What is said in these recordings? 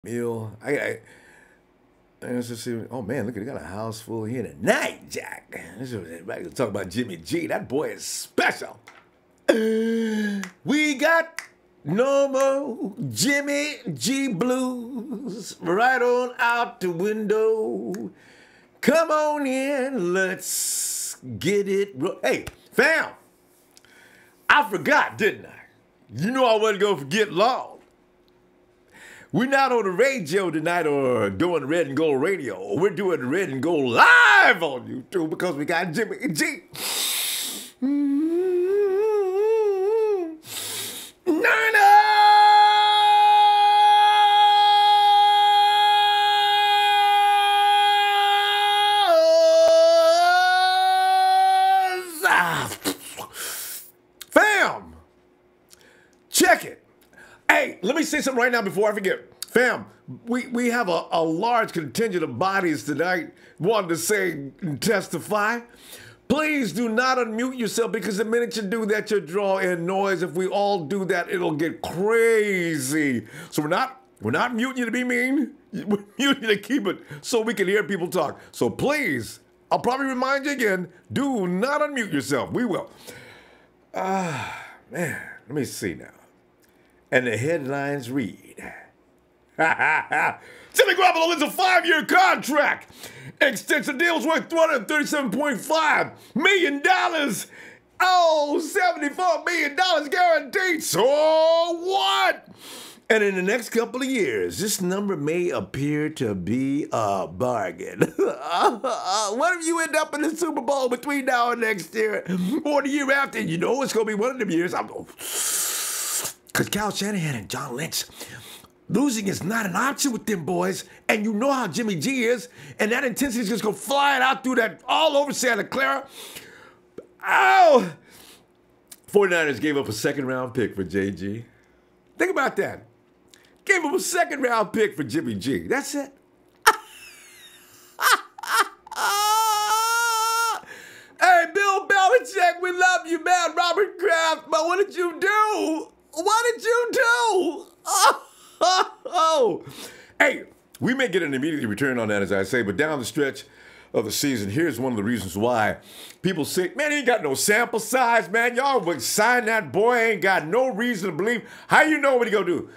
meal. Let's just see. Oh man, look at it, got a house full here tonight, Jack. This is everybody talk about Jimmy G. That boy is special. We got no more Jimmy G blues right on out the window. Come on in, let's get it. Hey, fam, I forgot, didn't I? You know I wasn't gonna forget long. We're not on the radio tonight or doing Red and Gold Radio. We're doing Red and Gold live on YouTube because we got Jimmy G. Fam, check it. Hey, let me say something right now before I forget. Fam, we have a large contingent of bodies tonight wanting to say and testify. Please do not unmute yourself because the minute you do that, you draw in noise. If we all do that, it'll get crazy. So we're not muting you to be mean. We're muting you to keep it so we can hear people talk. So please, I'll probably remind you again, do not unmute yourself. We will. Man, let me see now. And the headlines read, Jimmy Garoppolo wins a 5-year contract. Extension deal's worth $237.5 million. Oh, $74 million guaranteed. So what? And in the next couple of years, this number may appear to be a bargain. What if you end up in the Super Bowl between now and next year or the year after? You know it's going to be one of them years. Because Kyle Shanahan and John Lynch, losing is not an option with them boys. And you know how Jimmy G is. And that intensity is just going to fly out through that all over Santa Clara. Oh! 49ers gave up a second-round pick for JG. Think about that. Gave him a second-round pick for Jimmy G. That's it. Hey, Bill Belichick, we love you, man. Robert Kraft, but what did you do? What did you do? Oh. Hey, we may get an immediate return on that, as I say, but down the stretch of the season, here's one of the reasons why people say, man, he ain't got no sample size, man. Y'all would sign that boy, ain't got no reason to believe. How you know what he gonna do?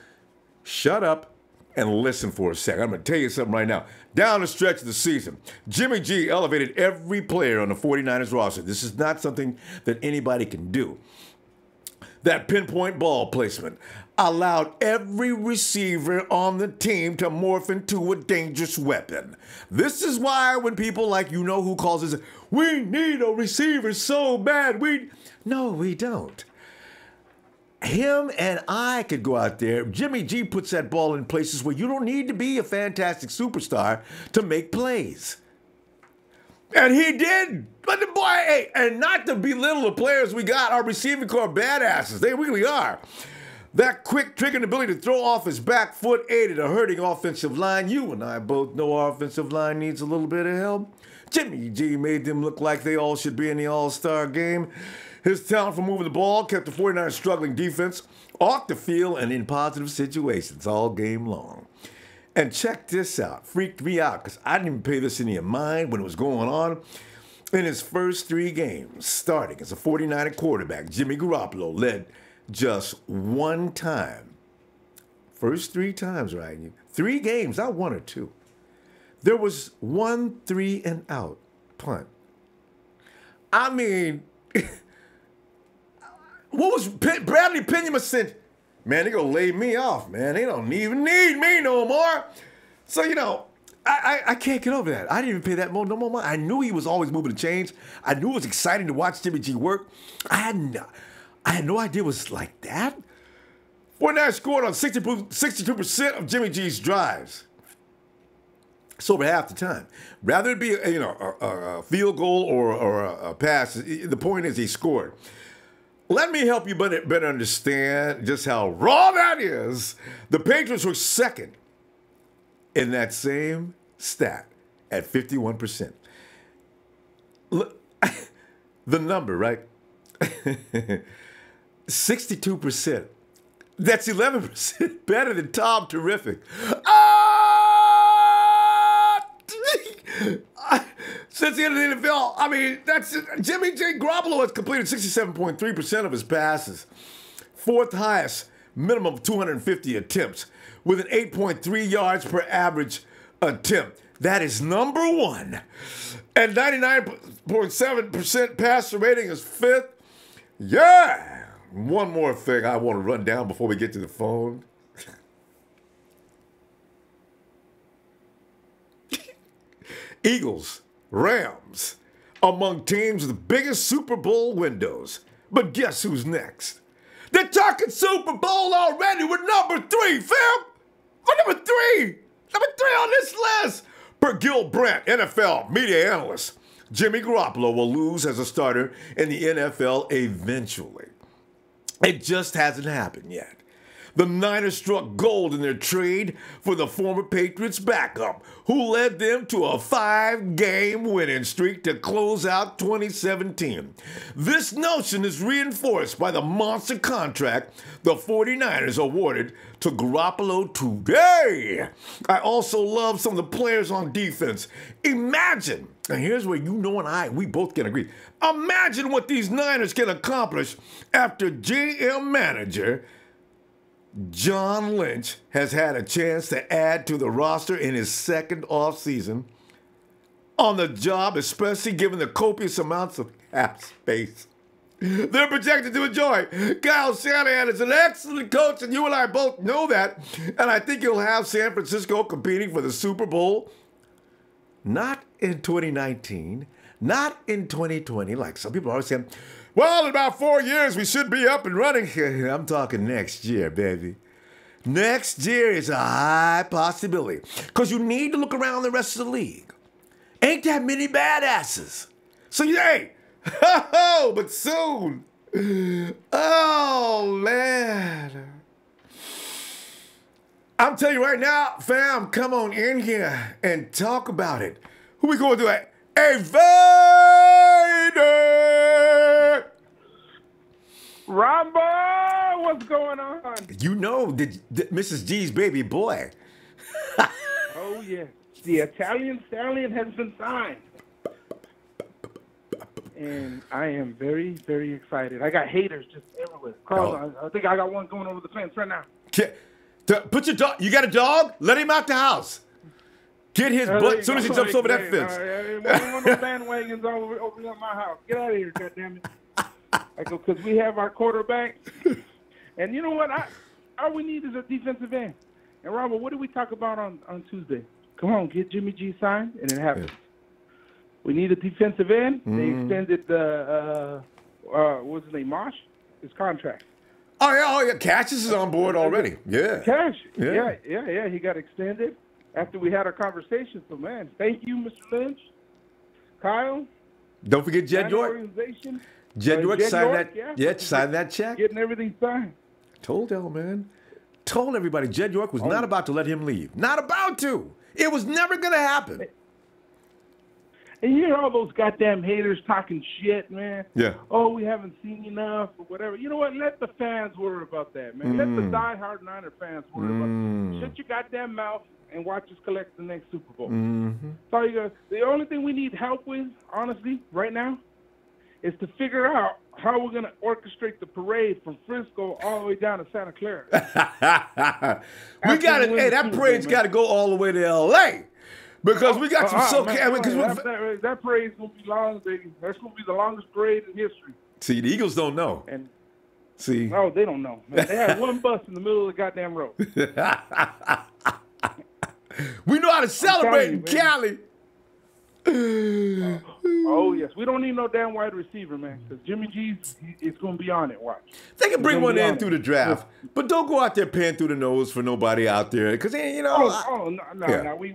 Shut up and listen for a second. I'm gonna tell you something right now. Down the stretch of the season, Jimmy G elevated every player on the 49ers roster. This is not something that anybody can do. That pinpoint ball placement allowed every receiver on the team to morph into a dangerous weapon. This is why when people like you-know-who calls us, we need a receiver so bad, No, we don't. Him and I could go out there. Jimmy G puts that ball in places where you don't need to be a fantastic superstar to make plays. And he did. But the boy, hey, and not to belittle the players we got, our receiving corps badasses. They really are. That quick triggering ability to throw off his back foot aided a hurting offensive line. You and I both know our offensive line needs a little bit of help. Jimmy G made them look like they all should be in the All-Star game. His talent for moving the ball kept the 49ers struggling defense off the field and in positive situations all game long. And check this out. Freaked me out because I didn't even pay this any mind when it was going on. In his first 3 games, starting as a 49er quarterback, Jimmy Garoppolo led just one time. First 3 times, right? 3 games, not 1 or 2. There was 1 3-and-out punt. I mean, what was Bradley Penyaman said? Man, they gonna lay me off, man. They don't even need me no more. So, you know, I can't get over that. I didn't even pay that no more mind. I knew he was always moving the chains. I knew it was exciting to watch Jimmy G work. I had no idea it was like that. 49ers scored on 62% of Jimmy G's drives. It's over half the time. Rather it be a field goal or a pass, the point is he scored. Let me help you better understand just how raw that is. The Patriots were second in that same stat at 51%. Look, the number, right? 62%. That's 11% better than Tom Terrific. Oh! since the end of the NFL. I mean, that's Jimmy J. Garoppolo has completed 67.3% of his passes, fourth highest, minimum of 250 attempts, with an 8.3 yards per average attempt. That is number one. And 99.7% passer rating is fifth. Yeah. One more thing I want to run down before we get to the phone. Eagles, Rams, among teams with the biggest Super Bowl windows. But guess who's next? They're talking Super Bowl already. We're number 3, fam. We're number 3. Number 3 on this list. Per Gil Brandt, NFL media analyst, Jimmy Garoppolo will lose as a starter in the NFL eventually. It just hasn't happened yet. The Niners struck gold in their trade for the former Patriots backup, who led them to a 5-game winning streak to close out 2017. This notion is reinforced by the monster contract the 49ers awarded to Garoppolo today. I also love some of the players on defense. Imagine, and here's where you know and we both can agree. Imagine what these Niners can accomplish after GM manager John Lynch has had a chance to add to the roster in his second offseason on the job, especially given the copious amounts of cap space they're projected to enjoy. Kyle Shanahan is an excellent coach, and you and I both know that. And I think he'll have San Francisco competing for the Super Bowl. Not in 2019, not in 2020, like some people are always saying, well, in about 4 years, we should be up and running. I'm talking next year, baby. Next year is a high possibility because you need to look around the rest of the league. Ain't that many badasses. So, hey, but soon. Oh, man. I'm telling you right now, fam, come on in here and talk about it. Who we going to do it? Vader! Ronbo, what's going on? You know, Mrs. G's baby boy. Oh, yeah. The Italian stallion has been signed. And I am very, very excited. I got haters just everywhere. Carl, I think I got one going over the fence right now. Put your dog. You got a dog? Let him out the house. Get his butt as soon as he jumps over that fence. One of those bandwagons over at my house. Get out of here, goddammit. I go, because we have our quarterback. And you know what? All we need is a defensive end. And, Robert, what did we talk about on Tuesday? Come on, get Jimmy G signed, and it happens. Yeah. We need a defensive end. They extended what's his name, Mosh, his contract. Oh, yeah. Cassius is on board already. Yeah. Cash. Yeah. He got extended after we had our conversation. So, man, thank you, Mr. Lynch. Kyle. Don't forget Jed York. Jed York signed that. Yeah, signed that check. Getting everything signed. Told y'all, man. Told everybody Jed York was not about to let him leave. Not about to. It was never going to happen. And you hear all those goddamn haters talking shit, man. Yeah. Oh, we haven't seen enough or whatever. You know what? Let the fans worry about that, man. Let the diehard Niner fans worry about that. Shut your goddamn mouth and watch us collect the next Super Bowl. That's all you got. The only thing we need help with, honestly, right now, is to figure out how we're going to orchestrate the parade from Frisco all the way down to Santa Clara. We got to, hey, that parade's got to go all the way to L.A. Because we got some that parade's going to be long, baby. That's going to be the longest parade in history. See, the Eagles don't know. No, they don't know. Man, they had one bus in the middle of the goddamn road. We know how to celebrate in Cali. Oh, yes. We don't need no damn wide receiver, man, because Jimmy G's is going to be on it. Watch. They can bring one in through the draft, but don't go out there paying through the nose for nobody out there, because, you know. No. We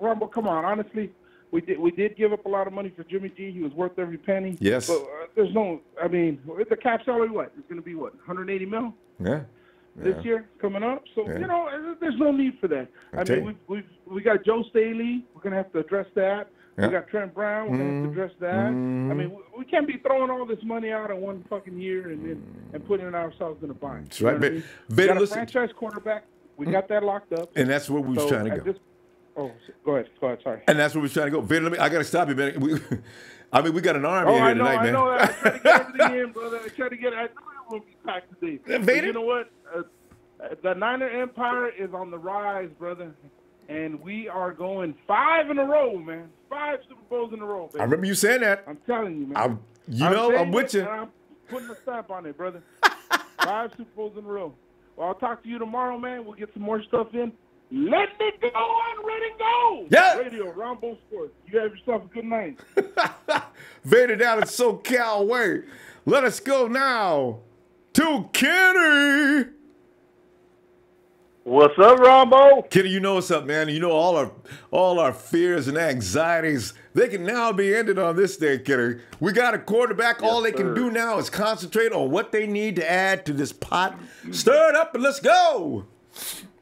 Rumble, come on. Honestly, we did give up a lot of money for Jimmy G. He was worth every penny. Yes. But there's no, I mean, the cap salary, what? It's going to be, what, 180 mil? Yeah. This year coming up. So, you know, there's no need for that. I mean, we got Joe Staley. We're going to have to address that. We got Trent Brown. We're going to have to address that. I mean, we can't be throwing all this money out in one fucking year and putting ourselves in a bind. That's right. We got a franchise quarterback. We got that locked up. And that's where we're trying to go. Oh, go ahead. Sorry. And that's where we're trying to go. Vader, I got to stop you, man. We got an army Oh, here tonight, man. I know that. I tried to get everything in, brother. I knew it would be packed today. Vader? You know what? The Niner Empire is on the rise, brother. And we are going 5 in a row, man. 5 Super Bowls in a row, baby. I remember you saying that. I'm telling you, man. I'm with you. I'm putting a stamp on it, brother. 5 Super Bowls in a row. Well, I'll talk to you tomorrow, man. We'll get some more stuff in. Let me go on, ready to go. Yeah. Radio, Ronbo Sports. You have yourself a good night. Vader down in SoCal way. Let us go now to Kenny. What's up, Ronbo? Kenny, you know what's up, man. You know all our fears and anxieties, they can now be ended on this day, Kenny. We got a quarterback. Yes, all they can sir. do now is concentrate on what they need to add to this pot. Stir it up and let's go.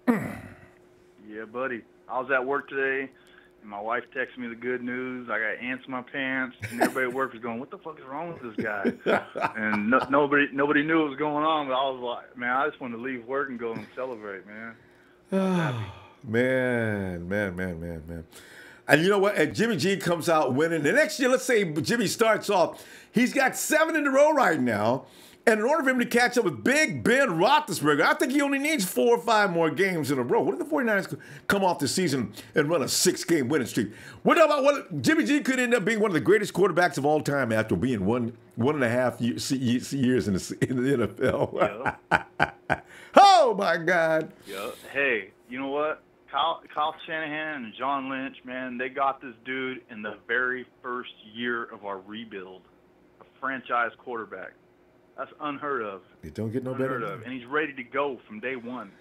Yeah, buddy. I was at work today, and my wife texted me the good news. I got ants in my pants, and everybody at work was going, "What the fuck is wrong with this guy?" And nobody knew what was going on. But I was like, man, I just wanted to leave work and go and celebrate, man. Man. And you know what? And Jimmy G comes out winning. The next year, let's say Jimmy starts off, he's got 7 in a row right now. And in order for him to catch up with Big Ben Roethlisberger, I think he only needs 4 or 5 more games in a row. What if the 49ers come off the season and run a 6-game winning streak? What about what Jimmy G could end up being one of the greatest quarterbacks of all time after being one and a half years in the NFL? Yeah. Oh, my God. Yeah. Hey, you know what? Kyle Shanahan and John Lynch, man, they got this dude in the very first year of our rebuild, a franchise quarterback. That's unheard of. It don't get no Unheard better. of. And he's ready to go from day one.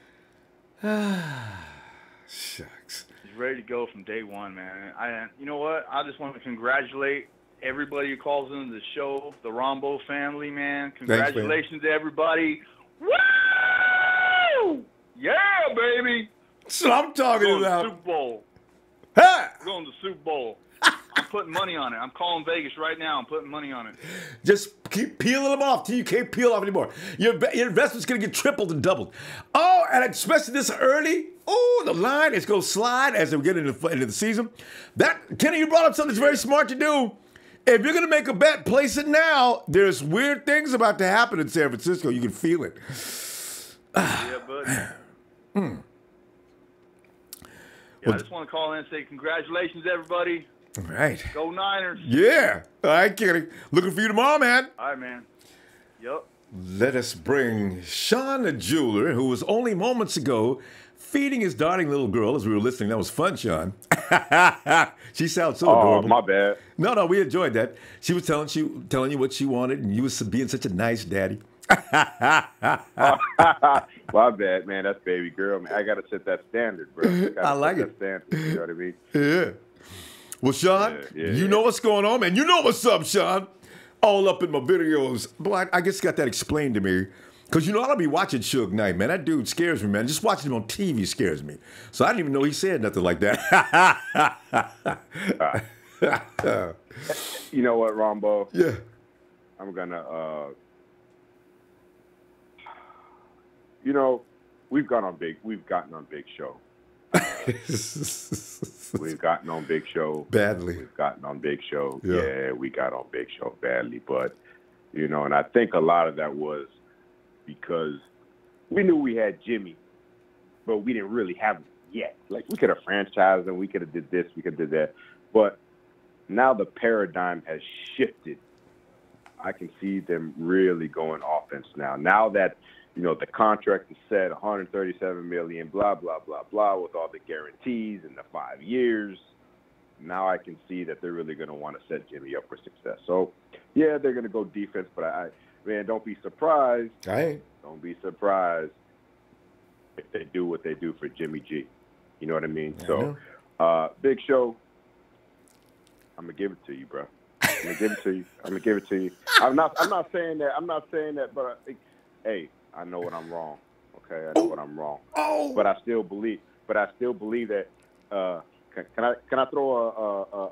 Shucks. He's ready to go from day one, man. You know what? I just want to congratulate everybody who calls into the show, the Ronbo family, man. Congratulations to everybody. Woo! Yeah, baby. That's what I'm talking We're going about. to the Super Bowl. Ha! We're going to the Super Bowl. I'm putting money on it. I'm calling Vegas right now. I'm putting money on it. Just keep peeling them off till you can't peel off anymore. Your investment's going to get tripled and doubled. Oh, and especially this early, the line is going to slide as we get into the season. Kenny, you brought up something that's very smart to do. If you're going to make a bet, place it now. There's weird things about to happen in San Francisco. You can feel it. Yeah, buddy. Yeah, I just want to call in and say congratulations, everybody. All right. Go Niners. Yeah. All right, Kenny. Looking for you tomorrow, man. All right, man. Yep. Let us bring Sean the jeweler, who was only moments ago feeding his darling little girl as we were listening. That was fun, Sean. She sounds so adorable. Oh, my bad. No, we enjoyed that. She was telling you what she wanted, and you was being such a nice daddy. My bad, man. That's baby girl, man. I got to set that standard, bro. I like it. That standard, you know what I mean? Yeah. Well, Sean, Yeah. you know what's going on, man. You know what's up, Sean. All up in my videos. Boy, I just got that explained to me. Because, I don't be watching Suge Knight, man. That dude scares me, man. Just watching him on TV scares me. So I didn't even know he said nothing like that. You know what, Rombo? Yeah. I'm going to, we've gotten on Big Show. We've gotten on Big Show. Badly. We've gotten on Big Show. Yeah. Yeah, we got on Big Show badly. But, and I think a lot of that was because we knew we had Jimmy, but we didn't really have him yet. Like, we could have franchised him. We could have did this. We could have did that. But now the paradigm has shifted. I can see them really going offense now. Now that, the contract is set, $137 million, blah, blah, blah, blah, with all the guarantees and the 5 years. Now I can see that they're really going to want to set Jimmy up for success. So, yeah, they're going to go defense, but man, don't be surprised. I ain't. Don't be surprised if they do what they do for Jimmy G. You know what I mean? So, Big Show, I'm going to give it to you, bro. I'm going to give it to you. I'm not saying that, but I think, hey, I know what I'm wrong. Okay, I know what I'm wrong. But I still believe that. Can I throw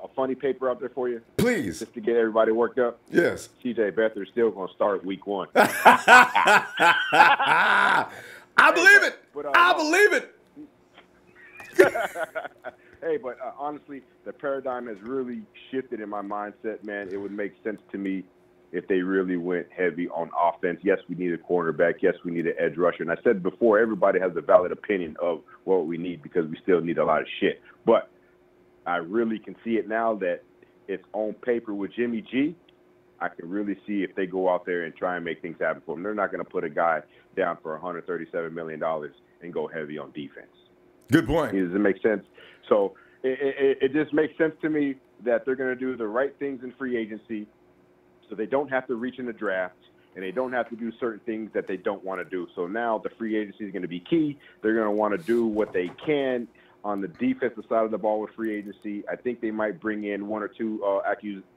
a funny paper out there for you? Please. Just to get everybody worked up. Yes. CJ Beathard's still going to start week 1. I believe it. I believe it. hey, but honestly, the paradigm has really shifted in my mindset, man. It would make sense to me if they really went heavy on offense. Yes, we need a cornerback. Yes, we need an edge rusher. And I said before, everybody has a valid opinion of what we need because we still need a lot of shit. But I really can see it now that it's on paper with Jimmy G. I can really see if they go out there and try and make things happen for him. They're not going to put a guy down for $137 million and go heavy on defense. Good point. Does it make sense? So it just makes sense to me that they're going to do the right things in free agency so they don't have to reach in the draft and they don't have to do certain things that they don't want to do. So now the free agency is going to be key. They're going to want to do what they can on the defensive side of the ball with free agency. I think they might bring in one or two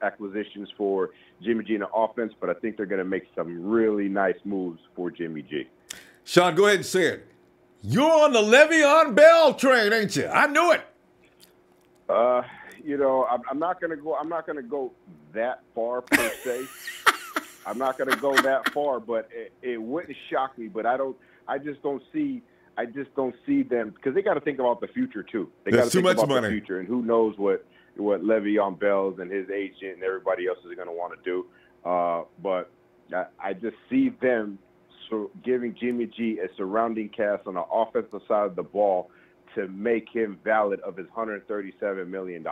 acquisitions for Jimmy G in the offense, but I think they're going to make some really nice moves for Jimmy G. Sean, go ahead and say it. You're on the Le'Veon Bell train, ain't you? I knew it. You know, I'm not going to go. I'm not going to go that far per se. I'm not going to go that far, but it wouldn't shock me. But I just don't see them because they got to think about the future too. They got to think about the future, and who knows what Le'Veon Bell's and his agent and everybody else is going to want to do. But I just see them giving Jimmy G a surrounding cast on the offensive side of the ball to make him valid of his $137 million.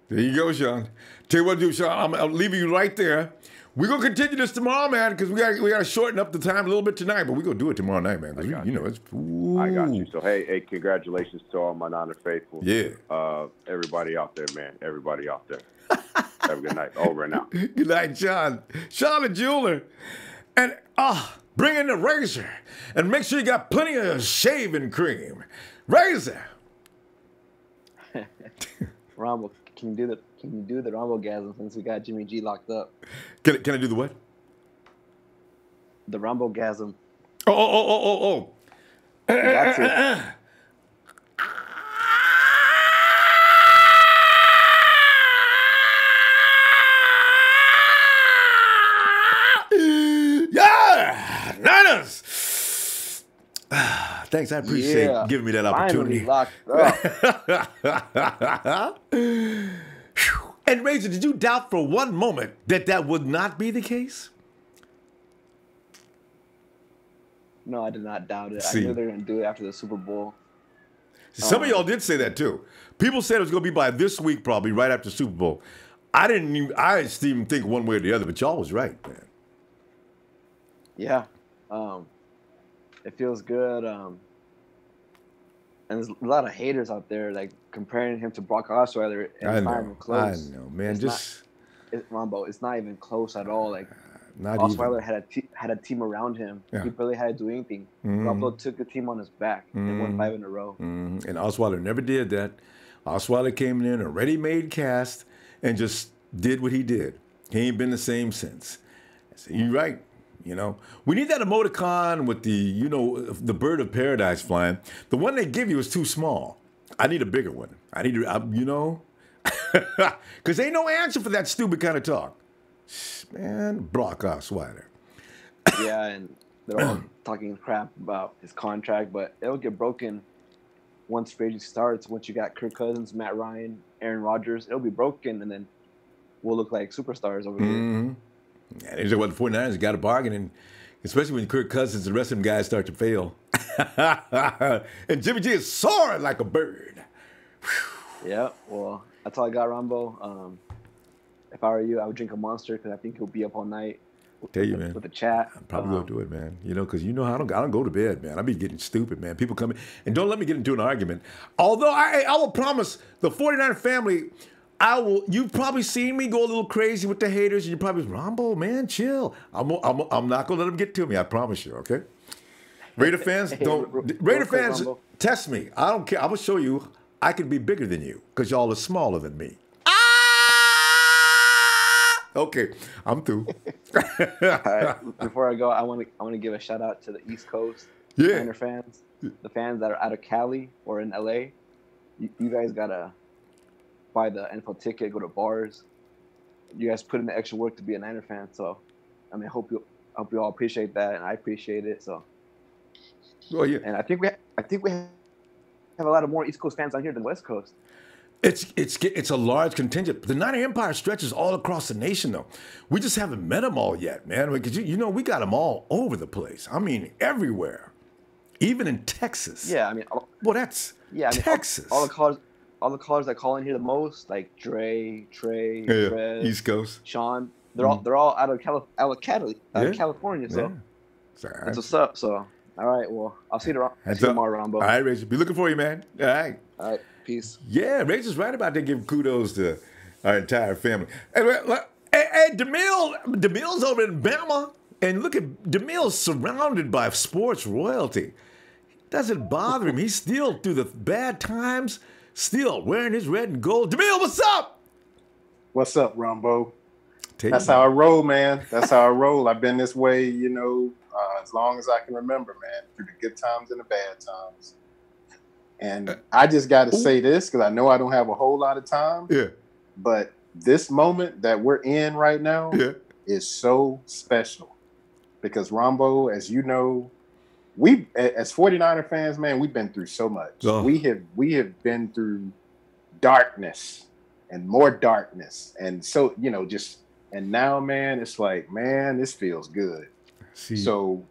There you go, Sean. Tell you what to do, Sean. I'm leaving you right there. We're going to continue this tomorrow, man, because we got to shorten up the time a little bit tonight, but we're going to do it tomorrow night, man. You know, it's... Ooh. I got you. So, hey, congratulations to all my Niner faithful. Yeah. Everybody out there, man. Everybody out there. Have a good night. Over and out. Good night, Sean. Sean the jeweler. And, bring in the razor. And make sure you got plenty of shaving cream. Razor. Ronbo, can you do the Ronbo-gasm since we got Jimmy G locked up? Can I do the what? The Ronbo-gasm. Oh. That's it. Yeah! Niners! Thanks, I appreciate giving me that opportunity. Locked up. And Razor, did you doubt for one moment that would not be the case? No, I did not doubt it. I knew they were going to do it after the Super Bowl. Some of y'all did say that too. People said it was going to be by this week, probably right after the Super Bowl. I didn't even think one way or the other, but y'all was right, man. Yeah. It feels good. And there's a lot of haters out there, like, comparing him to Brock Osweiler. And it's not even close. I know, man. Ronbo, it's not even close at all. Like, not Osweiler had a team around him. Yeah. He barely had to do anything. Garoppolo took the team on his back and won 5 in a row. And Osweiler never did that. Osweiler came in a ready-made cast and just did what he did. He ain't been the same since. So you're right. You know, we need that emoticon with the, the bird of paradise flying. The one they give you is too small. I need a bigger one. I need to, because ain't no answer for that stupid kind of talk. Man, Brock Osweiler. Yeah, and they're all talking crap about his contract, but it'll get broken once free agency starts. Once you got Kirk Cousins, Matt Ryan, Aaron Rodgers, it'll be broken, and then we'll look like superstars over here. Yeah, these are what the 49ers got to bargain, and especially when Kirk Cousins and the rest of them guys start to fail. And Jimmy G is soaring like a bird. Yeah, well, that's all I got, Ronbo. If I were you, I would drink a Monster because I think he'll be up all night. Tell you, man. With the chat. I'm probably going to do it, man. Because how I don't go to bed, man. I be getting stupid, man. People come in, and don't let me get into an argument. Although I will promise the 49er family, you've probably seen me go a little crazy with the haters, and you're probably, Ronbo, man, chill. I'm not going to let them get to me, I promise you, okay? Raider fans, fans, test me. I don't care. I'm going to show you I can be bigger than you because y'all are smaller than me. Okay, I'm through. All right, before I go, I want to give a shout out to the East Coast Niner fans, the fans that are out of Cali or in LA. You guys gotta buy the NFL ticket, go to bars. You guys put in the extra work to be a Niner fan, so I hope you all appreciate that, and I appreciate it. So, well, yeah, and I think we have a lot of more East Coast fans on here than West Coast. It's a large contingent. The Niner Empire stretches all across the nation, though. We just haven't met them all yet, man. Because you know we got them all over the place. I mean, everywhere, even in Texas. Yeah, I mean, well, that's Texas. All the callers that call in here the most, like Dre, Trey, Fred, East Coast, Sean. They're all out of California. So that's what's up. So all right, well, I'll see you tomorrow, Ronbo. All right, Razor. Be looking for you, man. All right. All right. Peace. Yeah, Razor's right about to give kudos to our entire family. Hey, DeMille's over in Bama, and look at DeMille's surrounded by sports royalty. Doesn't bother him. He's still through the bad times, still wearing his red and gold. DeMille, what's up? What's up, Ronbo? That's how I roll, man. That's how I roll. I've been this way, as long as I can remember, man, through the good times and the bad times. And I just got to say this because I know I don't have a whole lot of time. Yeah. But this moment that we're in right now is so special because Ronbo, as you know, we as 49er fans, man, we've been through so much. Oh. We have been through darkness and more darkness, and so and now, man, it's like, man, this feels good. So,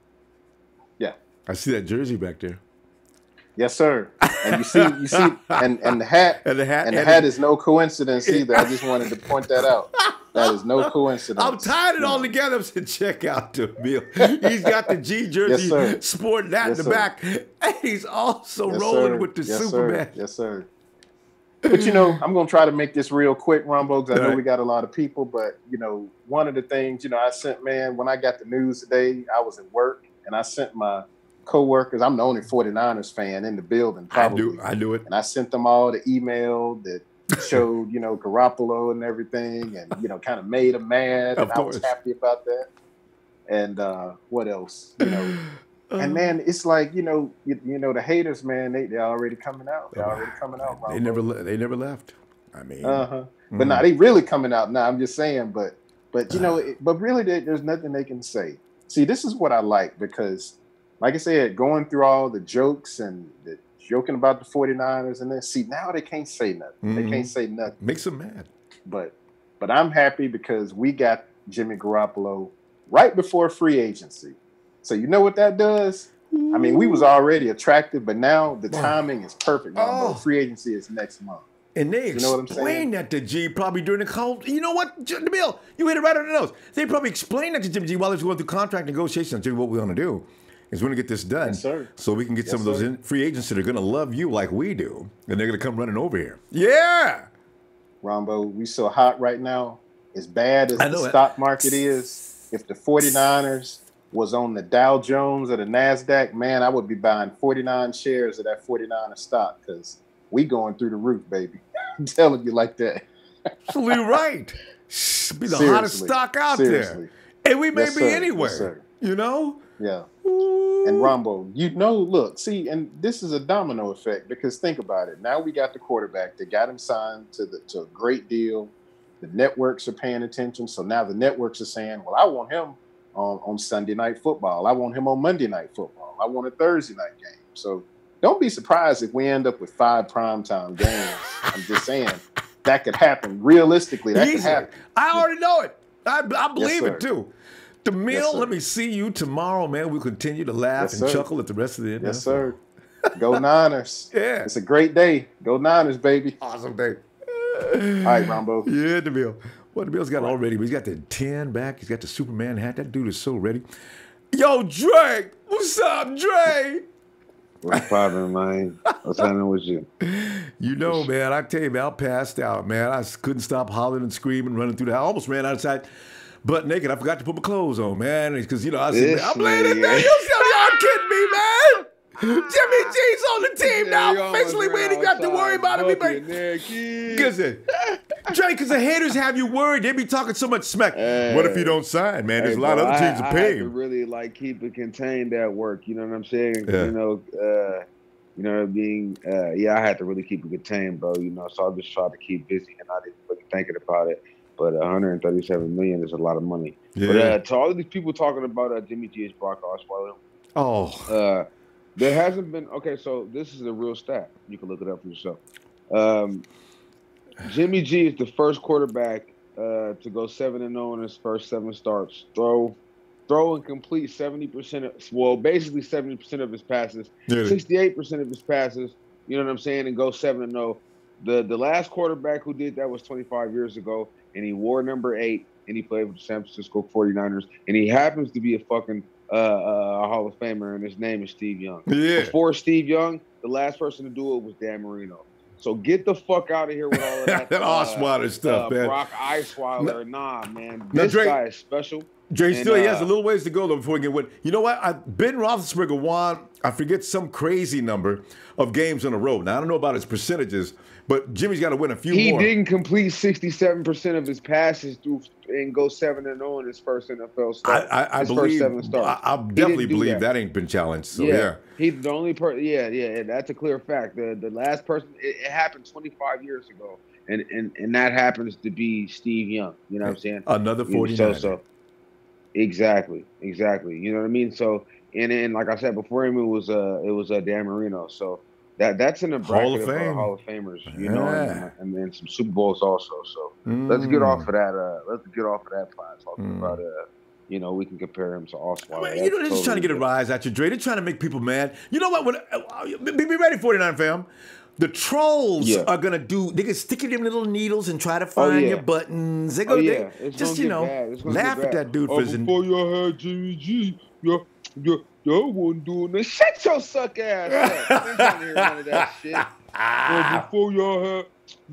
yeah, I see that jersey back there. Yes, sir. And you see, and the hat is no coincidence either. I just wanted to point that out. That is no coincidence. I'm tying it all together. I said, check out DeMille. He's got the G jersey, sporting that in the back, and he's also rolling with the Superman. Yes, sir. But I'm gonna try to make this real quick, Ronbo, because I know we got a lot of people. But one of the things, I sent, man, when I got the news today, I was at work and I sent my co-workers. I'm the only 49ers fan in the building, probably. I knew it. And I sent them all the email that showed, Garoppolo and everything, and kind of made them mad. And I was happy about that. And what else? And man, it's like the haters, man. They're already coming out. They're already coming out. They never left. I mean, but now they really coming out now. I'm just saying, but but really, there's nothing they can say. See, this is what I like because, like I said, going through all the jokes and the joking about the 49ers, and then see now they can't say nothing. They can't say nothing. Makes them mad. But I'm happy because we got Jimmy Garoppolo right before free agency. So you know what that does? I mean, we was already attractive, but now the timing is perfect. Free agency is next month. And they explained that to G probably during the call. You know what, DeMille? You hit it right on the nose. They probably explained that to Jimmy G while they was going through contract negotiations. Jimmy, what we want to do is we're going to get this done so we can get some of those free agents that are going to love you like we do, and they're going to come running over here. Yeah! Ronbo, we so hot right now. As bad as the stock market is, if the 49ers was on the Dow Jones or the NASDAQ, man, I would be buying 49 shares of that 49er stock because we going through the roof, baby. I'm telling you like that. Absolutely right. Be the hottest stock out there. And we may be anywhere, Yeah. And Ronbo, look, see, and this is a domino effect because think about it. Now we got the quarterback. They got him signed to a great deal. The networks are paying attention. So now the networks are saying, well, I want him on Sunday Night Football. I want him on Monday Night Football. I want a Thursday night game. So don't be surprised if we end up with 5 primetime games. I'm just saying that could happen. Realistically, that could happen. I already know it. I believe it too. DeMille, let me see you tomorrow, man. We'll continue to laugh and chuckle at the rest of the NFL. Yes, sir. Go Niners. Yeah. It's a great day. Go Niners, baby. Awesome day. All right, Ronbo. Yeah, DeMille. Well, DeMille's got all ready. He's got the 10 back. He's got the Superman hat. That dude is so ready. Yo, Dre. What's up, Dre? What's poppin', man? What's happening with you? Man, I tell you, man, I passed out, man. I couldn't stop hollering and screaming, running through the house. I almost ran outside butt naked. I forgot to put my clothes on, man, because, I said, I'm laying in there. Y'all kidding me, man? Jimmy G's on the team now. Officially, we ain't got to worry about it. Because the haters have you worried. They be talking so much smack. What if you don't sign, man? There's a lot of other teams to pay. I have to really keep it contained at work. You know what I'm saying? Yeah. I had to really keep it contained, bro. So I just tried to keep busy and not even really thinking about it. But 137 million is a lot of money. Yeah. But to all of these people talking about Jimmy G is Brock Osweiler. There hasn't been. Okay, so this is a real stat. You can look it up for yourself. Jimmy G is the first quarterback to go 7-0 in his first 7 starts. Throw and complete 70%. Basically 70% of his passes, 68% of his passes. You know what I'm saying? And go 7-0. The last quarterback who did that was 25 years ago, and he wore number 8, and he played with the San Francisco 49ers, and he happens to be a fucking Hall of Famer, and his name is Steve Young. Yeah. Before Steve Young, the last person to do it was Dan Marino. So get the fuck out of here with all of that. That Osweiler stuff, man. Brock Osweiler. Nah, man. This guy is special. Dre, still, he has a little ways to go, though, before he can win. You know what? Ben Roethlisberger won, I forget, some crazy number of games in a row. Now, I don't know about his percentages, but Jimmy's got to win a few more. He didn't complete 67% of his passes and go 7-0 in his first NFL start. I believe, I definitely believe that ain't been challenged. So, yeah. He's the only person. Yeah, that's a clear fact. The last person, it happened 25 years ago, and that happens to be Steve Young. You know what I'm saying? Another 49. So exactly. You know what I mean? So, and like I said before him, it was Dan Marino. So that's in the bracket of Hall of Famers, you know, and then some Super Bowls also. So let's get off of that. Let's get off of that part. Talking about you know, we can compare him to Osweiler. You know, they're just trying to get a rise at you, Dre. They're trying to make people mad. You know what? Be ready, 49 fam. The trolls are gonna they're gonna stick in them little needles and try to find your buttons. They're gonna just, you know, laugh at that dude for his. Before y'all had Jimmy G, y'all wasn't doing this. Shut your suck ass up. I ain't trying to hear none of that shit.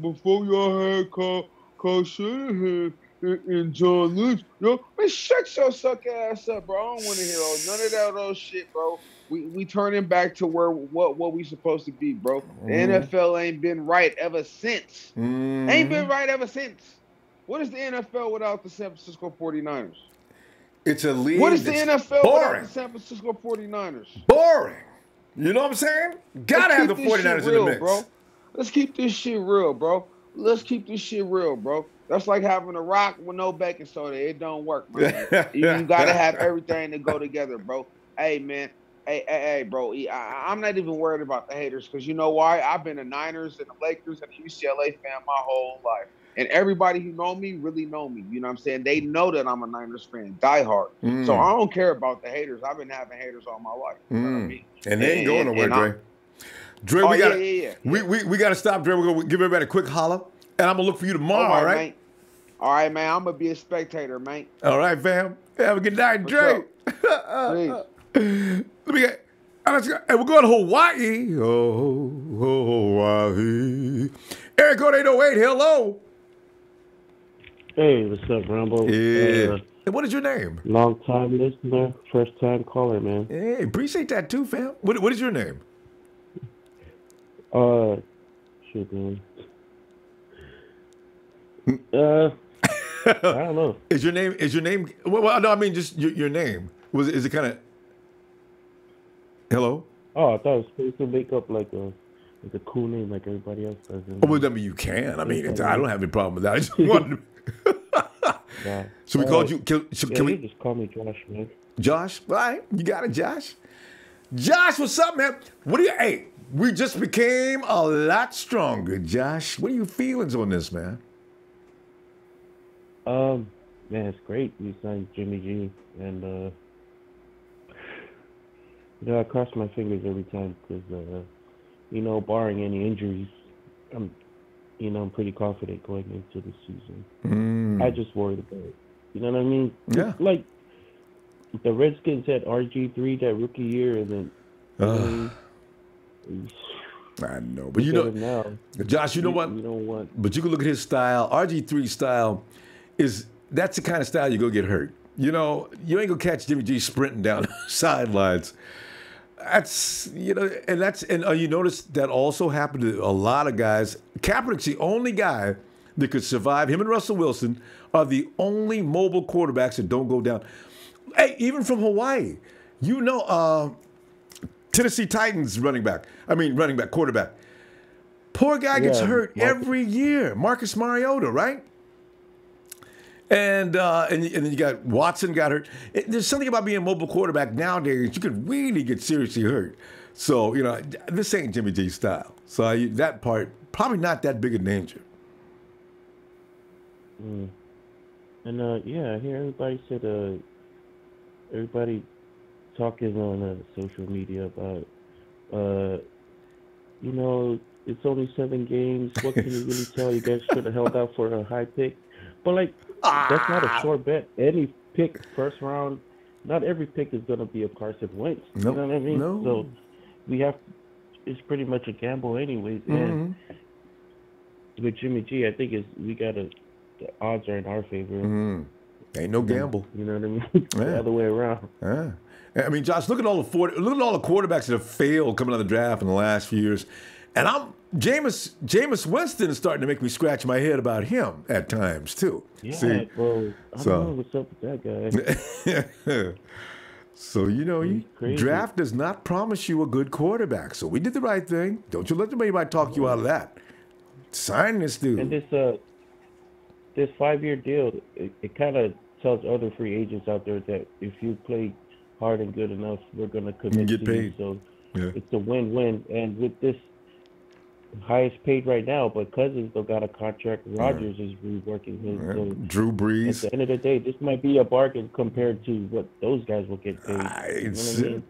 Before y'all had Carl Shanahan and John Lynch, man, shut your suck ass up, bro. I don't want to hear none of that old shit, bro. We turning back to what we supposed to be, bro. The NFL ain't been right ever since. Ain't been right ever since. What is the NFL without the San Francisco 49ers? It's a league. What is the NFL without the San Francisco 49ers? Boring. You know what I'm saying? Gotta have the 49ers in the mix. Bro. Let's keep this shit real, bro. That's like having a rock with no baking soda. It don't work, man. You gotta have everything to go together, bro. Hey, man. Hey, bro. I'm not even worried about the haters because you know why? I've been a Niners and a Lakers and a UCLA fan my whole life. And everybody who know me really know me. You know what I'm saying? They know that I'm a Niners fan, diehard. So I don't care about the haters. I've been having haters all my life. You know what I mean? And they ain't going nowhere, Dre. Dre, we got to stop, Dre. We're going to give everybody a quick holler. And I'm going to look for you tomorrow, all right? Man. All right, man. I'm going to be a spectator, man. All right, fam. Have a good night, Dre. Please. And we're going to Hawaii. Oh, Hawaii. Eric Code 808, hello. Hey, what's up, Ronbo? Yeah. And what is your name? Long time listener, first time caller, man. Hey, appreciate that too, fam. What is your name? Shit, man. I don't know. Is your name? Well, no, I mean just your name. Is it kind of? Hello. Oh, I thought it was supposed to make up like a cool name like everybody else does. Oh, well, I mean, you can. I mean, I don't have any problem with that. I just wanted to. So we called you. Can we just call me Josh, man? Josh, all right, you got it, Josh. Josh, what's up, man? Hey, we just became a lot stronger, Josh. What are your feelings on this, man? Man, it's great. We signed Jimmy G, and I cross my fingers every time because, barring any injuries, I'm pretty confident going into the season. I just worried about it. You know what I mean? Yeah. Like, the Redskins had RG3 that rookie year, and then... I know, but now, Josh, you know what? You don't want... But you can look at his style. RG3 style that's the kind of style you're going to get hurt. You know, you ain't going to catch Jimmy G sprinting down the sidelines. And you notice that also happened to a lot of guys. Kaepernick's the only guy that could survive. Him and Russell Wilson are the only mobile quarterbacks that don't go down. Hey, even from Hawaii, Tennessee Titans quarterback. Poor guy gets hurt every year. Marcus Mariota, right? And then you got Watson got hurt. There's something about being a mobile quarterback nowadays. You could really get seriously hurt. So, this ain't Jimmy G's style. So that part, probably not that big a danger. And yeah, I hear everybody said everybody talking on social media about you know, it's only 7 games. What can you really tell? You guys should have held out for a high pick. But like, that's not a short bet. Any pick first round, not every pick is gonna be a Carson Wentz. You know what I mean? No. So we have. It's pretty much a gamble, anyways. And with Jimmy G, I think the odds are in our favor. Ain't no gamble. You know what I mean? The other way around. Yeah. I mean, Josh, look at all the quarterbacks that have failed coming out of the draft in the last few years, and Jameis Winston is starting to make me scratch my head about him at times too. Yeah, see? bro. I don't know what's up with that guy. So, you know, draft does not promise you a good quarterback. So we did the right thing. Don't you let anybody talk you out of that. Sign this dude. And this 5-year deal, it kind of tells other free agents out there that if you play hard and good enough, we're going to commit get to paid. you. So it's a win-win. And with this highest paid right now, but Cousins still got a contract. Rodgers is reworking his. So Drew Brees. At the end of the day, this might be a bargain compared to what those guys will get paid.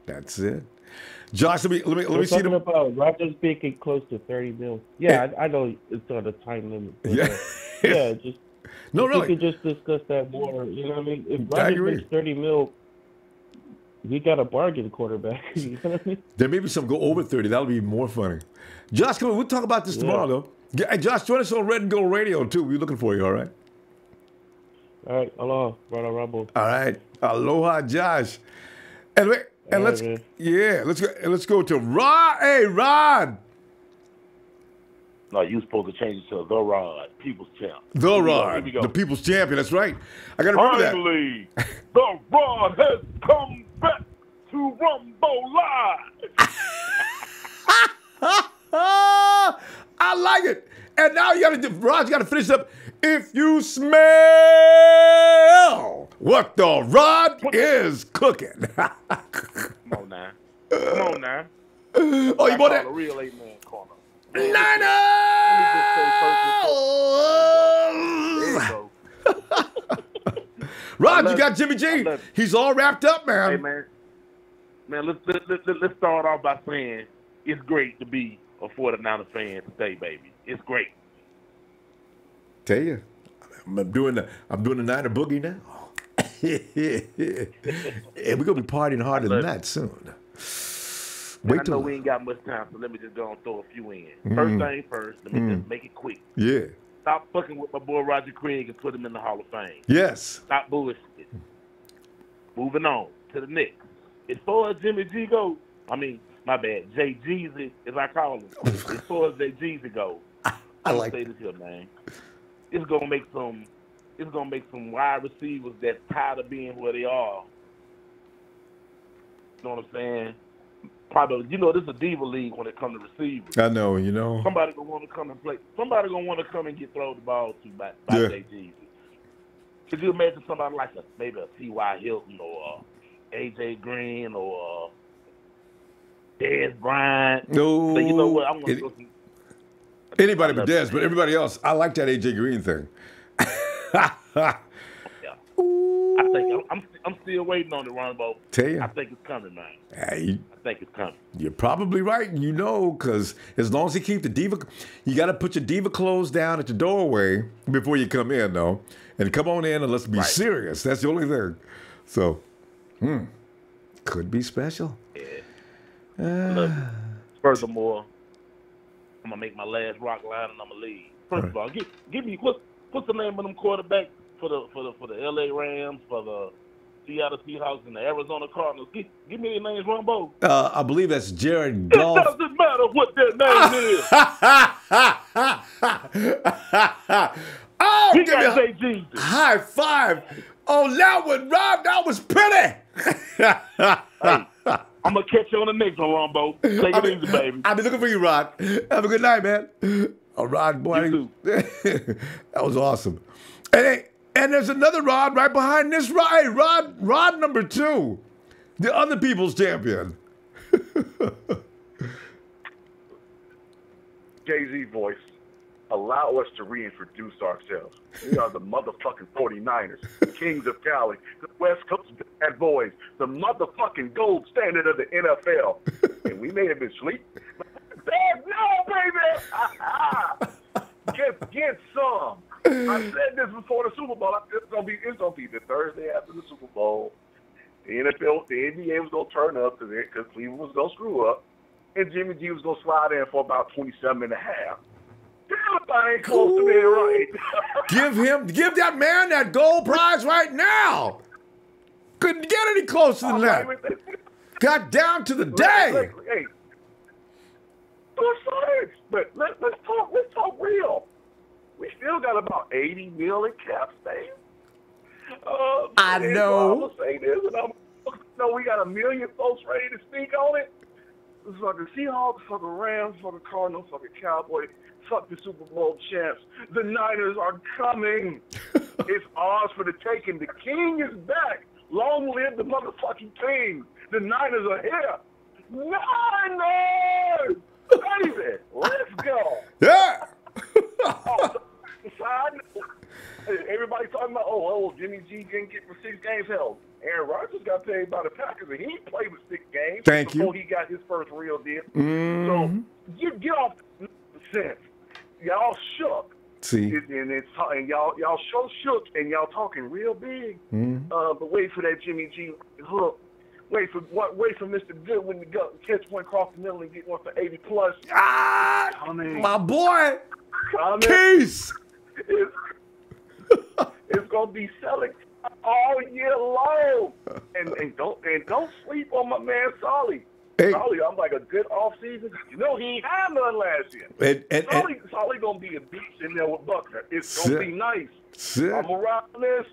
That's it. Josh, let me see them about Rodgers making close to $30 million. Yeah, I know it's on a time limit. But just really. We could just discuss that more. You know what I mean? If Rodgers makes $30 million, we got a bargain quarterback. You know what I mean? There may be some go over 30. That'll be more funny. Josh, come on. We'll talk about this tomorrow, though. Hey, Josh, join us on Red and Gold Radio, too. We're looking for you, all right? All right. Aloha, brother Ronbo. All right. Aloha, Josh. And let's go to Rod. Hey, Rod. No, you supposed to change it to the Rod, People's Champ. The Rod, the People's Champion. That's right. I got to remember that. Finally, the Rod has come back to Ronbo Live. I like it. And now Rod's got to finish up. If you smell what the Rod is cooking. Come on now. Oh, you bought that? The real 8-man corner. Rod, you got Jimmy G. He's all wrapped up, man. Hey, man, let's start off by saying it's great to be a 49er fan today, baby. It's great. Tell you, I'm doing the Niner boogie now. And we're gonna be partying harder than that soon. I know we ain't got much time, so let me just go and throw a few in. First thing first, let me just make it quick. Yeah. Stop fucking with my boy Roger Craig and put him in the Hall of Fame. Yes. Stop bullshit. Moving on to the next. As far as Jimmy G goes, my bad, Jay Jeezy, as I call him. As far as Jay Jeezy goes, I like say this here, man. It's gonna make some wide receivers that's tired of being where they are. You know what I'm saying? Probably, this is a diva league when it comes to receivers. I know, Somebody gonna want to come and play. Somebody gonna want to come and get thrown the ball to by Jay Jeezy. Could you imagine somebody like maybe a T.Y. Hilton or A.J. Green or Dez Bryant? No. So you know what? I'm gonna go see. Anybody but Dez, but everybody else, I like that A.J. Green thing. I think I'm still waiting on it, Ronbo. Tell you, I think it's coming, man. I think it's coming. You're probably right, because as long as you keep the diva, you got to put your diva clothes down at the doorway before you come in, though, and come on in and let's be serious. That's the only thing. So, could be special. Yeah. Look, furthermore, I'm gonna make my last rock line and I'm gonna leave. First of all, give me what's the name of them quarterbacks for the LA Rams, for the Seattle Seahawks, and the Arizona Cardinals? Give me their names, Ronbo. I believe that's Jared Goff. It doesn't matter what their name is. Oh, we got Jay Jeezy. High five. Oh, that one, Rob, that was pretty. Hey, I'm going to catch you on the next one, Ronbo. Take it easy, baby. I'll be looking for you, Rod. Have a good night, man. Oh, Rod, boy. You too. That was awesome. And there's another Rod right behind this Rod. Hey, Rod number 2. The other people's champion. Jay-Z voice. allow us to reintroduce ourselves. We are the motherfucking 49ers, the Kings of Cali, the West Coast bad boys, the motherfucking gold standard of the NFL. And we may have been asleep. No, baby! Get some. I said this before the Super Bowl. It's gonna be the Thursday after the Super Bowl. The NBA was gonna turn up because Cleveland was gonna screw up, and Jimmy G was gonna slide in for about 27 and a half. Damn, ain't close to being right. give that man that gold prize right now. Couldn't get any closer than that. Got down to the day. Hey, but let's talk real. We still got about 80 million cap space. I know. I'm gonna say this, and we got 1 million folks ready to speak on it. It's fucking Seahawks, fucking Rams, fucking Cardinals, fucking Cowboys, fuck the Super Bowl champs. The Niners are coming. It's ours for the taking. The king is back. Long live the motherfucking king. The Niners are here. Niners! Baby, let's go. Yeah. Everybody talking about, Jimmy G didn't get for 6 games held. Aaron Rodgers got paid by the Packers, and he played with 6 games before he got his first real deal. So you get off the sense. Y'all shook. See, and y'all so shook, and y'all talking real big. But wait for that Jimmy G hook. Wait for Mr. Goodwin to go catch one across the middle and get one for 80 plus. My boy, Case. It's gonna be selling all year long, and don't sleep on my man Solly. Hey. Solly, I'm like a good off season. You know he ain't had none last year. Solly gonna be a beast in there with Buckner. It's gonna be nice. I'm around this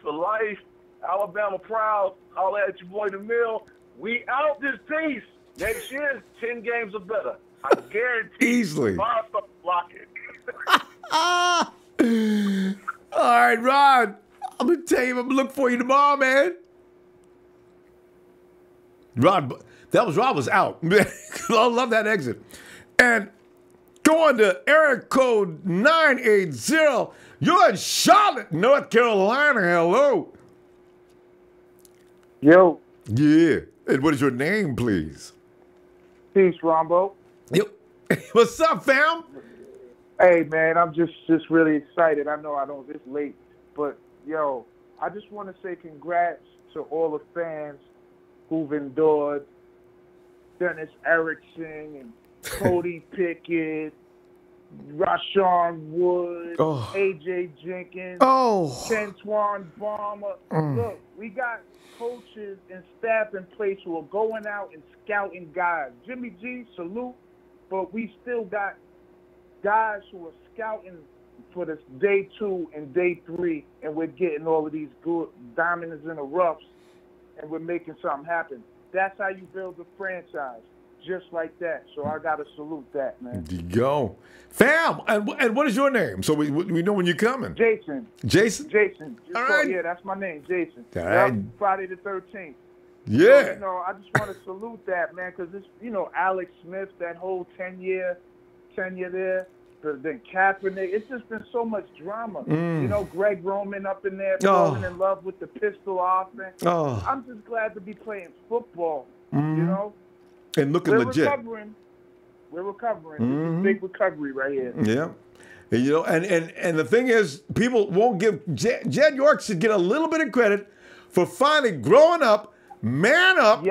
for life. Alabama proud. I'll at your boy the Mill. We out this piece. Next year, 10 games or better. I guarantee. Easily. Block it. All right, Ron. I'm gonna tell you, I'm gonna look for you tomorrow, man. Ron was out. I love that exit. And going to area code 980. You're in Charlotte, North Carolina. Hello. Yo. Yeah. And what is your name, please? Peace, Ronbo. Yo. What's up, fam? Hey, man, I'm just really excited. I know it's late, but, yo, I just want to say congrats to all the fans who've endured Dennis Erickson and Cody Pickett, Rashawn Wood, A.J. Jenkins, Kentuan Balmer. Look, we got coaches and staff in place who are going out and scouting guys. Jimmy G, salute, but we still got guys who are scouting for this day 2 and day 3, and we're getting all of these good diamonds in the roughs, and we're making something happen. That's how you build a franchise, just like that. So I got to salute that, man. There you go. Fam, and what is your name? So we know when you're coming. Jason. Jason? Jason. All right. Yeah, that's my name, Jason. All right. Friday the 13th. Yeah. So, I just want to salute that, man, because it's, Alex Smith, that whole tenure there, then Kaepernick. It's just been so much drama. Greg Roman up in there falling in love with the pistol offense. I'm just glad to be playing football, And looking legit. We're recovering. It's a big recovery right here. Yeah. And the thing is, people won't give Jed York should get a little bit of credit for finally growing up, man up,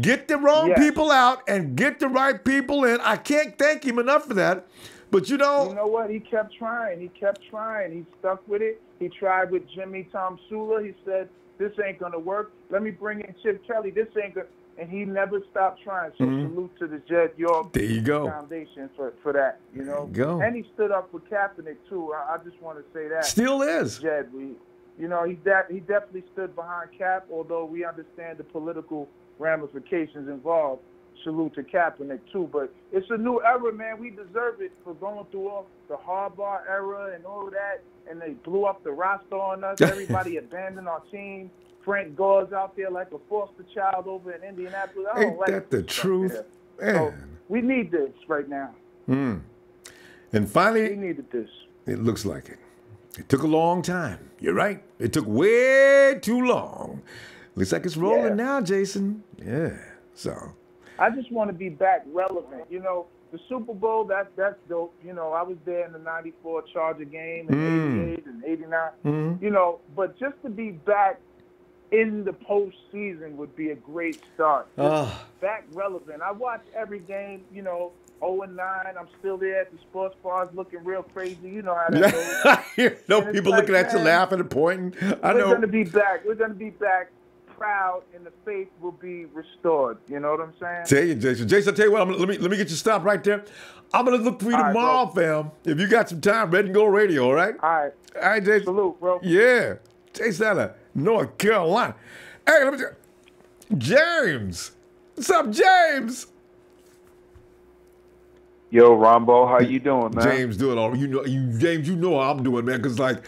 get the wrong people out, and get the right people in. I can't thank him enough for that. But You know what? He kept trying. He stuck with it. He tried with Jimmy Tomsula. He said, this ain't going to work. Let me bring in Chip Kelly. This ain't going to... And he never stopped trying. So salute to the Jed York Foundation for that, There you go. And he stood up for Kaepernick, too. I just want to say that. Still is. Jed, he definitely stood behind Cap, although we understand the political ramifications involved. Salute to Kaepernick, too. But it's a new era, man. We deserve it for going through all the Harbaugh era and all of that. And they blew up the roster on us. Everybody abandoned our team. Frank Gore's out there like a foster child over in Indianapolis. I don't Ain't that the truth? So we need this right now. And finally, We needed this. it looks like it. It took a long time. You're right. It took way too long. Looks like it's rolling now, Jason. Yeah. So. I just want to be back relevant. You know, the Super Bowl, that's dope. You know, I was there in the 94 Charger game and 88 and 89. You know, but just to be back in the postseason would be a great start. Back relevant. I watch every game, you know, 0-9. I'm still there at the sports bars looking real crazy. You know how that goes. No, people looking at you laughing and pointing. I know. We're going to be back. We're going to be back proud, and the faith will be restored. You know what I'm saying? Tell you, Jason. Jason, I tell you what, let me get you stopped right there. I'm going to look for you tomorrow, fam. If you got some time, Red and Go Radio, all right? All right. All right, Jason. Salute, bro. Yeah. Jason out of North Carolina. Hey, let me tell you. James. What's up, James? Yo, Ronbo, how you doing, man? James doing all James, you know how I'm doing, man, because like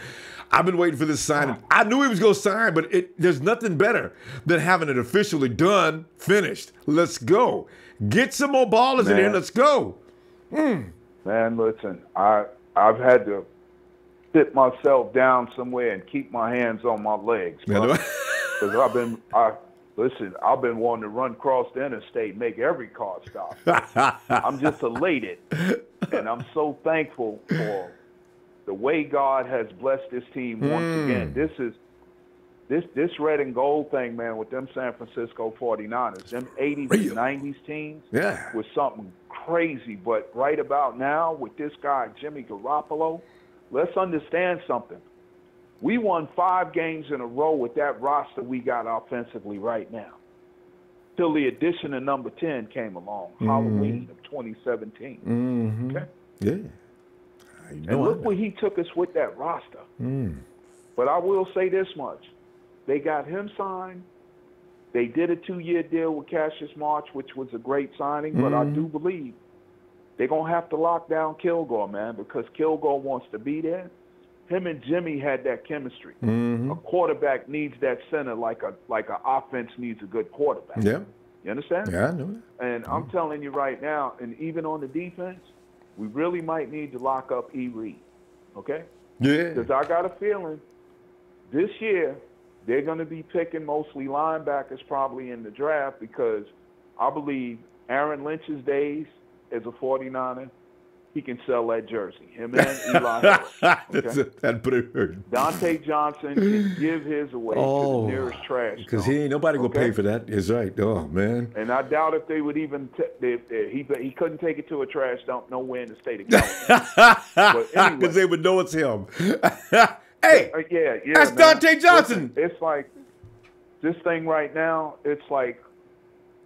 I've been waiting for this signing. I knew he was gonna sign, but there's nothing better than having it officially done, finished. Let's go. Get some more ballers in here. Let's go. Man, listen, I've had to sit myself down somewhere and keep my hands on my legs, because I've been wanting to run across the interstate, make every car stop. I'm just elated, and I'm so thankful for the way God has blessed this team once again. This red and gold thing, man, with them San Francisco 49ers, them 80s and 90s teams, was something crazy. But right about now, with this guy, Jimmy Garoppolo, let's understand something. We won 5 games in a row with that roster we got offensively right now. Till the addition of number 10 came along, Halloween of 2017. Okay? Yeah. And look where he took us with that roster. But I will say this much. They got him signed. They did a 2-year deal with Cassius March, which was a great signing. But I do believe they're going to have to lock down Kilgore, man, because Kilgore wants to be there. Him and Jimmy had that chemistry. A quarterback needs that center like a offense needs a good quarterback. Yeah. You understand? Yeah, I know that. And I'm telling you right now, and even on the defense, we really might need to lock up E. Reed. Okay? Yeah. Because I got a feeling this year they're going to be picking mostly linebackers probably in the draft, because I believe Aaron Lynch's days as a 49er, he can sell that jersey. Him and Eli Harris. Okay? That put it hurt. Dante Johnson can give his away to the nearest trash. Because he ain't nobody gonna pay for that. Is right. Oh man. And I doubt if they would even he couldn't take it to a trash dump nowhere in the state of California. Because anyway, they would know it's him. Hey, yeah, that's man. Dante Johnson. Listen, it's like this thing right now. It's like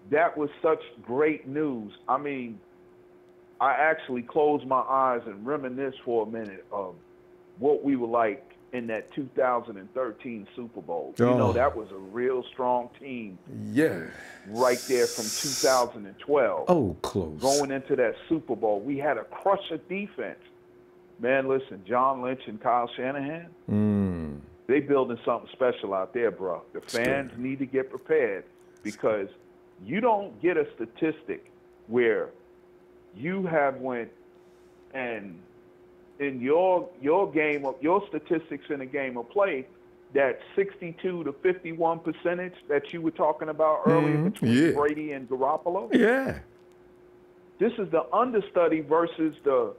that was such great news. I mean, I actually closed my eyes and reminisce for a minute of what we were like in that 2013 Super Bowl. You know, that was a real strong team. Yeah. Right there from 2012. Oh, close. Going into that Super Bowl, we had a crusher defense. Man, listen, John Lynch and Kyle Shanahan, they building something special out there, bro. The fans need to get prepared, because you don't get a statistic where you have went and in your game of your statistics in a game of play, that 62 to 51% that you were talking about earlier between Brady and Garoppolo. Yeah. This is the understudy versus the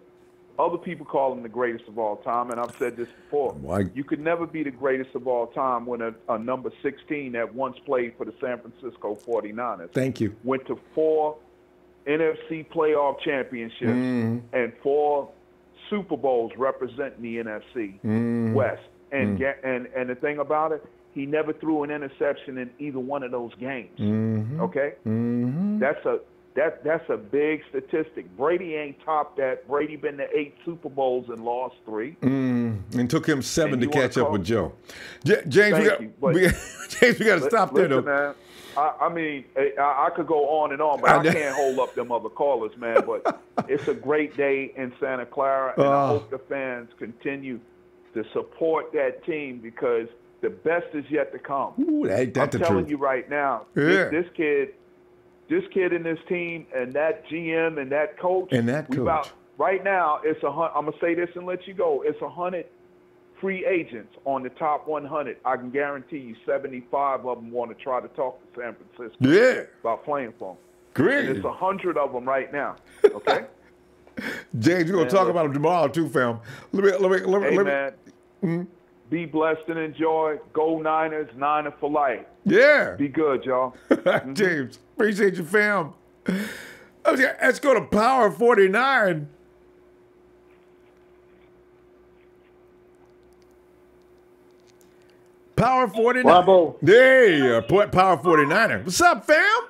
other people call him the greatest of all time, and I've said this before. You could never be the greatest of all time when a number 16 that once played for the San Francisco 49ers. Thank you. Went to 4 NFC playoff championships and 4 Super Bowls representing the NFC West. And the thing about it, he never threw an interception in either one of those games. Okay? That's a big statistic. Brady ain't topped that. Brady been to 8 Super Bowls and lost 3. And took him 7 to catch up with Joe. James, we got to stop there, though. Man, I mean, I could go on and on, but I can't hold up them other callers, man. But it's a great day in Santa Clara, and I hope the fans continue to support that team, because the best is yet to come. Ooh, I'm telling you right now, this kid and this team and that GM and that coach, right now, it's I'm gonna say this and let you go. It's 100 free agents on the top 100. I can guarantee you 75 of them want to try to talk to San Francisco about playing for them. Great. And it's 100 of them right now. Okay. James, we're gonna talk about them tomorrow too, fam. Let me. Be blessed and enjoy. Go Niners, Niner for life. Yeah. Be good, y'all. James, appreciate you, fam. Let's go to Power 49. Power 49. Ronbo. Yeah, Power 49er. What's up, fam?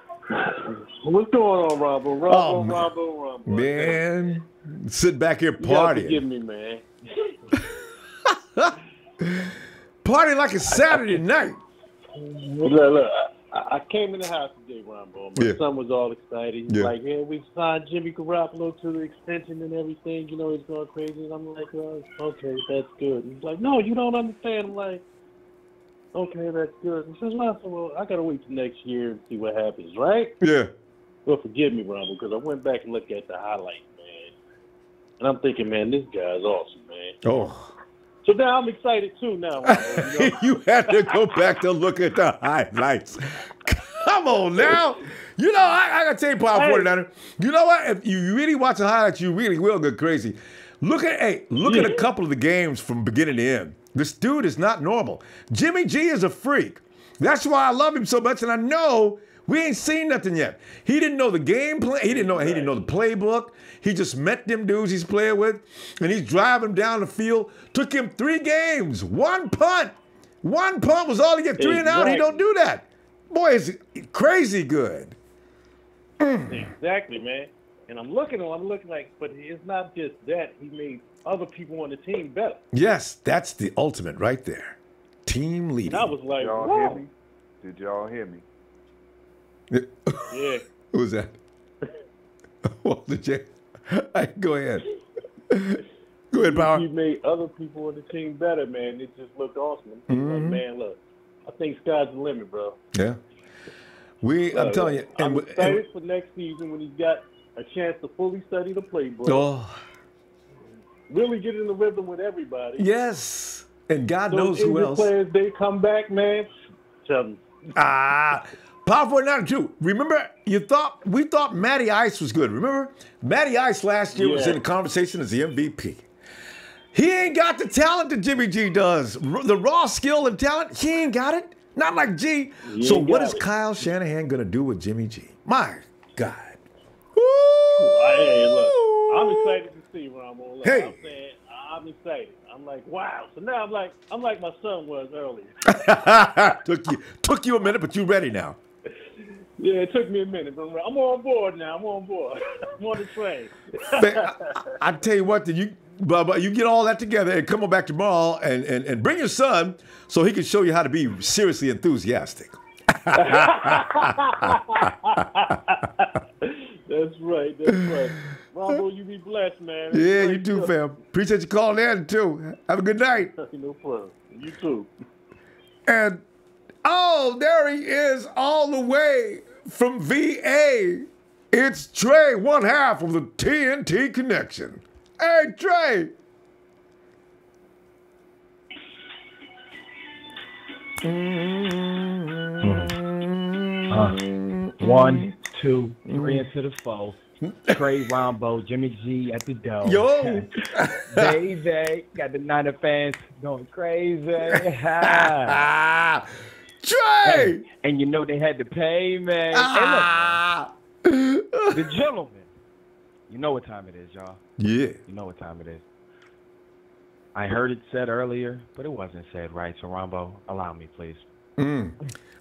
What's going on, Ronbo? Ronbo. Man, sit back here partying. Forgive me, man. Party like a Saturday night. Look, I came in the house today, Ronbo. My son was all excited. He's like, yeah, we signed Jimmy Garoppolo to the extension and everything. You know, he's going crazy. And I'm like, well, okay, that's good. He's like, no, you don't understand. I'm like, okay, that's good. He says, well, I got to wait till next year and see what happens, right? Yeah. Well, forgive me, Ronbo, because I went back and looked at the highlights, man. And I'm thinking, man, this guy's awesome, man. Oh. So now I'm excited, too, now, Ronbo, you know? You had to go back to look at the highlights. Come on now. You know, I got to tell you, Power 49er, you know what? If you really watch the highlights, you really will go crazy. Look at a couple of the games from beginning to end. This dude is not normal. Jimmy G is a freak. That's why I love him so much, and I know we ain't seen nothing yet. He didn't know the game plan. He didn't know the playbook. He just met them dudes he's playing with, and he's driving down the field. Took him 3 games, 1 punt. 1 punt was all he get 3 and out. He don't do that. Boy, is crazy good. Exactly, man. And I'm looking like, but it's not just that. He made other people on the team better. Yes, that's the ultimate right there. Team leading. And I was like, y'all whoa. hear me? Did y'all hear me? Yeah. Who was that? Walter J. Go ahead. Go ahead, Power. He made other people on the team better, man. It just looked awesome. Like, man, look, I think sky's the limit, bro. Yeah. I'm telling you. I'm excited for next season when he's got a chance to fully study the playbook. Oh. Really get in the rhythm with everybody. Yes. And God knows who else. Players, they come back, man. Tell them. Power 49 too. Remember, we thought Matty Ice was good. Remember? Matty Ice last year was in the conversation as the MVP. He ain't got the talent that Jimmy G does. The raw skill and talent, he ain't got it. Not like G. So what is Kyle Shanahan going to do with Jimmy G? My God. Woo! Hey, look, I'm excited to see Ronbo. Look, Hey. I'm saying, I'm excited. I'm like, wow. So now I'm like my son was earlier. Took you a minute, but you ready now. Yeah, it took me a minute, but I'm on board now. I'm on board. I'm on the train. I tell you what, you get all that together and come on back tomorrow and bring your son so he can show you how to be seriously enthusiastic. That's right. Ronbo, you be blessed, man. Yeah, you too, fam. Appreciate you calling in, too. Have a good night. No problem. You too. And, there he is all the way from VA. It's Trey, one half of the TNT Connection. Hey, Trey. One, two, 3 into the 4. Trey, Ronbo, Jimmy G at the door. Yo. Baby, got the Niner fans going crazy. Trey. Hey, and you know they had to pay, man. Hey, look, the gentleman. You know what time it is, y'all. Yeah. You know what time it is. I heard it said earlier, but it wasn't said right. So, Ronbo, allow me, please.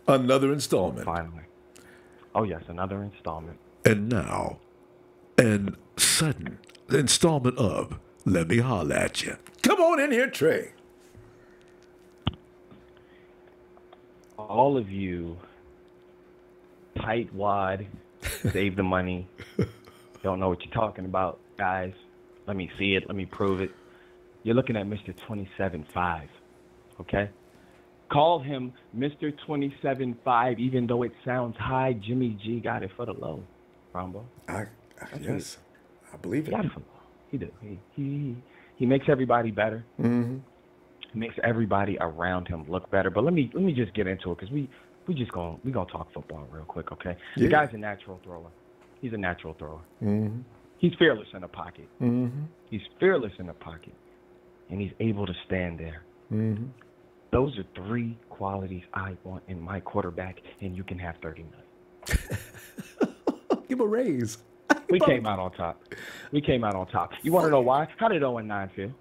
Another installment. Finally. Oh, yes, another installment. And now, an sudden installment of Let Me Holler At You. Come on in here, Trey. All of you tightwad, save the money, don't know what you're talking about, guys. Let me see it. Let me prove it. You're looking at Mr. 27.5, okay? Call him Mr. 27.5, even though it sounds high. Jimmy G got it for the low, Ronbo. Yes, I believe it. Got it for low. He do. He makes everybody better. Mm-hmm. He makes everybody around him look better. But let me just get into it because we gonna talk football real quick, okay? Yeah. The guy's a natural thrower. He's a natural thrower. Mm-hmm. He's fearless in the pocket. Mm-hmm. He's fearless in the pocket, and he's able to stand there. Mm-hmm. Those are 3 qualities I want in my quarterback, and you can have 39. Give him a raise. We came out on top. You want to know why? How did 0-9 feel?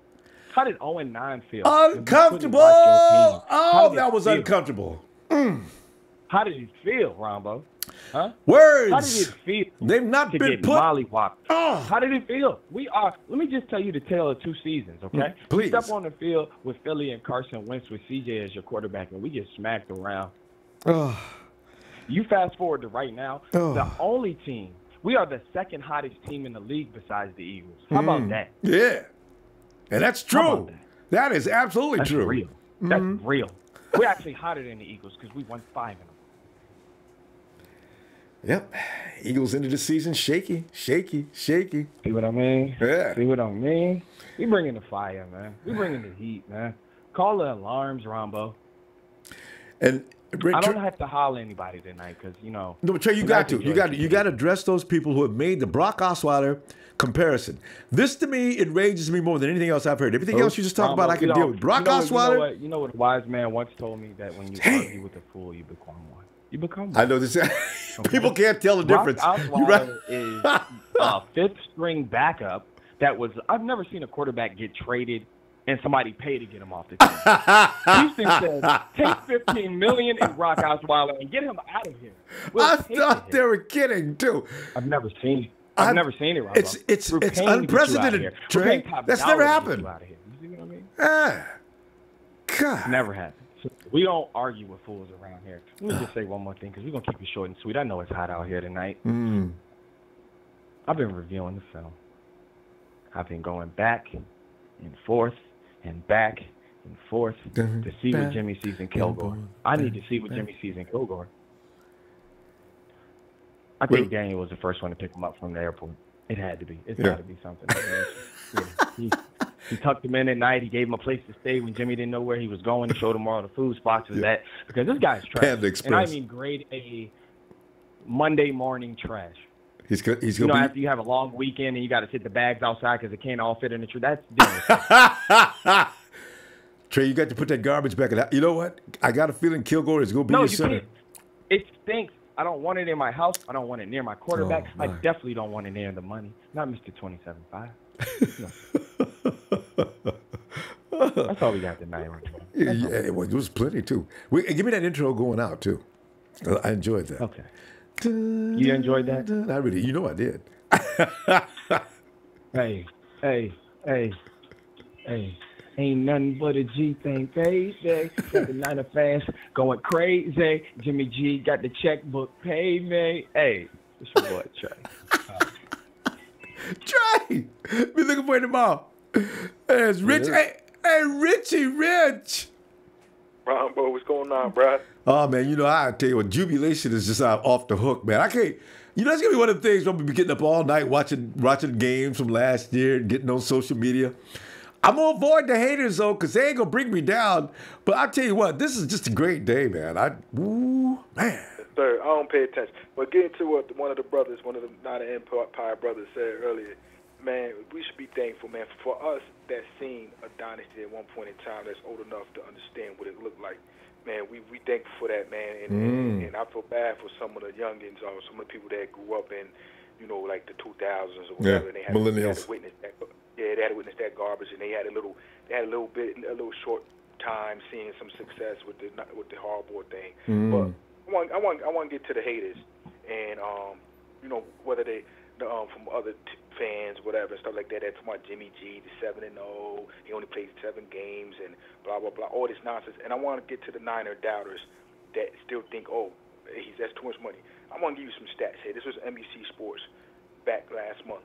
How did 0-9 feel? Uncomfortable. Oh, that was uncomfortable. How did it feel, Ronbo? Huh? Words. How did it feel? They've not to been get put. mollywopped? Oh. How did it feel? Let me just tell you the tale of 2 seasons, okay? Please. You step on the field with Philly and Carson Wentz with CJ as your quarterback, and we get smacked around. Oh. You fast forward to right now, Oh. the only team. We are the 2nd hottest team in the league besides the Eagles. How about that? Yeah. And that's true. That is absolutely That's true. real. That's real. We're actually hotter than the Eagles because we won 5 in them. Yep. Eagles into the season shaky. See what I mean? Yeah. See what I mean? We bringing the fire, man. We bringing the heat, man. Call the alarms, Ronbo. And I don't have to holler anybody tonight because, you know. No, but Trey, you got to address those people who have made the Brock Osweiler comparison. This, to me, it enrages me more than anything else I've heard. Everything else you just talk about, I can deal with. Brock Osweiler. You know what a wise man once told me? That when you argue with a fool, you become one. You become one. I know this. People can't tell the difference. Brock Osweiler is a 5th-string backup that was. I've never seen a quarterback get traded and somebody pay to get him off the team. Houston said, take $15 million in Brock Osweiler and get him out of here. I thought they were kidding too. I've never seen it. I've never seen it. Rob. It's unprecedented, Trey. That's never happened. You see what I mean? God. Never happened. So we don't argue with fools around here. Let me just say one more thing because we're gonna keep it short and sweet. I know it's hot out here tonight. I've been reviewing the film. I've been going back and forth and back and forth to see what Jimmy sees in Kilgore. I need to see what Jimmy sees in Kilgore. I think Daniel was the first one to pick him up from the airport. It had to be. It's got to be something. He tucked him in at night. He gave him a place to stay when Jimmy didn't know where he was going. He showed him where all the food spots was at. Because this guy's trash. Panda Express. And I mean grade A Monday morning trash. He's gonna you know, be... after you have a long weekend and you got to sit the bags outside because it can't all fit in the tree. That's different. Trey, you got to put that garbage back in. You know what? I got a feeling Kilgore is going to be your center. Can't. It stinks. I don't want it in my house. I don't want it near my quarterback. I definitely don't want it near the money. Not Mr. 27.5. No. That's all we got tonight. Yeah, well, there was plenty, too. Give me that intro going out, too. I enjoyed that. Okay. You enjoyed that? I really, you know I did. Hey. Ain't nothing but a G thing, baby. Got the Niner fans going crazy. Jimmy G got the checkbook, pay me. Hey, it's your boy, Trey. Trey, be looking for you tomorrow. It's Rich. Hey, Richie Rich. Ronbo, what's going on, bro? Oh, man, you know, I tell you what, jubilation is just off the hook, man. I can't, you know, that's going to be one of the things where we'll be getting up all night watching games from last year and getting on social media. I'm going to avoid the haters, though, because they ain't going to bring me down. But I tell you what, this is just a great day, man. Man. Sir, I don't pay attention. But getting to what one of the brothers, one of the Niner Empire brothers said earlier, man, we should be thankful, man, for us that seen a dynasty at one point in time that's old enough to understand what it looked like. Man, we thankful for that, man. And I feel bad for some of the youngins or some of the people that grew up in, you know, like the 2000s or whatever. Yeah, and they had millennials. to witness that. Yeah, they had to witness that garbage, and they had a little short time seeing some success with the hardboard thing. But I want to get to the haters, and you know, whether they from other fans, whatever, and stuff like that. That's my Jimmy G, the 7-0. He only played 7 games, and blah blah blah, all this nonsense. And I want to get to the Niner doubters that still think, oh, that's too much money. I want to give you some stats here. This was NBC Sports back last month.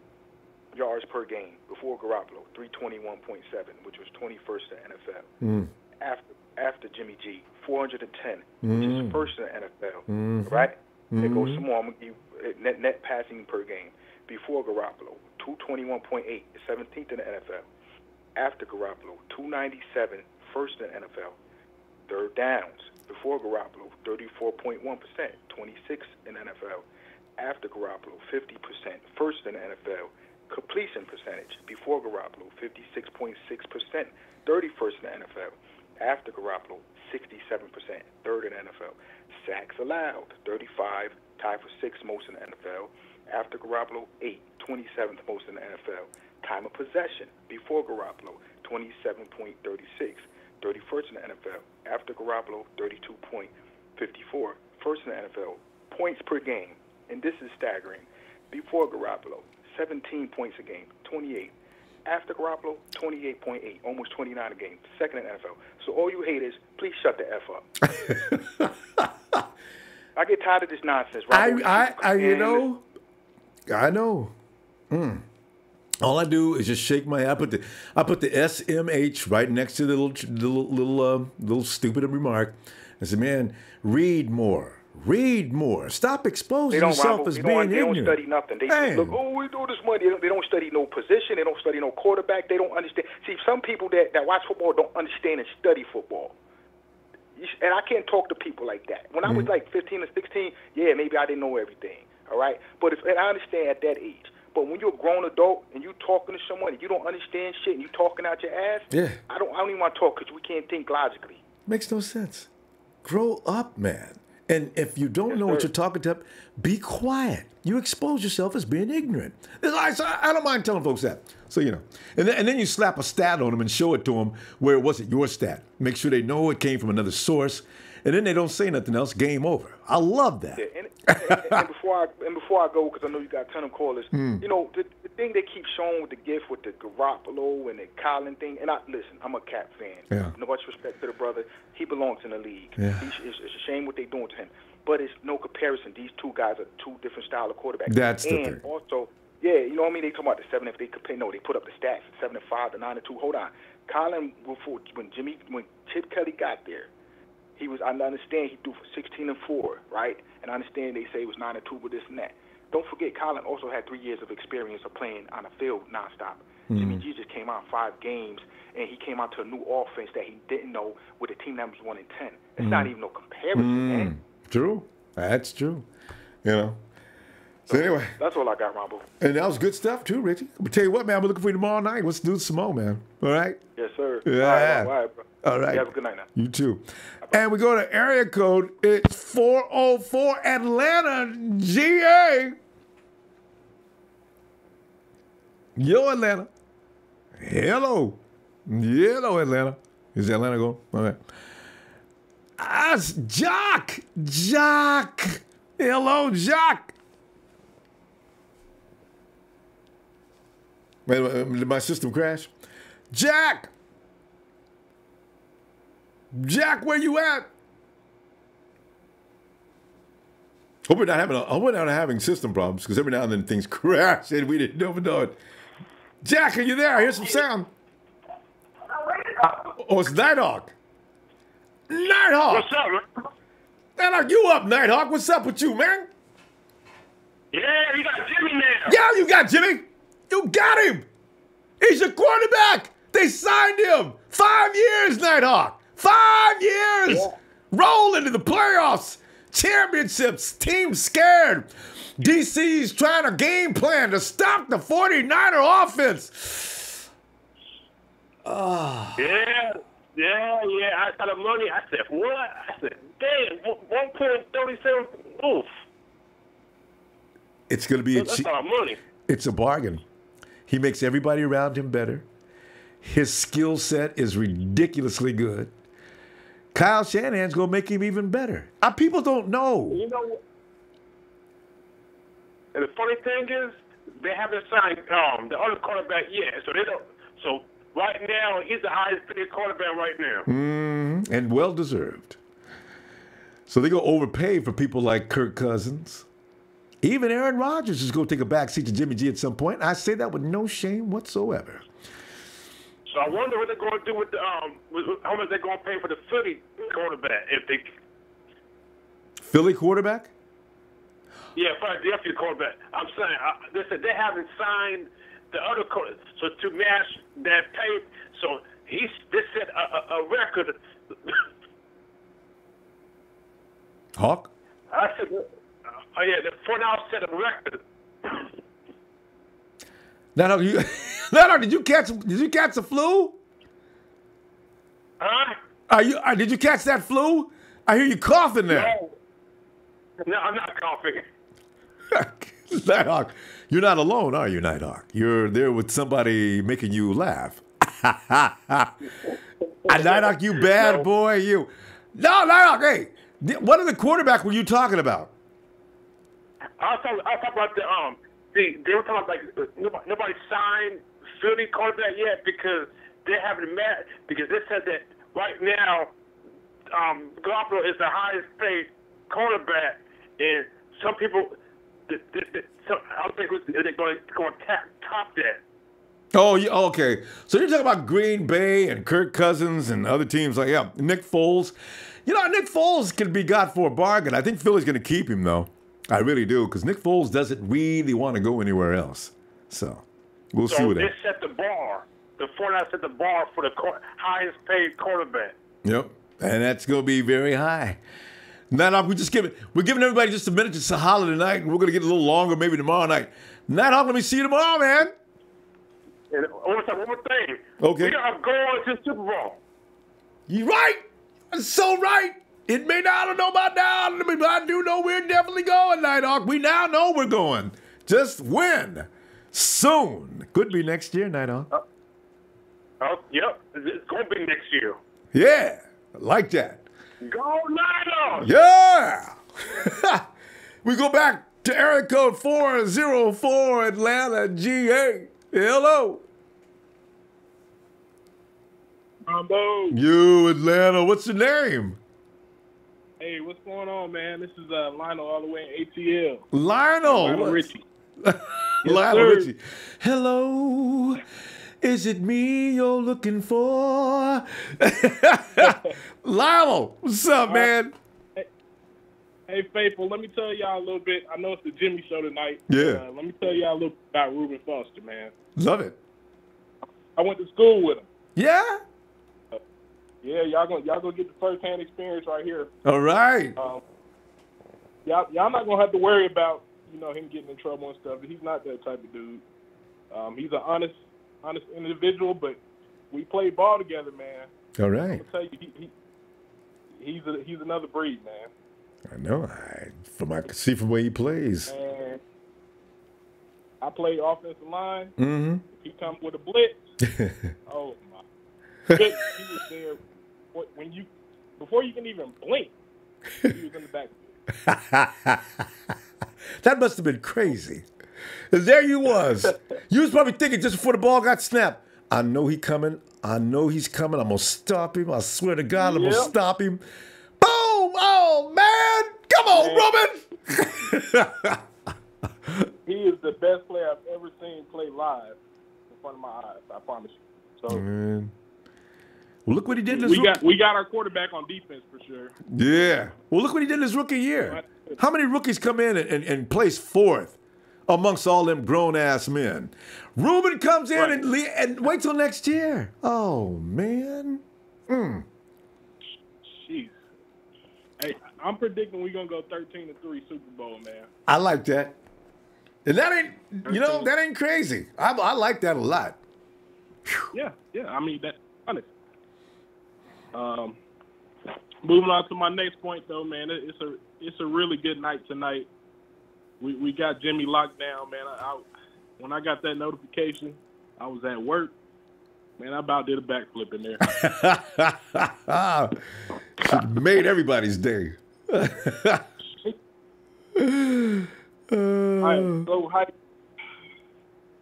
Yards per game before Garoppolo, 321.7, which was 21st in the NFL. After Jimmy G, 410, which is first in the NFL. Right? There goes some more. I'm gonna give you net passing per game. Before Garoppolo, 221.8, 17th in the NFL. After Garoppolo, 297, first in the NFL. Third downs, before Garoppolo, 34.1%, 26th in the NFL. After Garoppolo, 50%, first in the NFL. Completion percentage, before Garoppolo, 56.6%, 31st in the NFL. After Garoppolo, 67%, third in the NFL. Sacks allowed, 35, tied for sixth most in the NFL. After Garoppolo, 8, 27th most in the NFL. Time of possession, before Garoppolo, 27.36, 31st in the NFL. After Garoppolo, 32.54, first in the NFL. Points per game, and this is staggering. Before Garoppolo, 17 points a game, 28. After Garoppolo, 28.8, almost 29 a game, second in the NFL. So all you haters, please shut the F up. I get tired of this nonsense. You know. All I do is just shake my. I put the SMH right next to the little stupid remark. I said, man, read more. Read more. Stop exposing yourself as being ignorant. They don't study nothing. They look, we do this money. They don't study no position. They don't study no quarterback. They don't understand. See, some people that watch football don't understand and study football. And I can't talk to people like that. When I was like 15 or 16, yeah, maybe I didn't know everything. All right? And I understand at that age. But when you're a grown adult and you talking to someone and you don't understand shit and you talking out your ass, I don't even want to talk because we can't think logically. Makes no sense. Grow up, man. And if you don't know what you're talking to, be quiet. You expose yourself as being ignorant. I don't mind telling folks that. So, you know. And then you slap a stat on them and show it to them where it wasn't your stat. Make sure they know it came from another source. And then they don't say nothing else. Game over. I love that. Yeah, and before I go, because I know you got a ton of callers, you know, the thing they keep showing with the gift with the Garoppolo and the Colin thing, and listen, I'm a Cap fan. Yeah. No much respect to the brother. He belongs in the league. Yeah. It's a shame what they're doing to him. But it's no comparison. These two guys are two different style of quarterbacks. That's the thing. And also, yeah, you know what I mean? They talk about the 7 if they compare. No, they put up the stats, 7-5, the 9-2. Hold on. Colin, when Chip Kelly got there, I understand he threw for 16-4, right? And I understand they say it was 9-2 with this and that. Don't forget, Colin also had 3 years of experience of playing on the field nonstop. Jimmy G just came out 5 games, and he came out to a new offense that he didn't know with a team that was 1-10. It's not even no comparison, man. True. That's true. You know. So anyway. That's all I got, Ronbo. And that was good stuff, too, Richie. I'm going to tell you what, man. I'm looking for you tomorrow night. Let's do some more, man. All right? Yes, sir. Yeah. All right, bro. All right. You have a good night now. You too. And we go to area code. It's 404 Atlanta, GA. Yo, Atlanta. Hello. Hello, Atlanta. Is Atlanta going? All right. That's Jock. Jock. Hello, Jock. Wait, did my system crash? Jack. Jack, where you at? Hope we're not having system problems, because every now and then things crash and we didn't know it. Jack, are you there? I hear some sound. Oh, it's Nighthawk. Nighthawk. What's up, man? Nighthawk, you up, Nighthawk? What's up with you, man? Yeah, you got Jimmy now. Yeah, you got Jimmy. You got him. He's your quarterback. They signed him. 5 years, Nighthawk. 5 years. Yeah. Roll into the playoffs. Championships. Team scared. DC's trying to game plan to stop the 49er offense. Oh. Yeah. I got the money. I said, what? I said, damn, 1.37. Oof. It's going to be That's a lot of money. It's a bargain. He makes everybody around him better. His skill set is ridiculously good. Kyle Shanahan's going to make him even better. People don't know. You know what? And the funny thing is, they haven't signed the other quarterback yet. So they don't. So right now, he's the highest paid quarterback right now. And well deserved. So they're going to overpay for people like Kirk Cousins. Even Aaron Rodgers is going to take a backseat to Jimmy G at some point. I say that with no shame whatsoever. So I wonder what they're going to do with the how much they're going to pay for the Philly quarterback if they. Philly quarterback? Yeah, Philadelphia quarterback. I'm saying they said they haven't signed the other quarter. So to match that tape, so this set a record. Hawk? I said, oh yeah, the 49ers set a record. Now, did you catch the flu? Huh? Did you catch that flu? I hear you coughing there. No, I'm not coughing. Nighthawk, you're not alone, are you, Nighthawk? You're there with somebody making you laugh. Nighthawk, you bad boy, you. No, Nighthawk, hey, what other quarterback were you talking about? I was talking about they were talking about like nobody signed Philly quarterback yet because they haven't met, because they said that right now Garoppolo is the highest paid quarterback, and some people, I don't think they're going to top that. Oh, yeah, okay. So you're talking about Green Bay and Kirk Cousins and other teams like, yeah, Nick Foles. You know, Nick Foles can be got for a bargain. I think Philly's going to keep him, though. I really do, because Nick Foles doesn't really want to go anywhere else. So we'll see what happens. They set the bar. The 49ers set the bar for the highest paid quarterback. Yep, and that's going to be very high. Nighthawk, we're giving everybody just a minute to holler tonight, and we're going to get a little longer maybe tomorrow night. Nighthawk, let me see you tomorrow, man. And one more thing. Okay. We are going to the Super Bowl. You're right. That's so right. It may not, I don't know about now, but I do know we're definitely going, Nighthawk. We now know we're going. Just when? Soon. Could be next year, Nighthawk. Yep. It's going to be next year. Yeah. I like that. Go Niners! Yeah! We go back to area code 404 Atlanta, GA. Hello. Ronbo. You, Atlanta. What's your name? Hey, what's going on, man? This is Lionel all the way in ATL. Lionel Richie. Lionel Richie. Hello. Is it me you're looking for? Lionel, what's up, man? Hey, Faithful, let me tell y'all a little bit. I know it's the Jimmy Show tonight. Yeah. Let me tell y'all a little bit about Reuben Foster, man. Love it. I went to school with him. Yeah? Yeah, y'all gonna get the first-hand experience right here. All right. Y'all not gonna have to worry about him getting in trouble and stuff. He's not that type of dude. He's an honest individual, but we play ball together, man. All right. I'll tell you, he's another breed, man. I know. I can see from the way he plays. And I play offensive line. Mm-hmm. If he comes with a blitz, oh my! He was there before you can even blink. He was in the backfield. That must have been crazy. And there you was. You was probably thinking just before the ball got snapped, I know he's coming. I'm going to stop him. I swear to God, I'm going to stop him. Boom! Oh, man! Come on, Reuben! He is the best player I've ever seen play live in front of my eyes, I promise you. So, man. Well, look what he did we got our quarterback on defense for sure. Yeah. Well, look what he did in his rookie year. How many rookies come in and place fourth amongst all them grown-ass men? Reuben comes in and wait till next year. Oh, man. Jeez. Hey, I'm predicting we're going to go 13-3 Super Bowl, man. I like that. And that ain't, that ain't crazy. I like that a lot. Yeah. I mean, that's honest. Moving on to my next point, though, man, it's a really good night tonight. We got Jimmy locked down, man. When I got that notification, I was at work. Man, I about did a backflip in there. Made everybody's day. I am so hyped.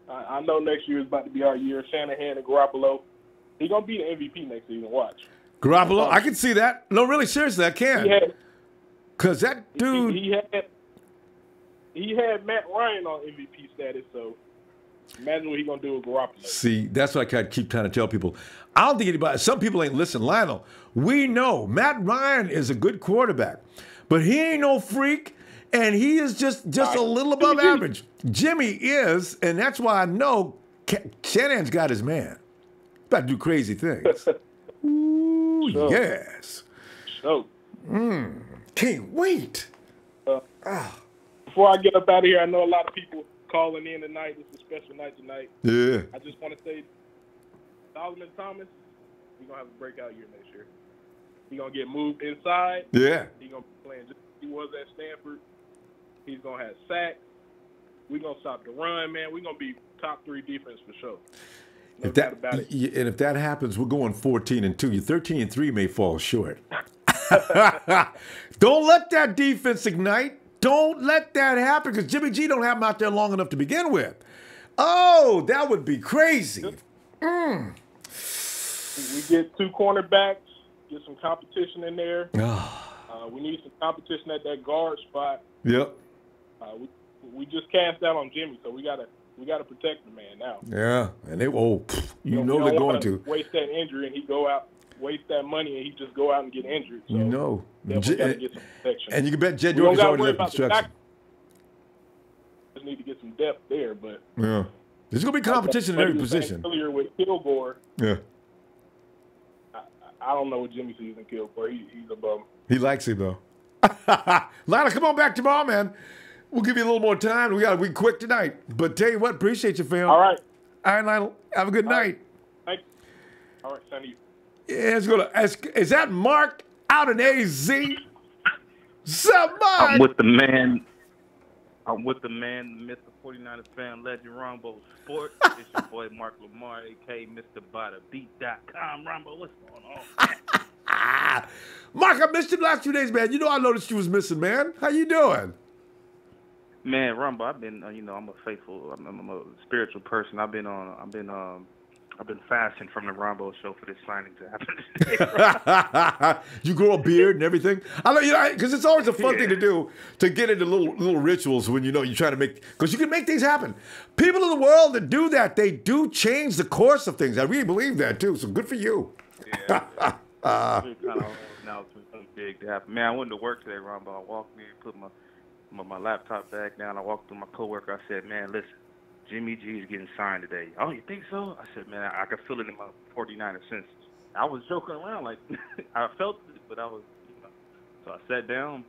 I know next year is about to be our year. Shanahan and Garoppolo. He's going to be the MVP next season. Watch. Garoppolo, I can see that. No, really, seriously, I can. Because that dude... He had Matt Ryan on MVP status, so imagine what he's going to do with Garoppolo. See, that's what I keep trying to tell people. I don't think anybody... Some people ain't listening. Lionel, we know Matt Ryan is a good quarterback, but he ain't no freak, and he is just a little above average. Jimmy is, and that's why I know Shanahan's got his man. He's about to do crazy things. Ooh, Sure. yes. So, can't wait. Before I get up out of here, I know a lot of people calling in tonight. It's a special night tonight. Yeah. I just want to say, Solomon Thomas, he's going to have a breakout year next year. He's going to get moved inside. Yeah. He's going to be playing just like he was at Stanford. He's going to have sacks. We're going to stop the run, man. We're going to be top 3 defense for sure. No doubt about it. And if that happens, we're going 14-2. Your 13-3 may fall short. Don't let that defense ignite. Don't let that happen because Jimmy G don't have him out there long enough to begin with. Oh, that would be crazy. We get 2 cornerbacks, get some competition in there. We need some competition at that guard spot. Yep. We just cast out on Jimmy, so we gotta protect the man now. Yeah, and they're going to waste that injury and he go out, waste that money and he just go out and get injured. So we gotta get some protection. And you can bet Jed York is already left instruction. Just need to get some depth there, but yeah, there's gonna be competition in every position. Earlier with Kilgore, yeah. I don't know what Jimmy sees in Kilgore. He's a bum. He likes him though. Lionel, come on back tomorrow, man. We'll give you a little more time. We got to be quick tonight. But tell you what, appreciate you, fam. All right. All right, Lionel. Have a good night. Thank you. All right, same to you. Yeah, let's go to. Is that Mark out in AZ? Somebody. I'm with the man. The Mr. 49ers fan, legend, Ronbo Sports. It's your boy Mark Lamar, a.k.a. Mr. BadaBeat.com. Ronbo, what's going on? Mark, I missed you the last 2 days, man. You know I noticed you was missing, man. How you doing? Man, Rumble, I've been, I'm a faithful, I'm a spiritual person. I've been fasting from the Ronbo show for this signing to happen. You grow a beard and everything. I know, because it's always a fun thing to do to get into little rituals when you try to make, because you can make things happen. People in the world that do that, they do change the course of things. I really believe that too. So good for you. Yeah. Now it's something big to happen. Man, I went to work today, Rumble. I walked in, put my laptop back down. I walked through my coworker. I said, man, listen, Jimmy G is getting signed today. Oh, you think so? I said, man, I could feel it in my 49er senses. I was joking around. Like, I felt it, but I was, So I sat down,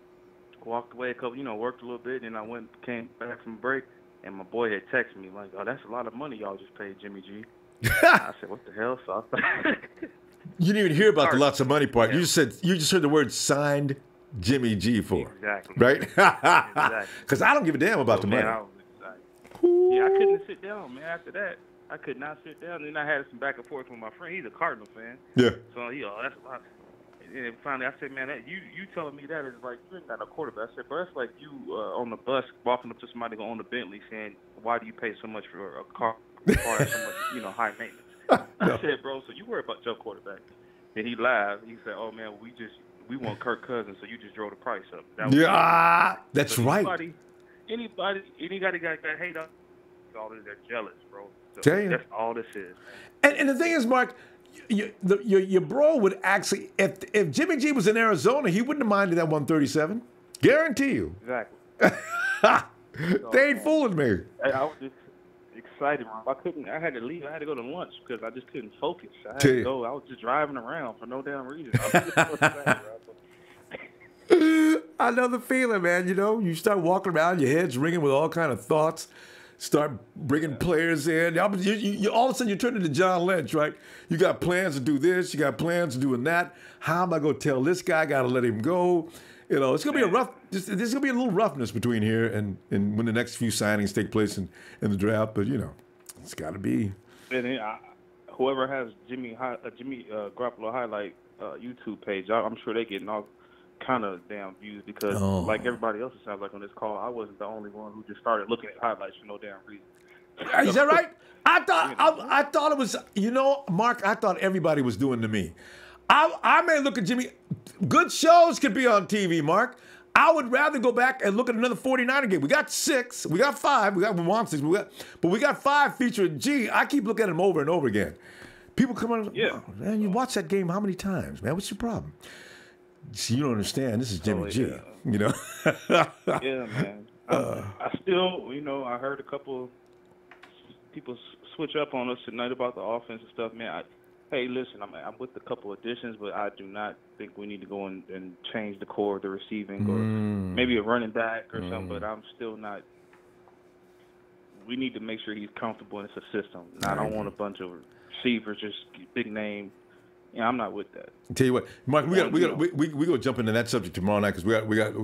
walked away worked a little bit, and I came back from break, and my boy had texted me, like, oh, that's a lot of money y'all just paid Jimmy G. I said, what the hell? So you didn't even hear about the lots of money part. Yeah. You just heard the word signed Jimmy G for. Exactly. Right? Exactly. Because I don't give a damn about the money. I was excited. Yeah, I couldn't sit down, man, after that. I could not sit down. And then I had some back and forth with my friend. He's a Cardinal fan. Yeah. So, that's a lot. And then finally I said, man, you telling me that is like, you're not a quarterback. I said, bro, that's like you on the bus walking up to somebody on the Bentley saying, why do you pay so much for a car that's so much, high maintenance? I said, bro, so you worry about your quarterback. And he laughed. He said, oh, man, we want Kirk Cousins, so you just drove the price up. That's so right. Anybody got hate up, all this, they're jealous, bro. So Damn. That's all this is. And the thing is, Mark, your bro would actually, if Jimmy G was in Arizona, he wouldn't have minded that 137. Guarantee you. Exactly. They ain't fooling me. I was just excited. I had to leave. I had to go to lunch because I just couldn't focus. I had to go. I was just driving around for no damn reason. I know the feeling, man. You start walking around, your head's ringing with all kind of thoughts. Start bringing players in. You all of a sudden you turn into John Lynch, right? You got plans to do this. You got plans to doing that. How am I going to tell this guy? I got to let him go. It's going to be there's going to be a little roughness between here and when the next few signings take place in the draft. But, it's got to be. And then whoever has Jimmy Garoppolo highlight YouTube page, I'm sure they're getting all kind of damn views because like everybody else, it sounds like on this call, I wasn't the only one who just started looking at highlights for no damn reason. Is that right? I thought it was, Mark, I thought everybody was doing to me. I may look at Jimmy. Good shows could be on TV, Mark. I would rather go back and look at another 49er game. We got 6. We got 5. We want 6. But we got 5 featuring G. I keep looking at them over and over again. People come on. Oh, man, you watch that game how many times, man? What's your problem? See, you don't understand. This is Jimmy G. Yeah, man. I still, I heard a couple people switch up on us tonight about the offense and stuff, man. Hey, listen, I'm with a couple additions, but I do not think we need to go and change the core of the receiving or maybe a running back or something, but I'm still not. We need to make sure he's comfortable and it's a system. And I don't want a bunch of receivers, just big name. Yeah, I'm not with that. I'll tell you what, Mike, we gonna jump into that subject tomorrow night because we got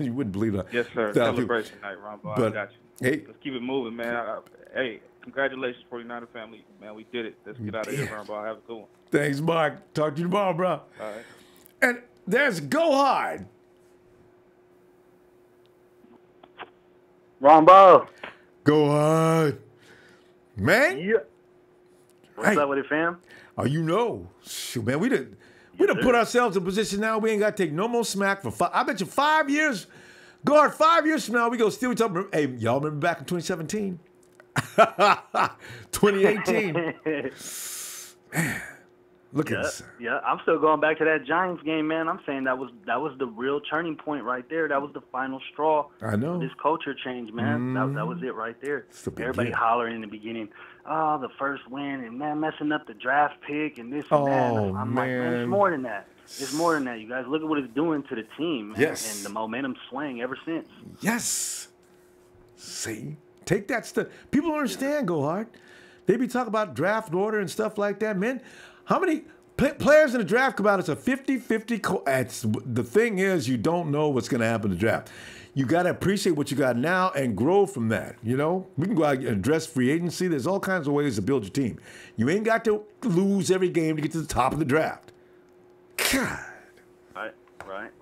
you wouldn't believe that. Yes, sir. Celebration night, Ronbo. I got you. Hey, let's keep it moving, man. Hey, congratulations, 49er family, man. We did it. Let's get out of here, Ronbo. Have a good one. Thanks, Mike. Talk to you tomorrow, bro. All right. And there's Go Hard. Ronbo. Go Hard. Man. Yeah. What's up with it, fam? Oh, you know. Shoot, man, we done put ourselves in a position now we ain't got to take no more smack for I bet you 5 years. Go Hard, 5 years from now, we go still talking. Hey, y'all remember back in 2017? 2018. Man, look at this. Yeah, I'm still going back to that Giants game, man. I'm saying that was the real turning point right there. That was the final straw. I know. This culture change, man. That was it right there. Everybody hollering in the beginning, oh, the first win, and man, messing up the draft pick and this and that. I'm like, man, it's more than that. It's more than that, you guys. Look at what it's doing to the team, man. Yes. And the momentum swaying ever since. Yes. See? Take that stuff. People don't understand, Go Hard. They be talking about draft order and stuff like that, man. How many players in the draft come out? It's a 50-50. The thing is, you don't know what's going to happen in the draft. You got to appreciate what you got now and grow from that, you know? We can go out and address free agency. There's all kinds of ways to build your team. You ain't got to lose every game to get to the top of the draft. God.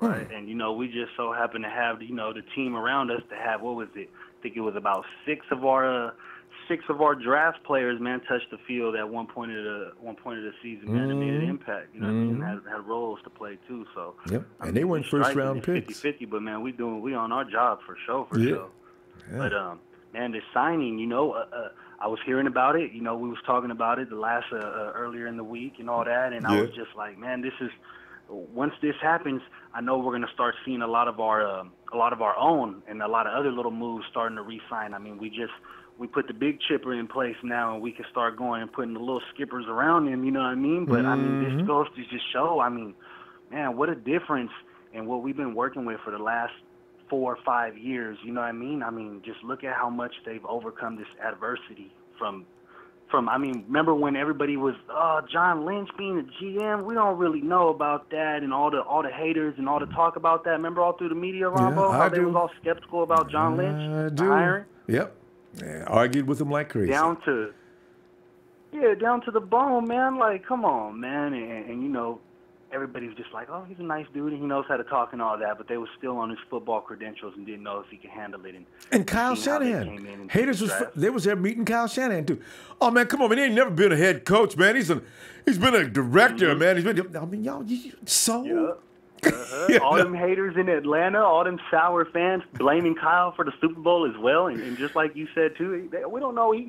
Right. And, you know, we just so happen to have, you know, the team around us to have, what was it? I think it was about six of our draft players, man, touched the field at one point of the season, man, and made an impact. You know, and had roles to play too. So yep, and they weren't first round picks. 50-50, but man, we on our job for sure. Yeah. But man, the signing, you know, I was hearing about it. You know, we was talking about it the last earlier in the week and all that, and I was just like, man, this is. Once this happens, I know we're going to start seeing a lot of our own and a lot of other little moves starting to re-sign. I mean, we put the big chipper in place now, and we can start going and putting the little skippers around him. You know what I mean? But I mean, this goes to just show. I mean, man, what a difference in what we've been working with for the last 4 or 5 years. You know what I mean? I mean, just look at how much they've overcome this adversity from. I mean, remember when everybody was, John Lynch being a GM? We don't really know about that, and all the haters and all the talk about that. Remember all through the media, Ronbo, how they was all skeptical about John Lynch, the hiring? Yep. Yeah, argued with him like crazy. Down to the bone, man. Like, come on, man. And you know, everybody was just like, oh, he's a nice dude, and he knows how to talk and all that, but they were still on his football credentials and didn't know if he could handle it. And Kyle Shanahan. Haters they was there meeting Kyle Shanahan too. Oh man, come on, man, he ain't never been a head coach, man. He's been a director, man. He's been. I mean, y'all, All them haters in Atlanta, all them sour fans blaming Kyle for the Super Bowl as well, and just like you said too, we don't know he's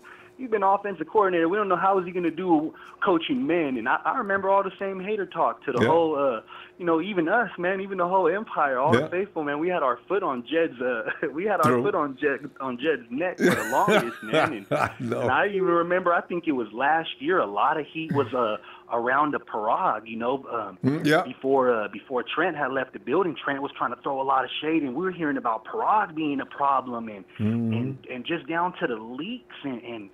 been offensive coordinator. We don't know how is he going to do coaching men. And I remember all the same hater talk to the whole, you know, even us, man, even the whole empire, all the faithful, man. We had our foot on Jed's, Jed's neck for the longest, man. And I even remember, I think it was last year, a lot of heat was around the Parag, you know, before Trent had left the building. Trent was trying to throw a lot of shade, and we were hearing about Parag being a problem, and just down to the leaks and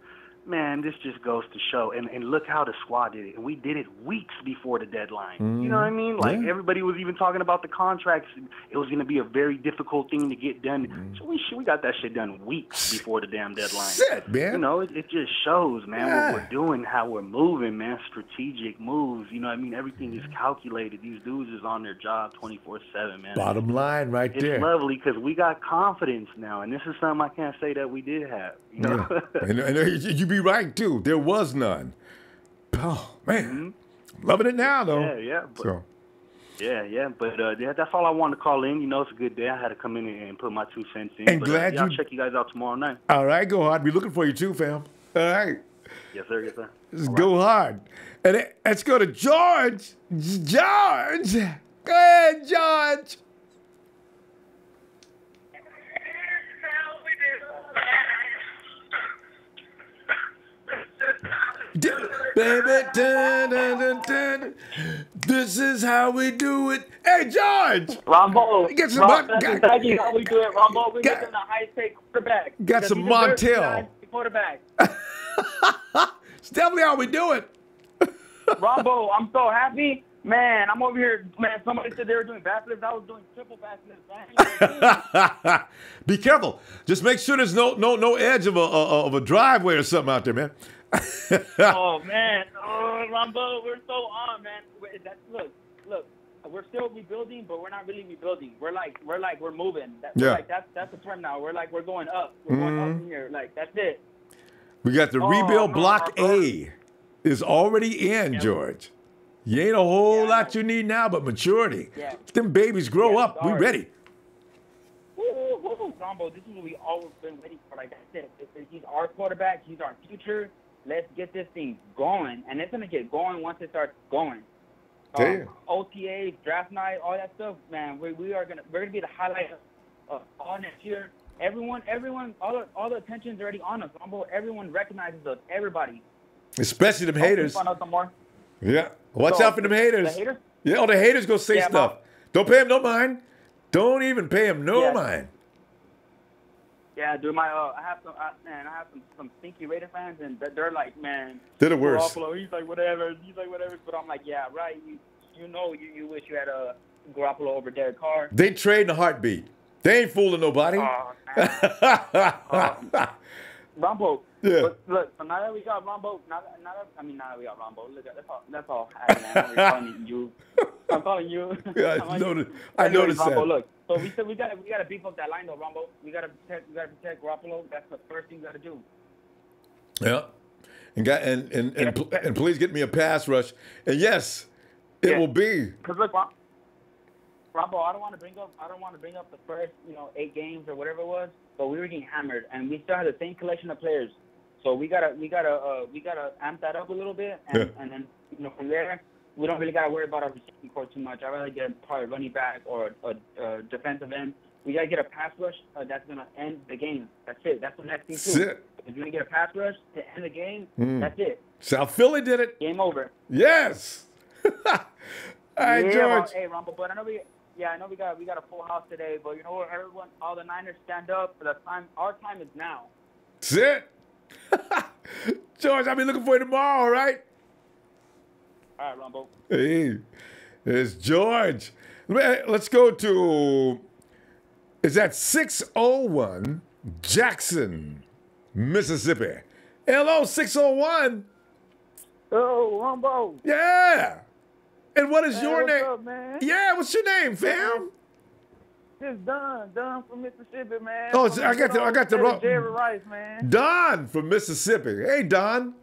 man, this just goes to show. And look how the squad did it. And we did it weeks before the deadline. You know what I mean? Like, everybody was even talking about the contracts. It was going to be a very difficult thing to get done. So we got that shit done weeks before the damn deadline. Shit, man. You know, it just shows, man, what we're doing, how we're moving, man. Strategic moves. You know what I mean? Everything is calculated. These dudes is on their job 24/7, man. Bottom line right there. It's lovely because we got confidence now. And this is something I can't say that we did have. You know? And you be right, too. There was none. Oh, man. Loving it now, though. But that's all I wanted to call in. You know, it's a good day. I had to come in and put my 2 cents in. And glad I'll check you guys out tomorrow night. All right, go hard. Be looking for you, too, fam. All right. Yes, sir. Let's go hard. And let's go to George. George. Go ahead, George. Baby, dun, dun, dun, dun. This is how we do it. Hey, George. Ronbo. Get some That's exactly how we do it, Ronbo. We get them the high-state quarterback. Got some Montel. Quarterback. It's definitely how we do it. Ronbo, I'm so happy. Man, I'm over here. Man, somebody said they were doing backflips. I was doing triple backflips, man. Be careful. Just make sure there's no edge of a driveway or something out there, man. Oh man, Ronbo, we're so on, man. Look, we're still rebuilding, but we're not really rebuilding. We're moving. That's the term now. We're going up. We're going up from here. Like that's it. We got the rebuild block A is already in, George. You ain't a whole lot you need now, but maturity. Yeah. Them babies grow up. We ready. Ronbo, this is what we always been waiting for. Like I said, he's our quarterback. He's our future. Let's get this thing going, and it's gonna get going once it starts going. OTAs, draft night, all that stuff, man. We're gonna be the highlight of all next year. Everyone, all the attention's already on us. Everyone recognizes us. Everybody, especially them haters. Find out some more. Yeah, watch out for them haters. The haters? Yeah, the haters go say stuff. Don't pay them no mind. Don't even pay them no mind. Yeah, dude, I have some stinky Raider fans, and they're like, man, they're the worst. Garoppolo, he's like whatever, but I'm like, yeah, right. You wish you had a Garoppolo over Derek Carr. They trade in a heartbeat. They ain't fooling nobody. Ronbo. Yeah. But look, so now that we got Ronbo, now that we got Ronbo, look, that's all. I'm calling you. I'm calling you. Yeah, I noticed that. Ronbo, look. So we said we gotta beef up that line though, Ronbo. We gotta protect Garoppolo. That's the first thing we gotta do. Yeah. And please get me a pass rush. And yes, it will be. Because look, Ronbo, I don't want to bring up the first 8 games or whatever it was, but we were getting hammered, and we still had the same collection of players. So we gotta amp that up a little bit, and then from there we don't really gotta worry about our receiving core too much. I'd rather get probably a running back or a defensive end. We gotta get a pass rush that's gonna end the game. That's it. That's the next thing too. If you're gonna get a pass rush to end the game, that's it. South Philly did it. Game over. Yes. All right, George. Hey, Ronbo, but I know we got a full house today, but you know what? Everyone, all the Niners stand up for the time. Our time is now. That's it. George, I'll be looking for you tomorrow, all right? All right, Ronbo. Hey, it's George. Let's go to, is that 601 Jackson, Mississippi. Hello, 601. Oh, Ronbo. Yeah. And what is your name? What's up, man? Yeah, what's your name, fam? It's Don from Mississippi, man. Oh, I got the wrong. Jerry Rice, man. Don from Mississippi. Hey, Don.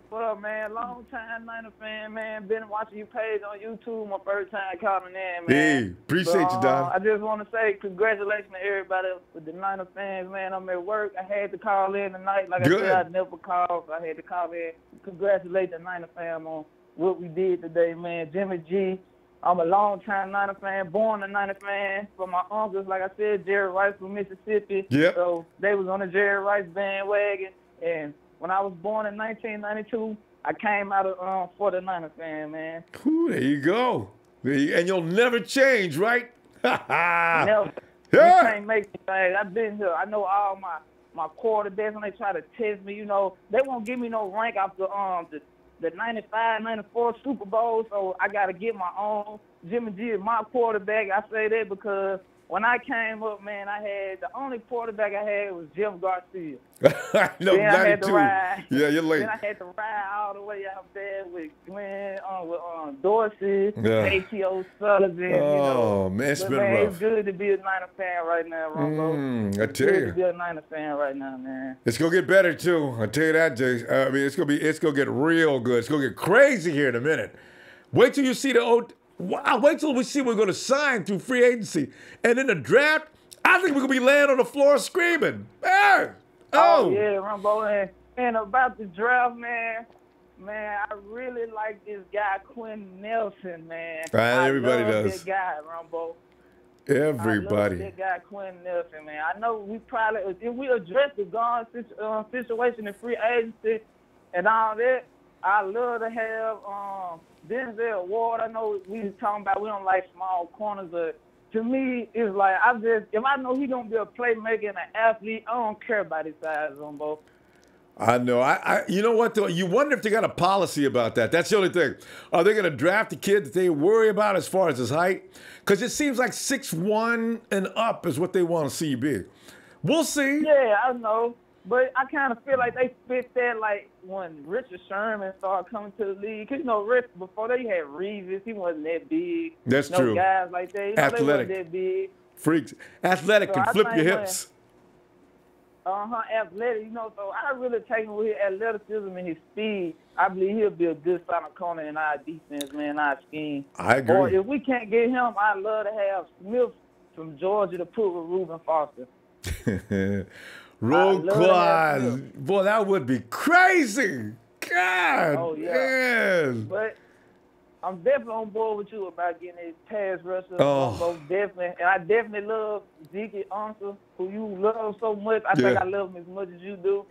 What up, man? Long time Niner fan, man. Been watching your page on YouTube. My first time calling in, man. Hey, appreciate you, Don. I just want to say congratulations to everybody with the Niner fans, man. I'm at work. I had to call in tonight. Like I said, I never called. So I had to call in. Congratulate the Niner fam on what we did today, man. Jimmy G. I'm a long-time Niner fan, born a Niner fan. From my uncles, like I said, Jerry Rice from Mississippi. Yep. So they was on the Jerry Rice bandwagon. And when I was born in 1992, I came out of for the Niner fan, man. Ooh, there you go. And you'll never change, right? Never. You can't make me change. I've been here. I know all my quarterbacks, when they try to test me, they won't give me no rank after the 95, 94 Super Bowl, so I got to get my own. Jimmy G is my quarterback. I say that because when I came up, man, the only quarterback I had was Jim Garcia. No, then I had to ride. Yeah, you're late. Then I had to ride all the way out there with Glenn, with Dorsey, Yeah. A.T.O. Sullivan. Oh, man, it's been rough. It's good to be a Niner fan right now, Ronbo. I tell It's good you. to be a Niner fan right now, man. It's gonna get better too. I tell you that, Jay. I mean, it's gonna get real good. It's gonna get crazy here in a minute. Wait till you see wait till we see we're gonna sign through free agency, and in the draft, I think we're gonna be laying on the floor screaming. Hey! Oh yeah, Ronbo, and about the draft, man, I really like this guy Quinn Nelson, man. Everybody I love does. that guy, Ronbo. Everybody. I love that guy Quinn Nelson, man. I know we probably, if we address the guard situation in free agency and all that, I love to have Denzel Ward. I know we was talking about we don't like small corners, but to me, it's like if I know he's gonna be a playmaker and an athlete, I don't care about his size, Ronbo. I know. You know what, though? You wonder if they got a policy about that. That's the only thing. Are they going to draft a kid that they worry about as far as his height? Because it seems like 6'1" and up is what they want to see you be. We'll see. Yeah, I know. But I kind of feel like they fit that like when Richard Sherman started coming to the league. Because, you know, before they had Reeves, he wasn't that big. That's true. Guys like that. You know, athletic. They wasn't that big. Freaks. Athletic, can flip your hips. Athletic, you know, so I really take him with his athleticism and his speed. I believe he'll be a good solid corner in our defense, man, our scheme. I agree. Or if we can't get him, I'd love to have Smith from Georgia to put with Reuben Foster. Roquan. Boy, that would be crazy. God. Oh, yeah. Man. But I'm definitely on board with you about getting a pass rusher. Oh. Definitely. And I definitely love Zeke Ansah, who you love so much. I think I love him as much as you do.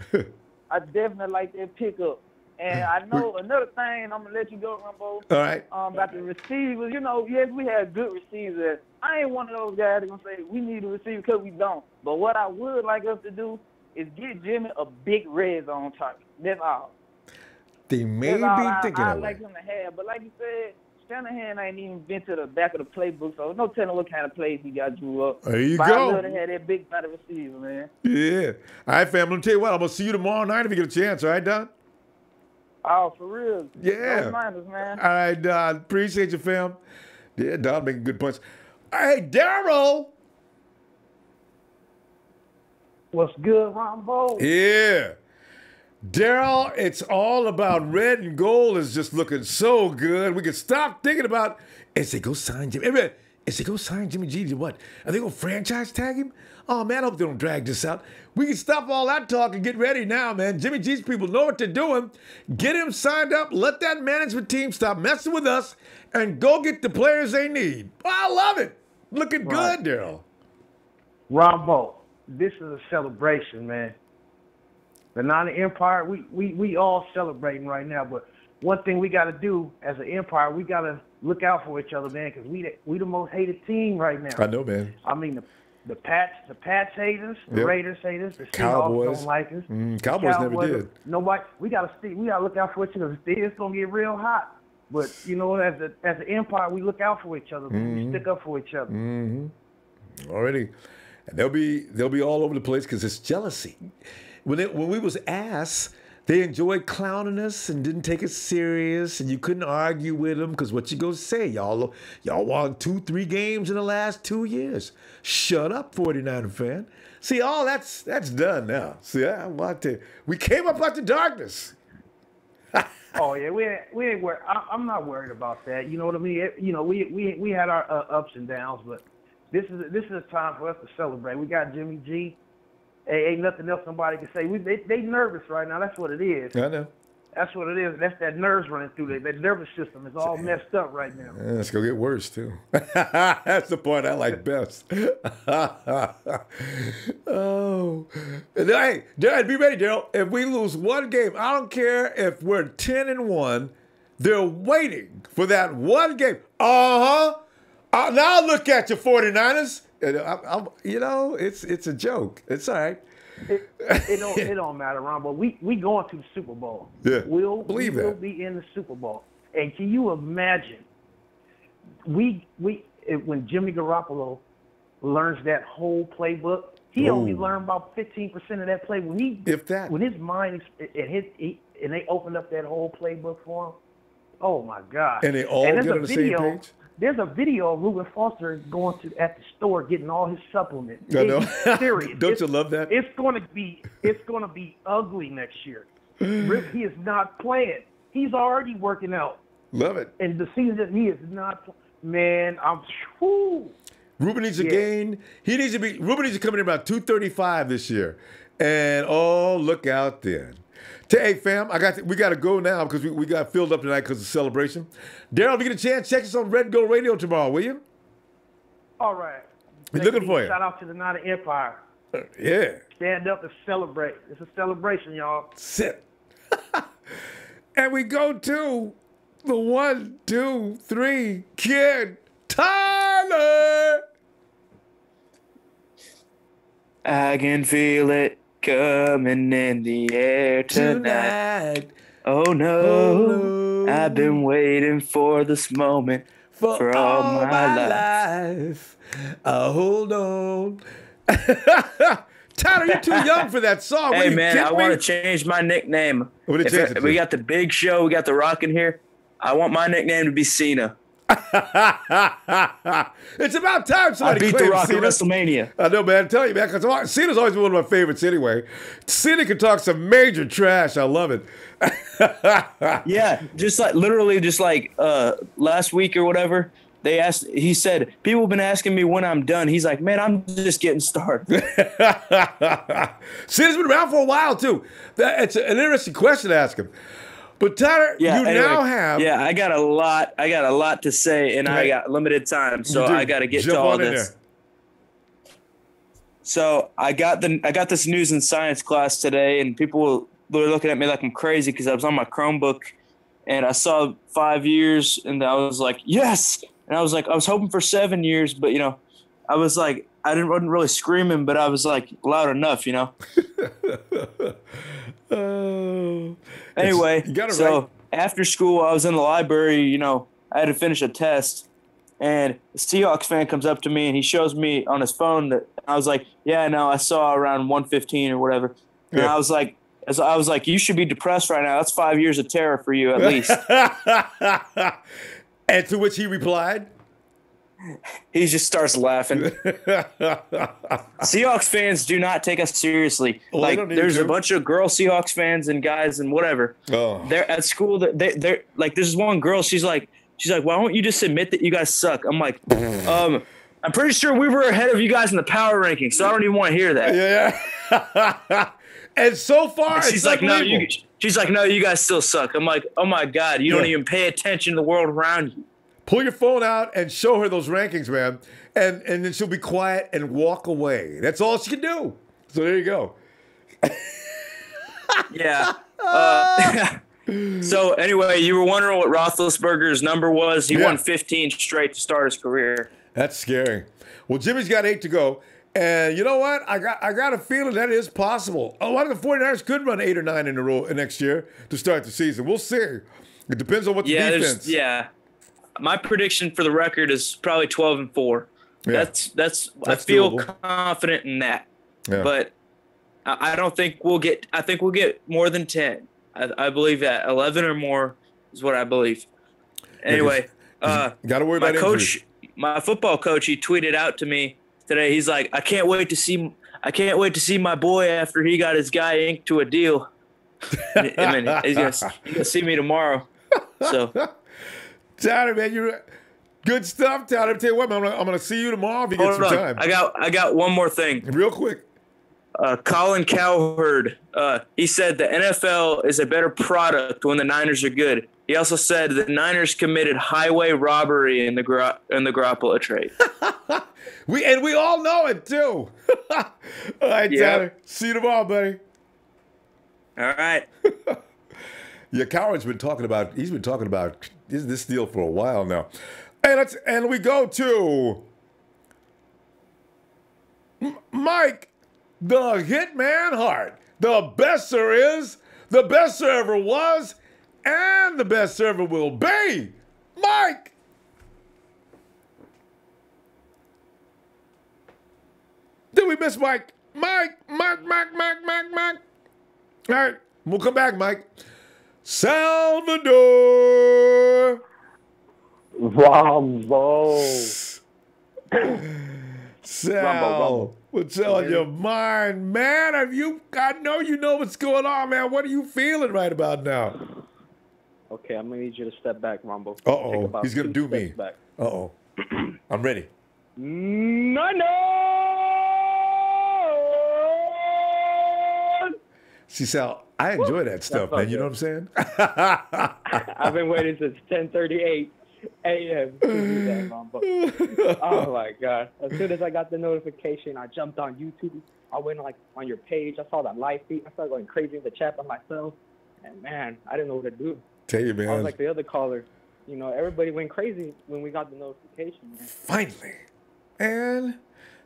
I definitely like that pickup. And I know another thing, I'm going to let you go, Ronbo. All right. About the receivers. You know, yes, we had good receivers. I ain't one of those guys that going to say we need a receiver because we don't. But what I would like us to do is get Jimmy a big red zone target. That's all. They may be thinking I of like him to have. But like you said, Shanahan ain't even been to the back of the playbook, so no telling what kind of plays he got drew up. There you but go. I love to have that big body receiver, man. Yeah. All right, fam. Let me tell you what. I'm going to see you tomorrow night if you get a chance. All right, Don? Oh, for real. Yeah. Those minders, man. All right, Don. Appreciate you, fam. Yeah, Don making good points. Hey, Daryl. What's good, Ronbo? Yeah. Daryl, it's all about red and gold is just looking so good. We can stop thinking about, is they go sign Jimmy? Is they go sign Jimmy G to what? Are they going to franchise tag him? Oh, man, I hope they don't drag this out. We can stop all that talk and get ready now, man. Jimmy G's people know what they're doing. Get him signed up. Let that management team stop messing with us and go get the players they need. I love it. Looking good, Daryl. Ronbo, this is a celebration, man. The Nana Empire, we all celebrating right now, but one thing we got to do as an empire, we got to look out for each other, man, because we the most hated team right now. I know, man. I mean, the Pats haters, the Raiders haters, the Cowboys Seahawks don't like us. Cowboys never did. Nobody. We got to look out for each other. It's gonna get real hot. But you know, as an empire, we look out for each other. We stick up for each other. Already, and they'll be all over the place because it's jealousy. When we was ass, they enjoyed clowning us and didn't take us serious, and you couldn't argue with them because what you gonna say? Y'all won 2-3 games in the last 2 years. Shut up, 49er fan. See, all that's done now. See, we came up out the darkness. Oh yeah, we ain't worried. I'm not worried about that. You know what I mean? You know, we had our ups and downs, but this is a time for us to celebrate. We got Jimmy G. Ain't nothing else somebody can say. They nervous right now. That's what it is. I know. That's what it is. That's that nerves running through there. That nervous system is all messed up right now. Yeah, it's gonna get worse too. That's the part I like best. Oh, hey, Darren, be ready, Daryl. If we lose one game, I don't care if we're 10-1. They're waiting for that one game. Now look at you, 49ers. You know, it's a joke. It's all right. It don't matter, Ron, but we going to the Super Bowl. Yeah, we'll believe we that. will be in the Super Bowl. And can you imagine? When Jimmy Garoppolo learns that whole playbook, he only learned about 15% of that play. When his mind and they opened up that whole playbook for him. Oh my God! And they all get on the same page. There's a video of Reuben Foster going at the store getting all his supplements. I know. Serious. Don't you love that? It's going to be ugly next year. He is not playing. He's already working out. Love it. And the season he is not. Man, Reuben needs to gain. Reuben needs to come in about 235 this year. And look out then. Hey, fam, we got to go now because we got filled up tonight because of the celebration. Daryl, if you get a chance, check us on Red Go Radio tomorrow, will you? All right. We're looking for you. Shout out to the Nana Empire. Yeah. Stand up and celebrate. It's a celebration, y'all. Sit. And we go to the 1, 2, 3 kid, Tyler. I can feel it coming in the air tonight. Oh no, I've been waiting for this moment for all my life. Hold on. Tyler, you're too young for that song. Hey man, I want to change my nickname. What did you change it to? We got the Big Show, we got the Rock in here. I want my nickname to be Cena. It's about time somebody I beat claims the Rock Cena. at WrestleMania. I know, man. I tell you, man, because Cena's always been one of my favorites anyway. Cena can talk some major trash. I love it. Yeah, just like literally just like last week or whatever, he said, people have been asking me when I'm done. He's like, man, I'm just getting started. Cena's been around for a while too. It's an interesting question to ask him. But Tyler, now have I got a lot to say, and I got limited time, so I got to get to all this. So I got this news and science class today, and people were looking at me like I'm crazy because I was on my Chromebook, and I saw 5 years, and I was like, yes, and I was like, I was hoping for 7 years, but I was like, wasn't really screaming, but I was like loud enough, Anyway, so after school, I was in the library, I had to finish a test, and a Seahawks fan comes up to me, and he shows me on his phone that I was like, yeah, no, I saw around 115 or whatever. And I was like, you should be depressed right now. That's 5 years of terror for you at least. And to which he replied, he just starts laughing. Seahawks fans do not take us seriously. Like, there's a bunch of girl Seahawks fans and guys and whatever. Oh. They're at school. They're like, there's one girl. She's like, why don't you just admit that you guys suck? I'm like, I'm pretty sure we were ahead of you guys in the power rankings, so I don't even want to hear that. Yeah. And so far, and she's like, no, you guys still suck. I'm like, oh my God, you don't even pay attention to the world around you. Pull your phone out and show her those rankings, man. And then she'll be quiet and walk away. That's all she can do. So there you go. Yeah. So anyway, you were wondering what Roethlisberger's number was. He won 15 straight to start his career. That's scary. Well, Jimmy's got 8 to go. And you know what? I got a feeling that is possible. A lot of the 49ers could run 8 or 9 in a row next year to start the season. We'll see. It depends on what the defense. My prediction for the record is probably 12-4. Yeah. That's I doable. feel confident in that. Yeah. But I don't think we'll get. I think we'll get more than 10. I believe that 11 or more is what I believe. Anyway, got to worry about injuries. My football coach, he tweeted out to me today. He's like, I can't wait to see my boy after he got his guy inked to a deal. I mean, he's gonna see me tomorrow. So. Tyler, man, you're good stuff, Tyler. Tell you what, man, I'm gonna see you tomorrow if you get some time. I got one more thing, real quick. Colin Cowherd, he said the NFL is a better product when the Niners are good. He also said the Niners committed highway robbery in the Garoppolo trade. we all know it too. All right, Tyler. See you tomorrow, buddy. All right. Yeah, Cowherd's been talking about. He's been talking about this deal for a while now. And we go to Mike, the Hitman Hart. The best there is, the best there ever was, and the best there ever will be. Mike. Did we miss Mike? Mike. All right, we'll come back, Mike. Salvador Ronbo. Sal, what's on your mind, man? I know you know what's going on, man. What are you feeling right about now? Okay, I'm gonna need you to step back, Ronbo. Uh-oh, he's gonna do me. Uh-oh. I'm ready. No. See, Sal, I enjoy that stuff, man. You know what I'm saying? I've been waiting since 10:38 a.m. to do that, Ronbo. Oh my God! As soon as I got the notification, I jumped on YouTube. I went on your page. I saw that live feed. I started going crazy in the chat by myself, And man, I didn't know what to do. Tell you, man. I was like the other caller. You know, everybody went crazy when we got the notification. Man. Finally. And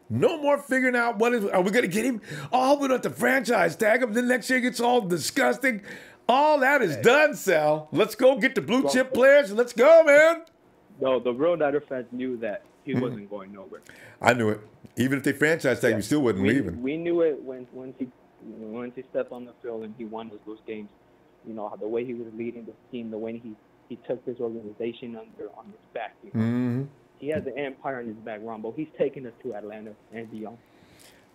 no more figuring out are we going to get him? Oh, we don't have to franchise tag him. Then next year gets all disgusting. All that is done, Sal. Let's go get the blue chip players and let's go, man. No, the real Niner fans knew that he wasn't going nowhere. I knew it. Even if they franchise tag him, he still wasn't leaving. We knew it once he stepped on the field and he won those games. You know, the way he was leading the team, the way he took his organization on his back. You know? Mm-hmm. He has the empire on his back, Ronbo. He's taking us to Atlanta and beyond.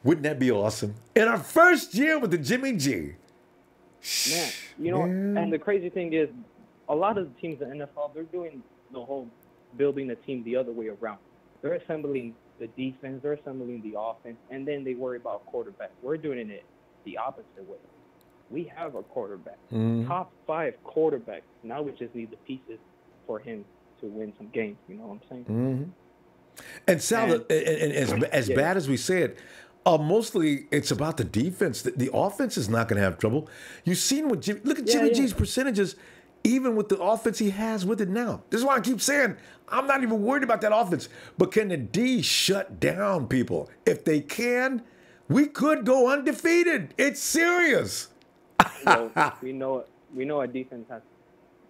Wouldn't that be awesome? In our first year with the Jimmy G. Man, you know, and the crazy thing is, a lot of the teams in the NFL, they're doing the whole building a team the other way around. They're assembling the defense, they're assembling the offense, and then they worry about quarterback. We're doing it the opposite way. We have a quarterback, top 5 quarterback. Now we just need the pieces for him to win some games. You know what I'm saying? Mm-hmm. And Sal, as bad as we say it, mostly it's about the defense. The offense is not going to have trouble. You've seen what look at Jimmy G's percentages, even with the offense he has with it now. This is why I keep saying I'm not even worried about that offense. But can the D shut down people? If they can, we could go undefeated. It's serious. Well, we know our defense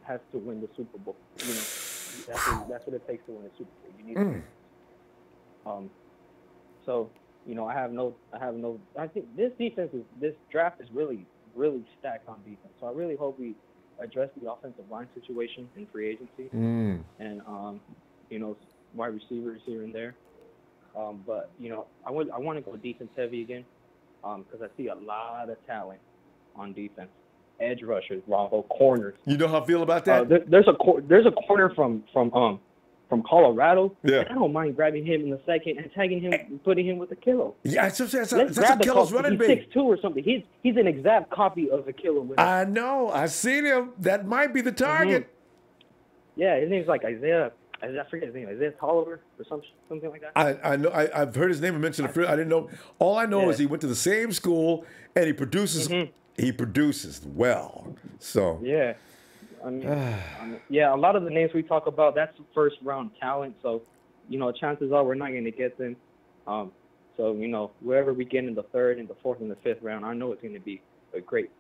has to win the Super Bowl. You know, that's what it takes to win a Super Bowl. You need to. So, you know, I think this draft is really, really stacked on defense. So I really hope we address the offensive line situation in free agency and, you know, wide receivers here and there. But, you know, I want to go defense heavy again because I see a lot of talent on defense. Edge rushers, Ronbo, corners. You know how I feel about that? There's a corner from Colorado. Yeah. I don't mind grabbing him in the second and tagging him and putting him with a kilo. Yeah, that's a killer's running back. He's 6'2" or something. He's an exact copy of a killer. I know. I seen him. That might be the target. Yeah, his name's like Isaiah. I forget his name. Isaiah Tolliver or something like that. I know. I've heard his name mentioned. I didn't know. All I know is he went to the same school and he produces. He produces well. So yeah, I mean, yeah. A lot of the names we talk about, that's first round talent. So, you know, chances are we're not going to get them. So, you know, wherever we get in the 3rd and the 4th and the 5th round, I know it's going to be a great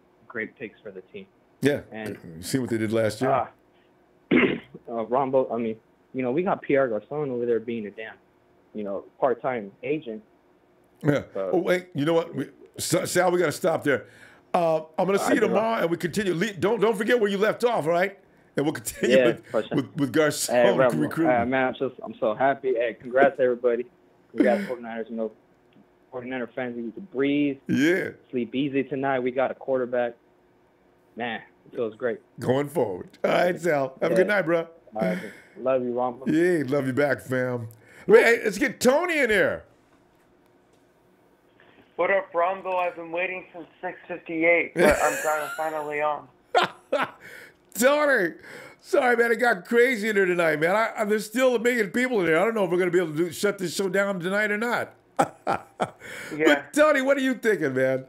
picks for the team. Yeah, and you see what they did last year. Ronbo, I mean, you know, we got Pierre Garçon over there being a damn, you know, part-time agent. Yeah. Oh wait, you know what, Sal, we got to stop there. I'm going to see you tomorrow, and we continue. Don't forget where you left off, all right? And we'll continue with Garçon recruiting. Man, I'm so happy. Hey, congrats everybody. Congrats 49ers. You know, 49er fans, we need to breathe. Yeah. Sleep easy tonight. We got a quarterback. Man, it feels great. Going forward. All right, Sal. Have a good night, bro. All right. Love you, Ronbo. Yeah, love you back, fam. Hey, let's get Tony in here. What up, Ronbo? I've been waiting since 6:58, but I'm finally on. Tony, sorry, man, it got crazy in here tonight, man. There's still 1 million people in there. I don't know if we're going to be able to shut this show down tonight or not. But Tony, what are you thinking, man?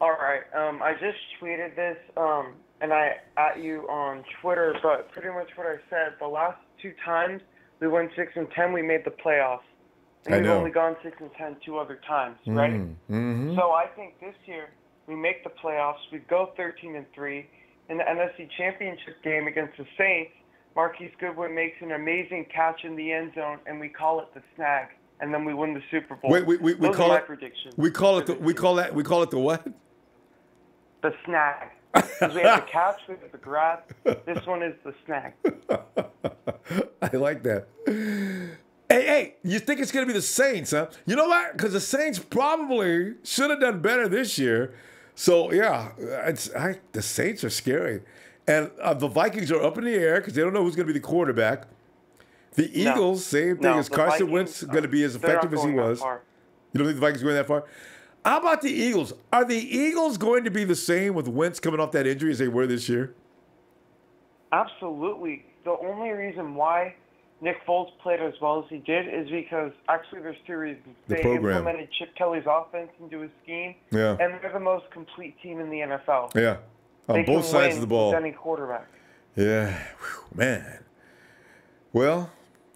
All right. I just tweeted this, and I at you on Twitter, but pretty much what I said, the last 2 times we went 6-10, we made the playoffs. And we've only gone 6-10 2 other times, right? Mm-hmm. So I think this year we make the playoffs. We go 13-3 in the NFC Championship game against the Saints. Marquise Goodwin makes an amazing catch in the end zone, and we call it the snag, and then we win the Super Bowl. Wait, we Those call are my it predictions. We call it the what? The snag. Because we have the catch, we have the grab. This one is the snag. I like that. Hey, you think it's going to be the Saints, huh? You know what? Because the Saints probably should have done better this year. So, yeah, the Saints are scary. And the Vikings are up in the air because they don't know who's going to be the quarterback. The Eagles, same thing as Carson Wentz, going to be as effective as he was. You don't think the Vikings are going that far? How about the Eagles? Are the Eagles going to be the same with Wentz coming off that injury as they were this year? Absolutely. The only reason why Nick Foles played as well as he did is because actually there's 2 reasons. They implemented Chip Kelly's offense into his scheme, and they're the most complete team in the NFL. Yeah. on They both can sides win of the ball. with any quarterback. Yeah, whew, man. Well,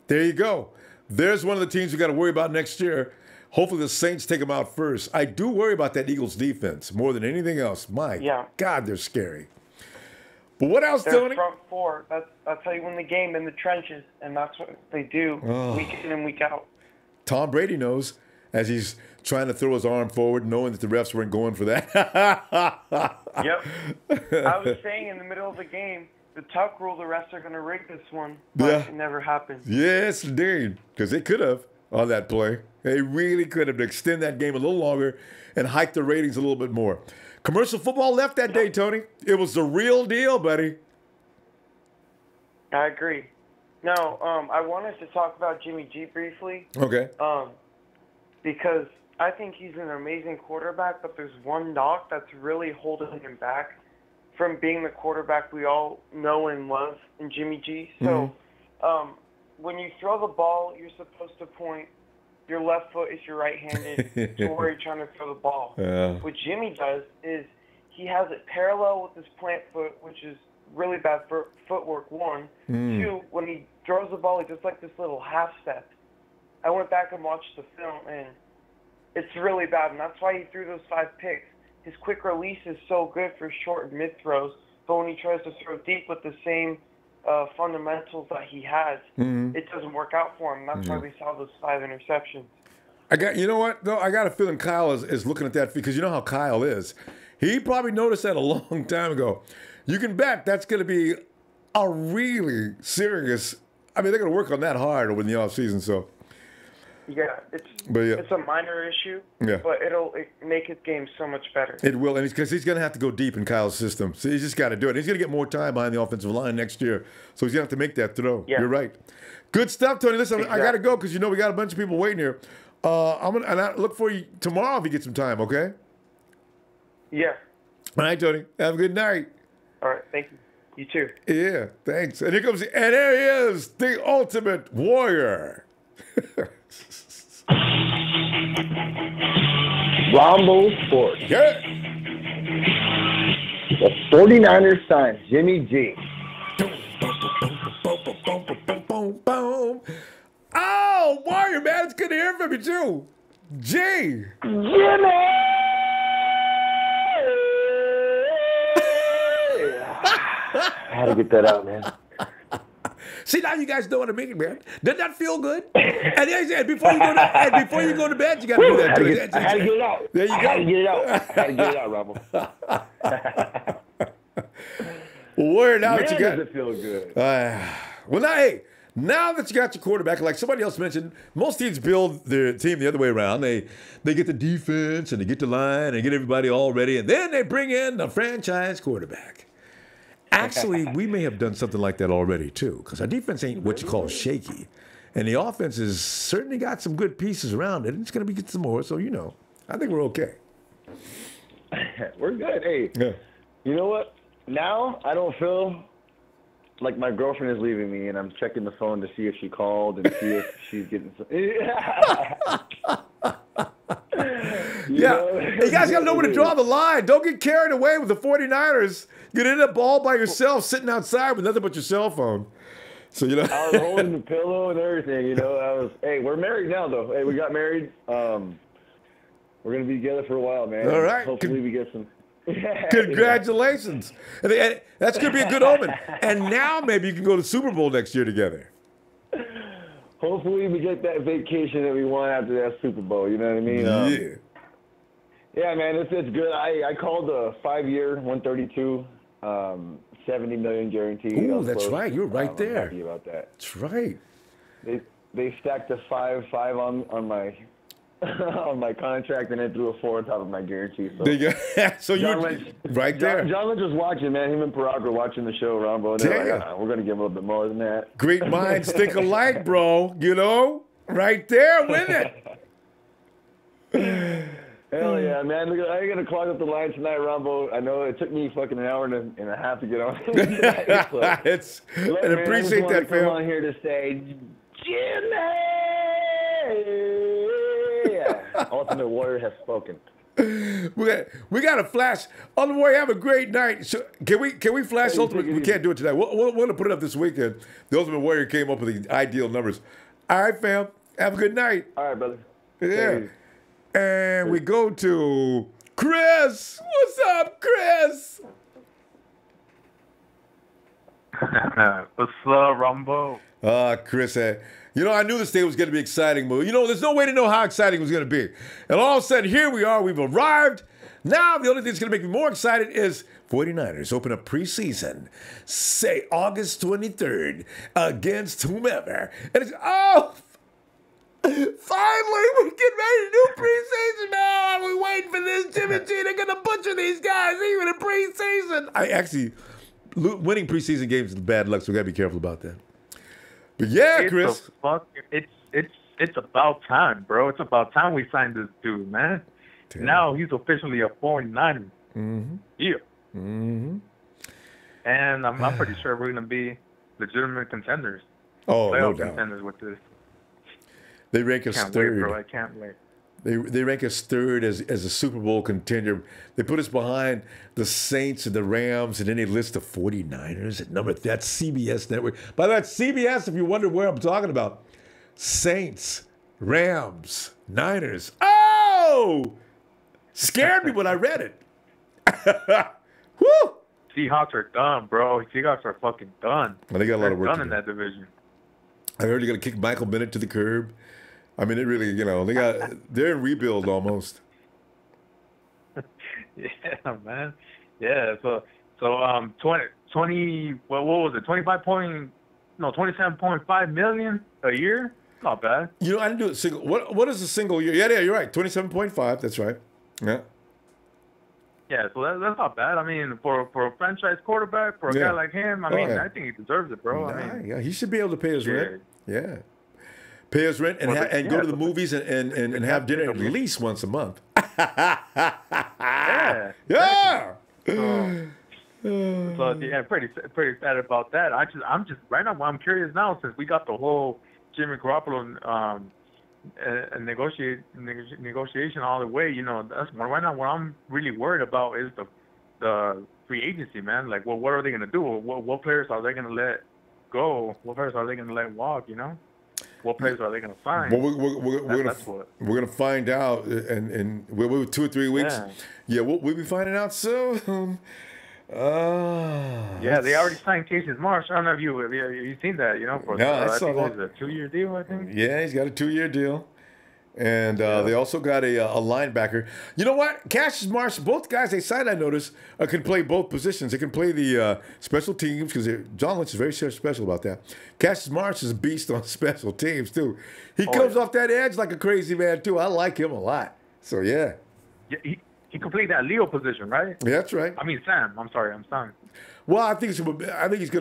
there you go. There's one of the teams we got to worry about next year. Hopefully the Saints take them out first. I do worry about that Eagles defense more than anything else. My God, they're scary. But what else, Their Tony? front four, that's how you win the game in the trenches, and that's what they do week in and week out. Tom Brady knows as he's trying to throw his arm forward, knowing that the refs weren't going for that. Yep. I was saying in the middle of the game, the tuck rule, the refs are going to rig this one, but it never happened. Yes, indeed. Because they could have on that play. They really could have to extend that game a little longer and hike the ratings a little bit more. Commercial football left that day, Tony. It was the real deal, buddy. I agree. Now, I wanted to talk about Jimmy G briefly. Okay. Because I think he's an amazing quarterback, but there's one knock that's really holding him back from being the quarterback we all know and love in Jimmy G. So, when you throw the ball, you're supposed to point your left foot is your right-handed to where you're trying to throw the ball. Yeah. What Jimmy does is he has it parallel with his plant foot, which is really bad for footwork, one. Two, when he throws the ball, he does like this little half step. I went back and watched the film, and it's really bad, and that's why he threw those 5 picks. His quick release is so good for short and mid throws, but when he tries to throw deep with the same fundamentals that he has, it doesn't work out for him. That's why we saw those 5 interceptions. You know what, though? I got a feeling Kyle is looking at that because you know how Kyle is. He probably noticed that a long time ago. You can bet that's going to be a really serious. I mean, they're going to work on that hard over in the offseason, so. Yeah, it's a minor issue, but it'll make his game so much better. It will, and because he's going to have to go deep in Kyle's system. So he's just got to do it. He's going to get more time behind the offensive line next year, so he's going to have to make that throw. Yeah. You're right. Good stuff, Tony. Listen, I got to go because you know we got a bunch of people waiting here. I look for you tomorrow if you get some time, okay? Yeah. All right, Tony. Have a good night. All right, thank you. You too. Yeah, thanks. And here comes, and there he is, the ultimate warrior. Ronbo Sports. Yeah. The 49ers signed Jimmy G. Oh, warrior, man, it's good to hear from you, too. G. Jimmy! I had to get that out, man. See, now you guys know what I mean, man. Doesn't that feel good? And before you go to bed, you got to do that. I had to get it out. There you go. I had to get it out. I had to get it out, Ronbo. Warrior, now that you got does it feel good. Now that you got your quarterback, like somebody else mentioned, most teams build their team the other way around. They get the defense and they get the line and get everybody all ready, and then they bring in a franchise quarterback. Actually, we may have done something like that already, too, because our defense ain't what you call shaky. And the offense has certainly got some good pieces around it. And it's going to be get some more, so you know. I think we're okay. We're good. Hey, you know what? Now I don't feel like my girlfriend is leaving me, and I'm checking the phone to see if she called and see if she's getting some. You guys got to know where to draw the line. Don't get carried away with the 49ers. You get in a ball by yourself, sitting outside with nothing but your cell phone. So, you know. I was holding the pillow and everything, you know. Hey, we're married now, though. Hey, we got married. We're going to be together for a while, man. All right. Hopefully we get some. Congratulations. And that's going to be a good omen. And now maybe you can go to the Super Bowl next year together. Hopefully we get that vacation that we want after that Super Bowl. You know what I mean? Yeah, man, it's good. I called a 5-year, 132, 70 million guarantee. Ooh, that's right. You're right there. I'm happy about that. That's right. They stacked a 5 on my on my contract and then threw a 4 on top of my guarantee. So, so you're right there. John Lynch was watching, man. Him and Parag were watching the show, Ronbo. And they're like, we're going to give him a little bit more than that. Great minds think alike, bro. You know? Right there, win it. Hell yeah, man. Look, I'm going to clog up the line tonight, Ronbo. I know it took me fucking an hour and a half to get on tonight. So, and appreciate that, fam. I'm on here to say, Jimmy! Ultimate Warrior has spoken. We got a flash. On the way, have a great night. So, can we flash Ultimate? We can't do it tonight. We're going to put it up this weekend. The Ultimate Warrior came up with the ideal numbers. All right, fam. Have a good night. All right, brother. Yeah. And we go to Chris. What's up, Chris? What's up, Ronbo? Chris, you know, I knew this day was going to be exciting, but, you know, there's no way to know how exciting it was going to be. And all of a sudden, here we are. We've arrived. Now, the only thing that's going to make me more excited is 49ers open up preseason, say August 23rd, against whomever. And it's, finally, we're getting ready to do preseason, man. We're waiting for this. Jimmy G, they're going to butcher these guys even in preseason. Winning preseason games is bad luck, so we got to be careful about that. But yeah, Chris. It's about time, bro. It's about time we signed this dude, man. Damn. Now he's officially a 49er. Mm-hmm. Yeah. Mm-hmm. And I'm pretty sure we're going to be legitimate contenders. Oh, playoff no doubt. contenders with this. They rank us third. Wait, bro. I can't wait. They rank us third as a Super Bowl contender. They put us behind the Saints and the Rams, and then they list the 49ers at number. That's CBS Network. By the way, that's CBS, if you wonder where I'm talking about. Saints, Rams, Niners. Oh! Scared me when I read it. Woo! Seahawks are done, bro. Seahawks are fucking done. Well, they got a lot of work done to in do. that division. I heard they're going to kick Michael Bennett to the curb. I mean, it really, you know, they're in rebuild almost. Yeah, man. Yeah, so 20 what was it? 27.5 million a year? Not bad. You know, I didn't do it single. What is a single year? Yeah, you're right. 27.5. That's right. Yeah. Yeah, so that's not bad. I mean, for a franchise quarterback, for a guy like him, I mean, I think he deserves it, bro. I mean, yeah, he should be able to pay his rent. Yeah. Pay his rent and go to the movies and have dinner at least once a month. Yeah. Yeah. So yeah, pretty excited about that. I'm just right now. I'm curious now since we got the whole Jimmy Garoppolo negotiation all the way. You know, that's right now. What I'm really worried about is the free agency, man. Like, well, what are they gonna do? What players are they gonna let go? What players are they gonna let walk? You know, what players are they gonna sign? Well, we're gonna find out, and we're 2 or 3 weeks. Yeah, we'll be finding out soon. Yeah, they already signed Casey Marsh. I don't know if you've seen that, you know, for I I saw think that. it was a 2-year deal, I think. Yeah, he's got a 2-year deal. And they also got a linebacker. You know what? Cassius Marsh, both guys they signed, I noticed, can play both positions. They can play the special teams because John Lynch is very special about that. Cassius Marsh is a beast on special teams, too. He comes off that edge like a crazy man, too. I like him a lot. So, yeah. He can play that Leo position, right? Yeah, that's right. I mean, Sam. I'm sorry. I'm Sam. Well, I think he's going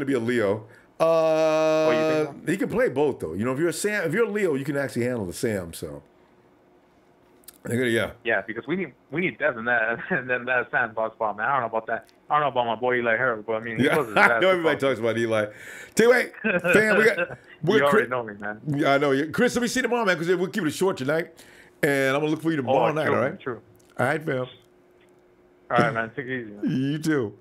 to be a Leo. You think so? He can play both, though. You know, if you're a Leo, you can actually handle the Sam, so. Yeah. Yeah, because we need depth in that and then that sandbox spot, man. I don't know about that. I don't know about my boy Eli Harold, but I mean, I know everybody talks about Eli. Tell you what, fam, you already know me, man. Yeah, I know you, Chris. Let me see you tomorrow, man, because we'll keep it short tonight, and I'm gonna look for you tomorrow night. True, all right. True. All right, fam. All right, man. Take it easy. Man. You too.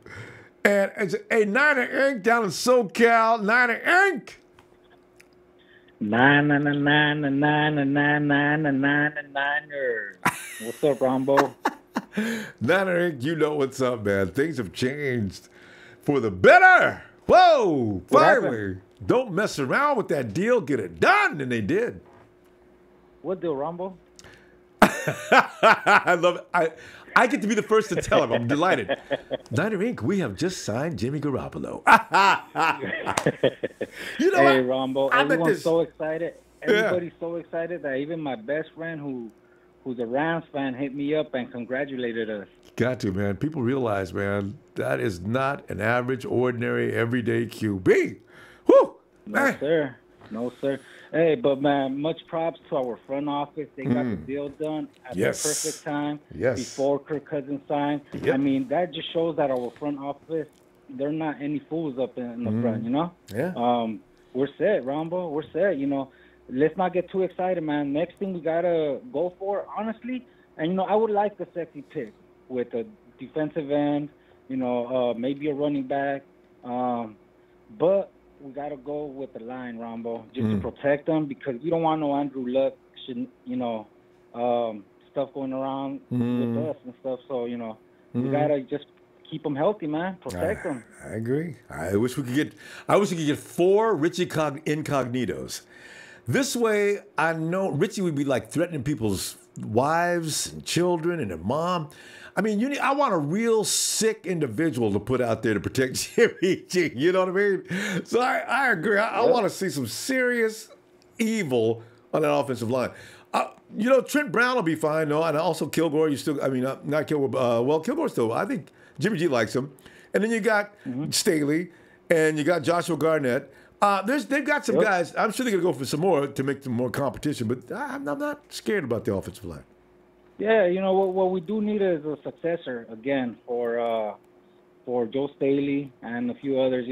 And it's a Niner Inc. down in SoCal. Niner Inc. Niners. What's up, Ronbo? Niner Inc., you know what's up, man. Things have changed for the better. Whoa, finally. Don't mess around with that deal. Get it done. And they did. What deal, Ronbo? I love it. I get to be the first to tell him. I'm delighted. Niner Inc., we have just signed Jimmy Garoppolo. You know hey, what? Ronbo, everyone's so excited. Everybody's so excited that even my best friend who's a Rams fan hit me up and congratulated us. Got to, man. People realize, man, that is not an average, ordinary, everyday QB. Woo! No, sir. No, sir. Hey, but, man, much props to our front office. They got the deal done at the perfect time before Kirk Cousins signed. Yep. I mean, that just shows that our front office, they're not any fools up in the front, you know? Yeah. We're set, Ronbo. We're set, you know. Let's not get too excited, man. Next thing we got to go for, honestly, And I would like the sexy pick with a defensive end, maybe a running back. But we got to go with the line, Ronbo, just to protect them, because we don't want no Andrew Luck, stuff going around with us and stuff. So, we got to just keep them healthy, man. Protect them. I agree. I wish we could get 4 Richie Incognitos. This way, I know Richie would be like threatening people's wives and children and their mom. I mean, I want a real sick individual to put out there to protect Jimmy G. You know what I mean? So I agree. I want to see some serious evil on that offensive line. Trent Brown will be fine, no, and also Kilgore. Not Kilgore. Kilgore still. I think Jimmy G likes him. And then you got Staley, and you got Joshua Garnett. They've got some guys. I'm sure they're going to go for some more to make some more competition, but I'm not scared about the offensive line. Yeah, what we do need is a successor again for Joe Staley and a few others.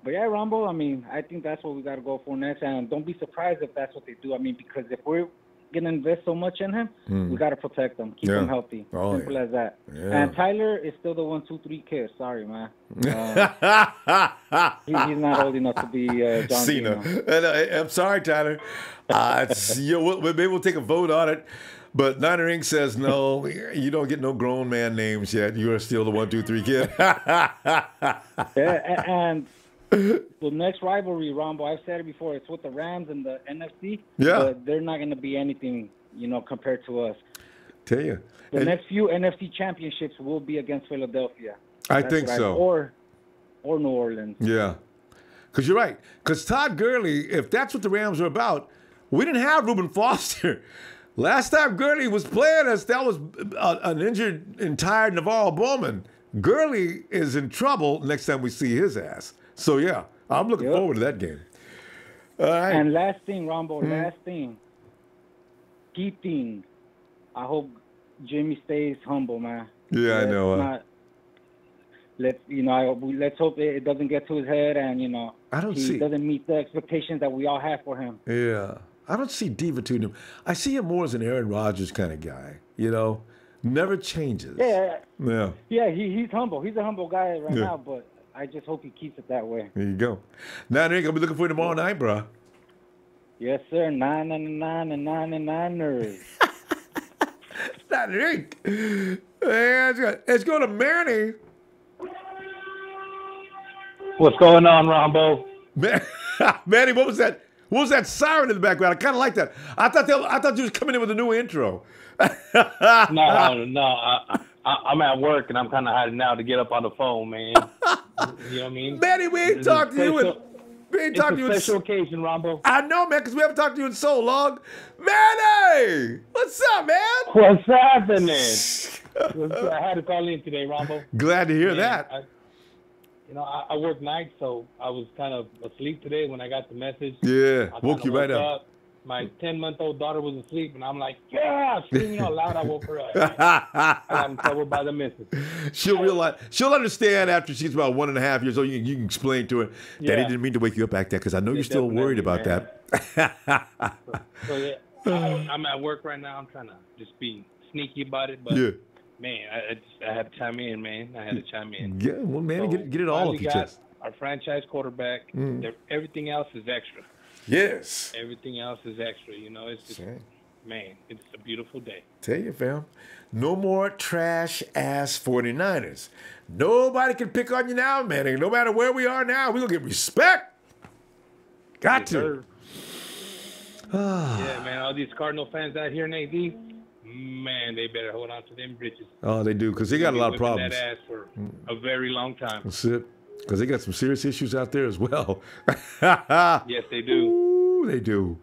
But yeah, Ronbo, I think that's what we got to go for next, and don't be surprised if that's what they do. Because if we're gonna invest so much in him, we got to protect him, keep him healthy. Simple as that. Yeah. And Tyler is still the 1, 2, 3 kid. Sorry, man. He's not old enough to be John Cena. I'm sorry, Tyler. Maybe we'll take a vote on it. But Niner Inc. says, no, you don't get no grown man names yet. You are still the 1, 2, 3 kid. And the next rivalry, Ronbo, I've said it before, it's with the Rams and the NFC. Yeah. But they're not going to be anything, compared to us. Tell you. The next few NFC championships will be against Philadelphia. I think so. Or New Orleans. Yeah. Because you're right. Because Todd Gurley, if that's what the Rams are about, we didn't have Reuben Foster. Last time Gurley was playing us, that was an injured and tired Navarro Bowman. Gurley is in trouble next time we see his ass. So, yeah, I'm looking forward to that game. All right. And last thing, Ronbo, key thing. I hope Jimmy stays humble, man. Yeah, I know. Let's hope it doesn't get to his head, and, he doesn't meet the expectations that we all have for him. Yeah. I don't see diva to him. I see him more as an Aaron Rodgers kind of guy, never changes. Yeah, he's humble. He's a humble guy right now, but I just hope he keeps it that way. There you go. Niner, I'll be looking for you tomorrow night, bro. Yes, sir. 999ers. Niner, let's go to Manny. What's going on, Ronbo? Manny, what was that? What was that siren in the background? I kind of like that. I thought you was coming in with a new intro. No. I'm at work and I'm kind of hiding out to get up on the phone, man. You know what I mean? Manny, we ain't talked to you in special occasion, Ronbo. I know, man, because we haven't talked to you in so long. Manny, what's up, man? What's happening? I had to call in today, Ronbo. Glad to hear that. I work nights, so I was kind of asleep today when I got the message. Yeah, woke you right up. My 10-month-old daughter was asleep, and I'm like, yeah, screaming out loud. I woke her up. I got in trouble by the missus. She'll realize. She'll understand after she's about 1.5 years old. You can explain to her, Daddy didn't mean to wake you up like that because I know you're still worried about that. So yeah, I'm at work right now. I'm trying to just be sneaky about it, but man, I had to chime in, man. I had to chime in. Yeah, well, man, so get it all off your chest. Our franchise quarterback. Everything else is extra. Yes. Everything else is extra. It's just, man, it's a beautiful day. Tell you, fam. No more trash-ass 49ers. Nobody can pick on you now, man. No matter where we are now, we're going to get respect. Got to. Yeah, man, all these Cardinal fans out here in AD, man, they better hold on to them britches. Oh, they do, because they got a lot of problems. That ass for a very long time. That's it. Because they got some serious issues out there as well. Yes, they do. Ooh, they do.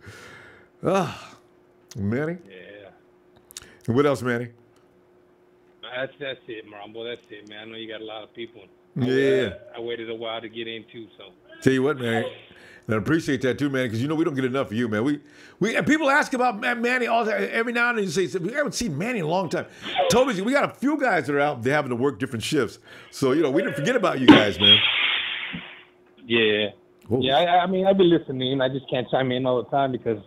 Manny? Yeah. And what else, Manny? That's it, Ronbo. That's it, man. I know you got a lot of people. Yeah. I waited a while to get in, too, so. Tell you what, man. And I appreciate that, too, man, because, we don't get enough of you, man. We and people ask about Manny all the time. Every now and then you say, we haven't seen Manny in a long time. Toby, we got a few guys that are out there having to work different shifts. So, we didn't forget about you guys, man. Yeah. Yeah, I mean, I've been listening. I just can't chime in all the time because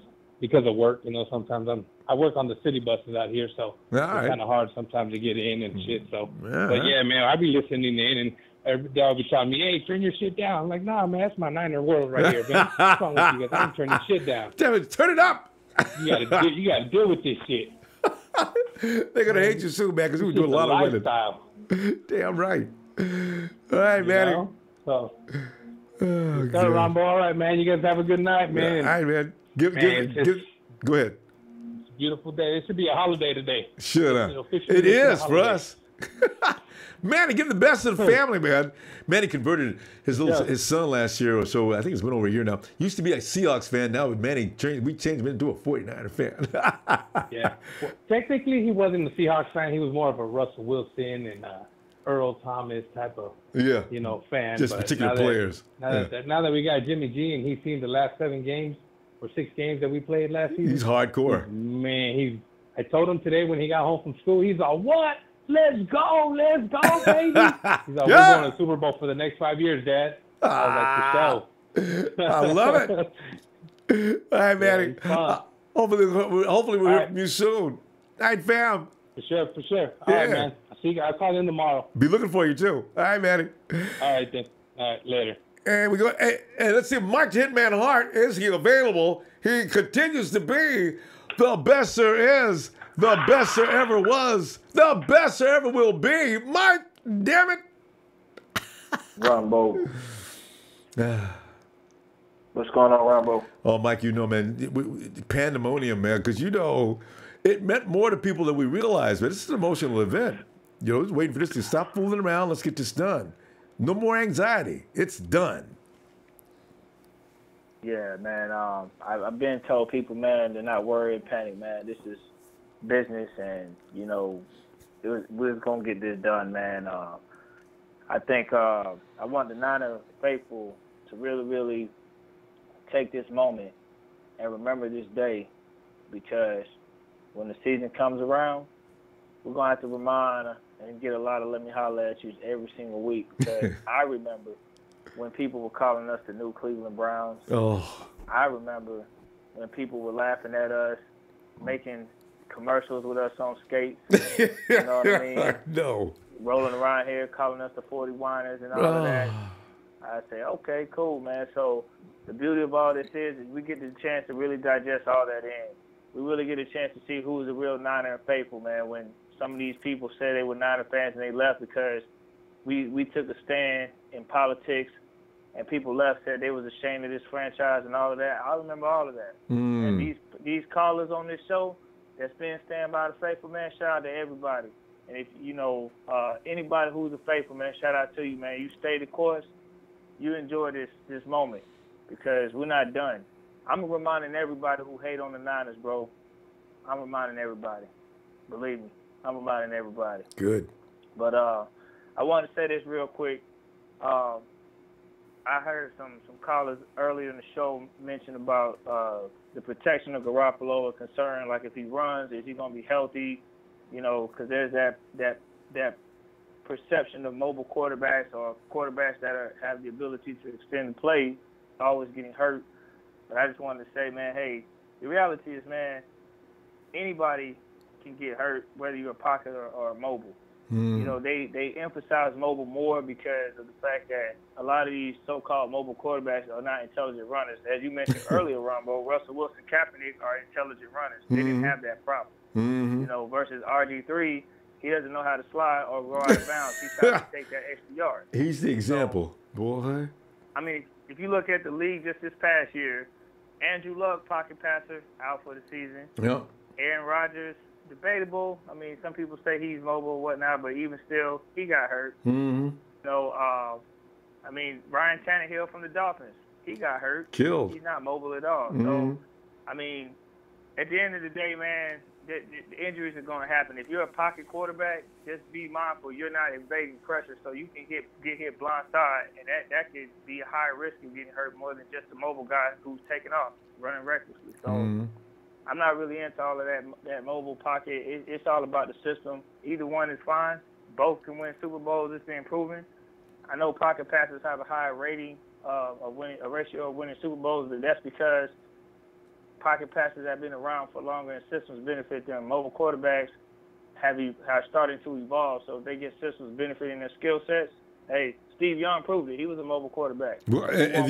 of work. Sometimes I'm I work on the city buses out here, so it's right. kind of hard sometimes to get in and shit. So, Yeah. but yeah, man, I be listening in, and every day I'll be telling me, "Hey, turn your shit down." I'm like, "Nah, man, that's my Niner world right here, man. What's wrong with you guys? I ain't turning shit down. Damn it, turn it up. You gotta deal with this shit." They're gonna hate you soon, man, because we do a lot of winning. Damn right. All right, man. So, Ronbo, all right, man. You guys have a good night, man. All right, man. Go ahead. It's a beautiful day. It should be a holiday today. Sure. It is for us. Manny, give the best to the family, man. Manny converted his son last year or so. I think it's been over a year now. He used to be a Seahawks fan. Now with Manny, we changed him into a 49er fan. Yeah. Well, technically, he wasn't a Seahawks fan. He was more of a Russell Wilson and Earl Thomas type of fan. Just but particular players. Now that we got Jimmy G and he's seen the last 7 games or 6 games that we played last season. He's hardcore. Man, I told him today when he got home from school, he's all, "What? Let's go, baby." He's like, "We're going to the Super Bowl for the next 5 years, Dad." I was like, "For sure." I love it. All right, Manny. Hopefully we'll hear from you soon. All right, fam. For sure. All right, man. I'll call in tomorrow. Be looking for you, too. All right, Manny. All right, then. All right, later. And we go. And let's see, Mike Hitman Hart, is he available? He continues to be the best there is, the best there ever was, the best there ever will be. Mike, damn it. Ronbo. What's going on, Ronbo? Oh, Mike, man, pandemonium, man, because it meant more to people than we realize, man. This is an emotional event. Just waiting for this to stop fooling around. Let's get this done. No more anxiety. It's done. Yeah, man. I've been told people, man, to not worry and panic, man. This is business, and we're gonna get this done, man. I think I want the Niner faithful to really, really take this moment and remember this day, because when the season comes around, we're gonna have to remind and get a lot of "let me holler at you" every single week, because I remember when people were calling us the new Cleveland Browns. Oh. I remember when people were laughing at us, making commercials with us on skates. You know what I mean? No. Rolling around here, calling us the 40 whiners and all of that. I say, okay, cool, man. So the beauty of all this is we get the chance to really digest all that in. We really get a chance to see who's the real Niner faithful, man, when some of these people say they were Niner fans and they left because we took a stand in politics, and people left, said they was ashamed of this franchise and all of that. I remember all of that. And these callers on this show that's been Stand By the Faithful, man, shout out to everybody. And if anybody who's a faithful, man, shout out to you, man. You stay the course. You enjoy this moment, because we're not done. I'm reminding everybody who hate on the Niners, bro. I'm reminding everybody. Believe me, I'm reminding everybody. Good. But I want to say this real quick. I heard some callers earlier in the show mention about the protection of Garoppolo, a concern, like if he runs, is he going to be healthy? Because there's that perception of mobile quarterbacks or quarterbacks that have the ability to extend the play always getting hurt. But I just wanted to say, man, hey, the reality is, man, anybody can get hurt, whether you're a pocket or mobile. They emphasize mobile more because of the fact that a lot of these so-called mobile quarterbacks are not intelligent runners. As you mentioned earlier, Ronbo, Russell Wilson, Kaepernick are intelligent runners. They didn't have that problem. Versus RG3, he doesn't know how to slide or go out of bounds. He's trying to take that extra yard. He's the example, boy. I mean, if you look at the league just this past year, Andrew Luck, pocket passer, out for the season. Yep. Aaron Rodgers, debatable. I mean, some people say he's mobile or whatnot, but even still, he got hurt. I mean, Ryan Tannehill from the Dolphins, he got hurt. Killed. He's not mobile at all. So, I mean, at the end of the day, man, the injuries are going to happen. If you're a pocket quarterback, just be mindful you're not evading pressure, so you can get hit blind side, and that could be a higher risk of getting hurt more than just a mobile guy who's taking off, running recklessly. So I'm not really into all of that mobile pocket. It's all about the system. Either one is fine. Both can win Super Bowls. It's been proven. I know pocket passers have a higher rating, a ratio of winning Super Bowls, but that's because pocket passes have been around for longer and systems benefit them. Mobile quarterbacks have started to evolve. So if they get systems benefiting their skill sets, hey, Steve Young proved it. He was a mobile quarterback. And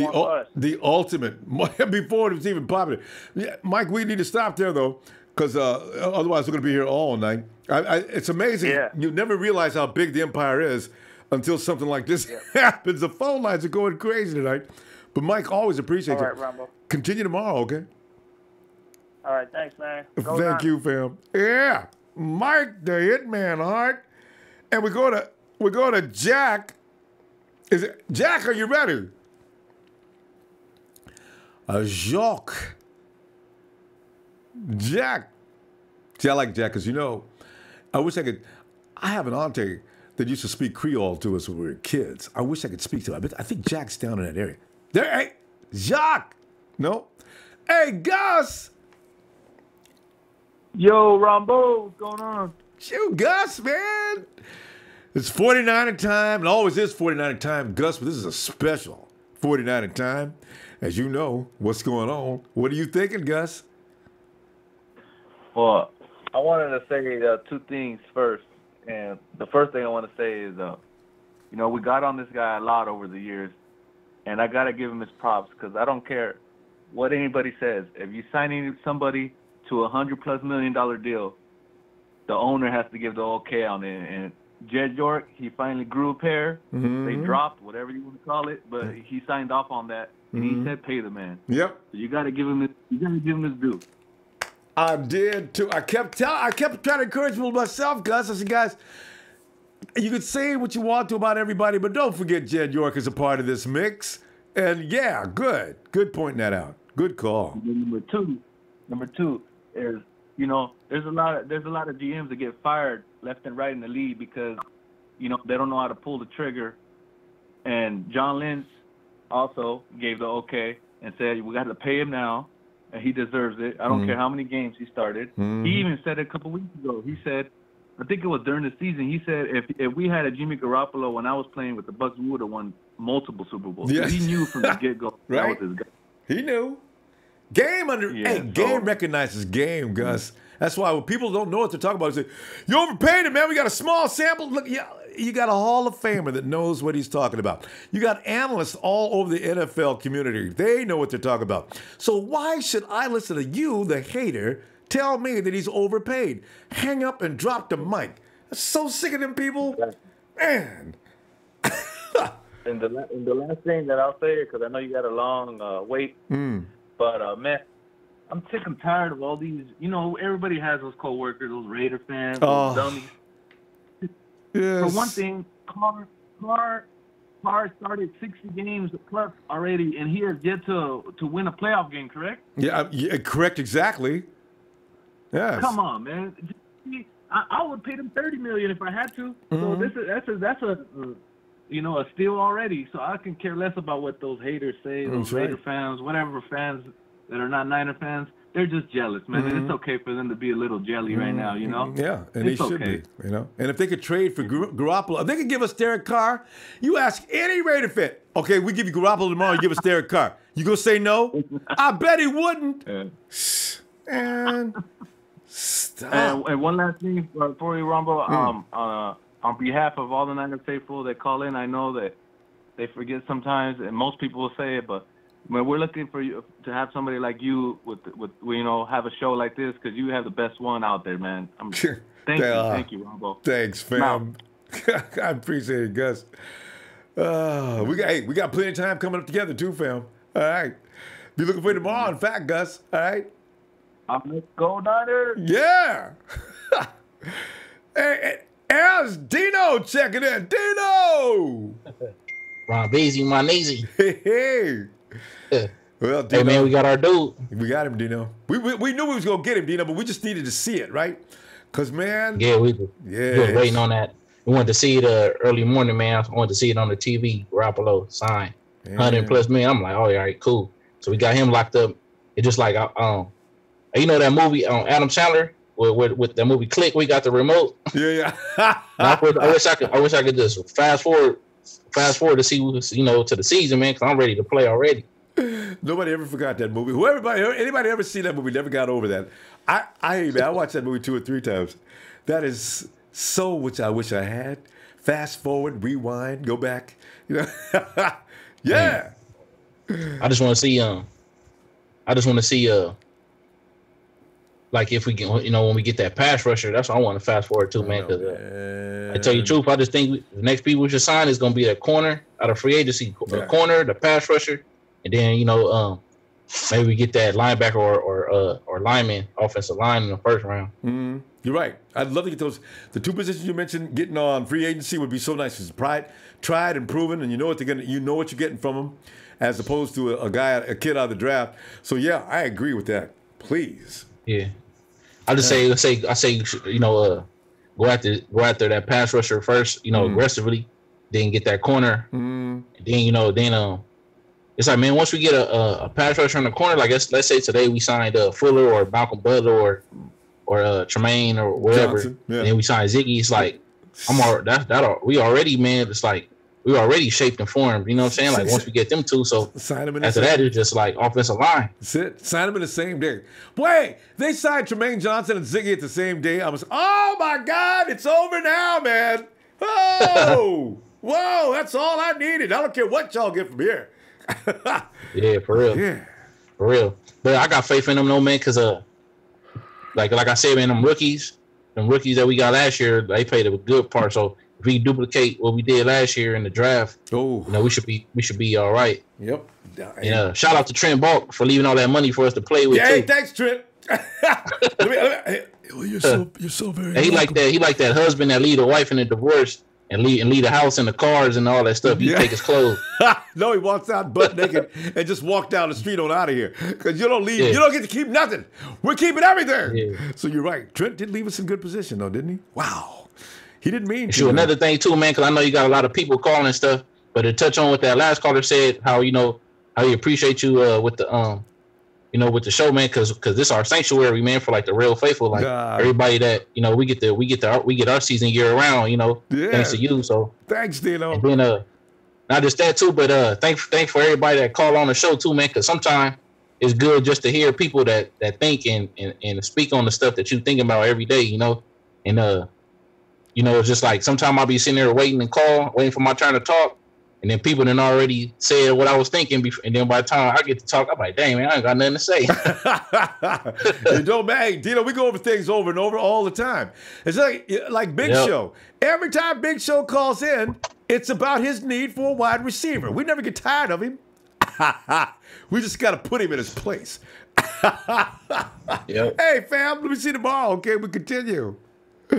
the ultimate, before it was even popular. Yeah, Mike, we need to stop there, though, because otherwise we're going to be here all night. It's amazing. Yeah. You never realize how big the empire is until something like this happens. The phone lines are going crazy tonight. But, Mike, always appreciate you. All right, Ronbo. Continue tomorrow, okay? All right, thanks, man. Thank you, fam. Yeah, Mike, the Hitman Hart. And we go to Jack. Jack, are you ready? Jacques. Jack. See, I like Jack because, I wish I could. I have an auntie that used to speak Creole to us when we were kids. I wish I could speak to her. I think Jack's down in that area. There, hey, Jacques. No? Hey, Gus. Yo, Ronbo, what's going on? You, Gus, man. It's 49er time, and always is 49er time, Gus, but this is a special 49er time. As you know, what's going on? What are you thinking, Gus? Well, I wanted to say two things first. And the first thing I want to say is, we got on this guy a lot over the years, and I got to give him his props because I don't care what anybody says. If you're signing somebody to $100+ million deal, the owner has to give the okay on it. And Jed York, he finally grew a pair. Mm-hmm. They dropped, whatever you want to call it, but he signed off on that, and he said, "Pay the man." Yep. So you got to give him his. You got to give him his due. I did too. I kept trying to encourage people myself, Gus. I said, guys, you could say what you want to about everybody, but don't forget Jed York is a part of this mix. And yeah, good pointing that out. Good call. Number two is, there's a lot of GMs that get fired left and right in the league because, they don't know how to pull the trigger. And John Lynch also gave the okay and said, we got to pay him now, and he deserves it. I don't care how many games he started. He even said it a couple weeks ago. He said, I think it was during the season, he said, if we had a Jimmy Garoppolo when I was playing with the Bucs, we would have won multiple Super Bowls. Yes. He knew from the get-go right? that was his guy. He knew. Game recognizes game, Gus. That's why when people don't know what they're talking about, they say, you overpaid him, man. We got a small sample. Look, you got a Hall of Famer that knows what he's talking about. You got analysts all over the NFL community. They know what they're talking about. So why should I listen to you, the hater, tell me that he's overpaid? Hang up and drop the mic. I'm so sick of them people. Man. And the last thing that I'll say, because I know you got a long wait, but man, I'm sick and tired of all these. Everybody has those coworkers, those Raider fans, those dummies. Yes. For one thing, Carr started 60 games plus already, and he has yet to win a playoff game. Correct? Yeah, correct. Exactly. Yes. Come on, man. I would pay them $30 million if I had to. So that's a steal already. So I can care less about what those haters say, those Raider fans, whatever fans that are not Niner fans. They're just jealous, man. And it's okay for them to be a little jelly right now, Yeah, and they should be, And if they could trade for Garoppolo, if they could give us Derek Carr, you ask any Raider fan, okay, we give you Garoppolo tomorrow, you give us Derek Carr. You gonna say no? I bet he wouldn't. And stop. And one last thing for you, Ronbo. On behalf of all the Niner faithful that call in, I know that they forget sometimes, and most people will say it, but we're looking for you to have somebody like you with have a show like this because you have the best one out there, man. Thank you, Ronbo. Thanks, fam. I appreciate it, Gus. We got plenty of time coming up together too, fam. All right, be looking for you tomorrow. In fact, Gus. All right. Let's go, Niner. Yeah. Hey, how's Dino checking in? Dino. Ron Beasy, my Neezy. Hey. Well, Dino, hey man, we got our dude. We got him, Dino. We knew we was gonna get him, Dino, but we just needed to see it, right? Cause man, we was waiting on that. We wanted to see it early morning, man. I wanted to see it on the TV. Garoppolo signed $100+ million. I'm like, oh, all right, cool. So we got him locked up. It's just like that movie on Adam Sandler with that movie Click. We got the remote. Yeah. I wish I could just fast forward to see to the season, man, because I'm ready to play already. Nobody ever forgot that movie. Anybody ever seen that movie never got over that. I watched that movie 2 or 3 times. That is so which I wish I had. Fast forward, rewind, go back. You know, yeah. I just want to see. Like if we get, when we get that pass rusher, that's what I want to fast forward to, man. Because I tell you the truth, I just think the next people we should sign is going to be a corner out of free agency, a corner, the pass rusher, and then maybe we get that linebacker or lineman, offensive line in the first round. Mm-hmm. You're right. I'd love to get those. The 2 positions you mentioned, getting on free agency would be so nice. It's tried and proven, and you know what you're getting from them, as opposed to a kid out of the draft. So yeah, I agree with that. Please. Yeah. I just say go after that pass rusher first, aggressively, then get that corner, and then it's like, man, once we get a pass rusher in the corner, like let's say today we signed Fuller or Malcolm Butler or Tremaine or whatever, and then we signed Ziggy. It's like we already, man. It's like we already shaped and formed. You know what I'm saying? Like once we get them 2, so after that it's just like offensive line. That's it. Sign them in the same day. Boy, they signed Tremaine Johnson and Ziggy at the same day. I was, oh my God, it's over now, man. Oh, whoa, that's all I needed. I don't care what y'all get from here. Yeah, for real. Yeah, for real. But I got faith in them, though, man. Because like I said, man, them rookies that we got last year, they played a good part. So if we duplicate what we did last year in the draft, we should be all right. Yep. And shout out to Trent Balk for leaving all that money for us to play with. Yeah, too. hey, thanks, Trent. You're so very. He like that. He like that husband that lead a wife in a divorce and leave the house and the cars and all that stuff. He take his clothes. No, he walks out butt naked and just walk down the street on out of here, because you don't leave. Yeah. You don't get to keep nothing. We're keeping everything. Yeah. So you're right. Trent did leave us in good position, though, didn't he? Wow. He didn't mean to. Sure. Another thing too, man, because I know you got a lot of people calling and stuff. But to touch on what that last caller said, how he appreciate you with the with the show, man, because this is our sanctuary, man, for like the real faithful, like everybody that we get our season year round, thanks to you. So thanks, Dino. And then not just that too, but thanks for everybody that call on the show too, man, because sometimes it's good just to hear people that think and speak on the stuff that you think about every day, and it's just like sometimes I'll be sitting there waiting for my turn to talk. And then people then already said what I was thinking, and then by the time I get to talk, I'm like, dang, man, I ain't got nothing to say. It don't matter. Dino, we go over things over and over all the time. It's like Big Show. Every time Big Show calls in, it's about his need for a wide receiver. We never get tired of him. We just got to put him in his place. Hey, fam, let me see the ball, okay? We continue. All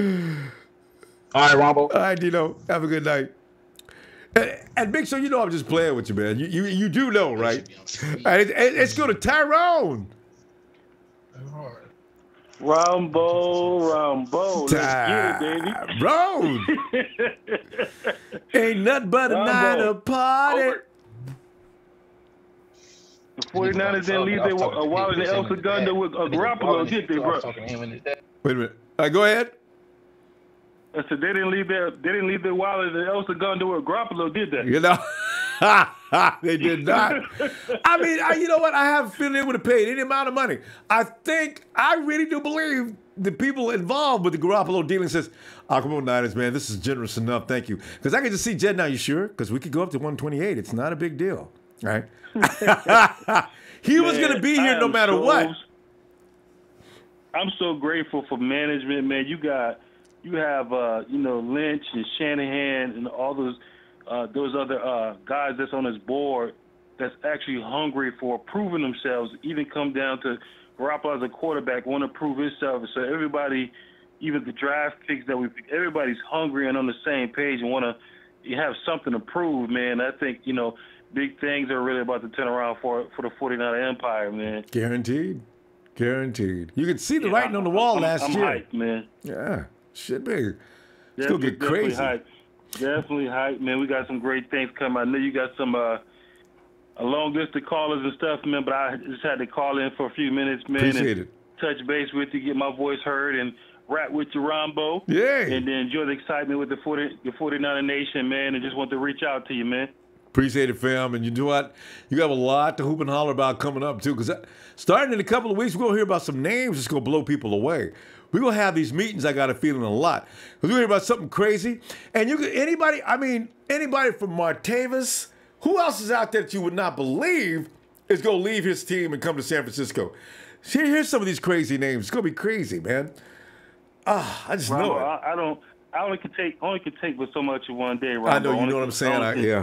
right, Ronbo. All right, Dino. Have a good night. And Big Show, I'm just playing with you, man. You do know, right? Let's go to Tyrone. Rambo. Let's get it, baby. Ain't nothing but a night of party. The 49ers didn't leave their wallet in El Segundo with Garoppolo, did they, bro? Wait a minute. Go ahead. I said they didn't leave their wallet in El Segundo with Garoppolo, did they? They did not. I mean, you know what? I have a feeling they would have paid any amount of money. I really do believe the people involved with the Garoppolo dealing says, oh, come on, Niners, man, this is generous enough. Thank you. Because I can just see Jed now. You sure? Because we could go up to 128. It's not a big deal, right? He was going to be here no matter what. I'm so grateful for management, man. You have Lynch and Shanahan and all those other guys that's on his board that's actually hungry for proving themselves, even come down to Garoppolo as a quarterback, want to prove himself. So everybody, even the draft picks that we pick, everybody's hungry and on the same page and want to have something to prove, man. I think, big things are really about to turn around for the 49er empire, man. Guaranteed. You can see the writing on the wall last year. I'm hyped, man. Yeah, should be. It's going to get crazy. Definitely hyped, man. We got some great things coming. I know you got some a long list of callers and stuff, man, but I just had to call in for a few minutes, man. Appreciate it. Touch base with you, get my voice heard, and rap with you, Ronbo. Yeah. And then enjoy the excitement with the 49er Nation, man, and just want to reach out to you, man. Appreciate it, fam. And you know what? You have a lot to hoop and holler about coming up, too, because starting in a couple of weeks, we're going to hear about some names that's going to blow people away. We're going to have these meetings, I got a feeling, a lot. Because we're going to hear about something crazy. And you can, anybody from Martavis, who else is out there that you would not believe is going to leave his team and come to San Francisco? Here's some of these crazy names. It's going to be crazy, man. I just know it. I only could take but so much in one day, right? I know, you know what I'm saying. Yeah.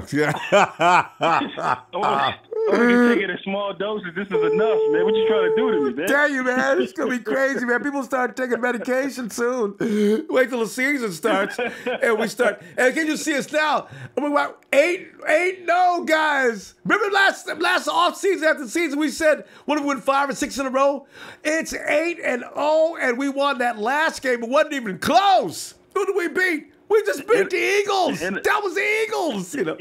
Only can take it in small doses. This is enough, man. What you trying to do to me, man? Tell you, man, it's gonna be crazy, man. People start taking medication soon. Wait till the season starts, and we start. And can you see us now? I mean, 8-0, guys. Remember last off season after the season, we said what if we win 5 or 6 in a row? It's 8-0, and we won that last game. It wasn't even close. Who did we beat? We just beat the Eagles. That was the Eagles, you know.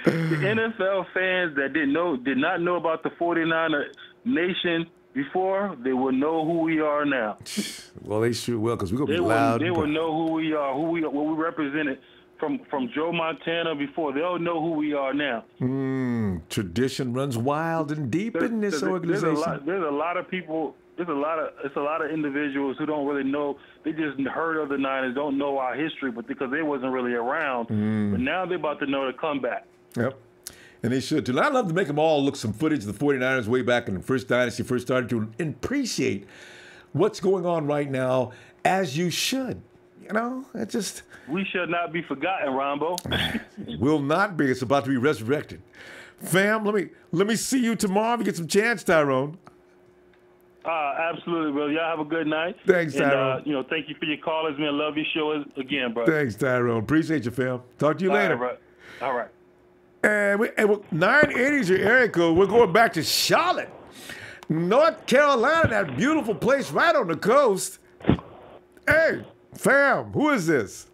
The NFL fans that did not know about the 49er Nation before, they will know who we are now. Well, they sure will, because we're going to be loud. They will know who we are, what we represented from Joe Montana before. They'll know who we are now. Tradition runs wild and deep in this organization. There's a lot of people. It's a lot of individuals who don't really know. They just heard of the Niners, don't know our history, but because they wasn't really around. But now they're about to know the comeback. Yep. And they should, too. I'd love to make them all look some footage of the 49ers way back in the first Dynasty, first started to appreciate what's going on right now, as you should. You know, it just... We should not be forgotten, Ronbo. Will not be. It's about to be resurrected. Fam, let me see you tomorrow if you get some chance, Tyrone. Absolutely, bro. Y'all have a good night. Thanks, Tyrone. And, thank you for your callers, man. Love your show again, bro. Thanks, Tyrone. Appreciate you, fam. Talk to you later. Right, all right. And 980 is your area code. We're going back to Charlotte, North Carolina, that beautiful place right on the coast. Hey, fam, who is this?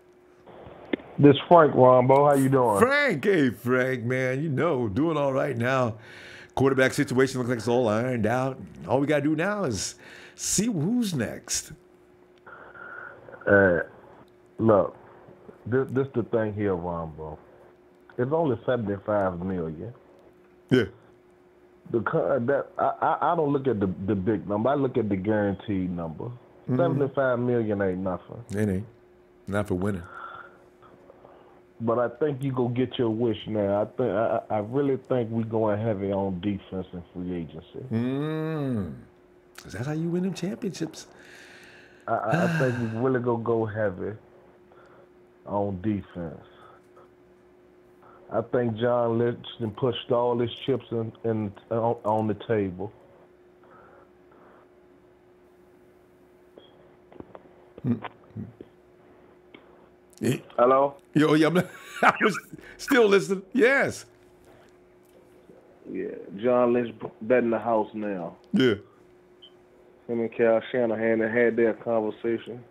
This Frank, Ronbo. How you doing? Frank. Hey, Frank, man. You know, doing all right now. Quarterback situation looks like it's all ironed out. All we got to do now is see who's next. Look, this the thing here, Ronbo. It's only $75 million. Yeah. I don't look at the big number. I look at the guaranteed number. $75 million ain't nothing. It ain't. Not for winning. But I think you go get your wish now. I really think we going heavy on defense and free agency. Is that how you win them championships? I think we really go heavy on defense. I think John Lynch pushed all his chips on the table. Hello? Yo, yeah, I was still listening. Yes. Yeah, John Lynch betting the house now. Yeah. Him and Cal Shanahan had their conversation.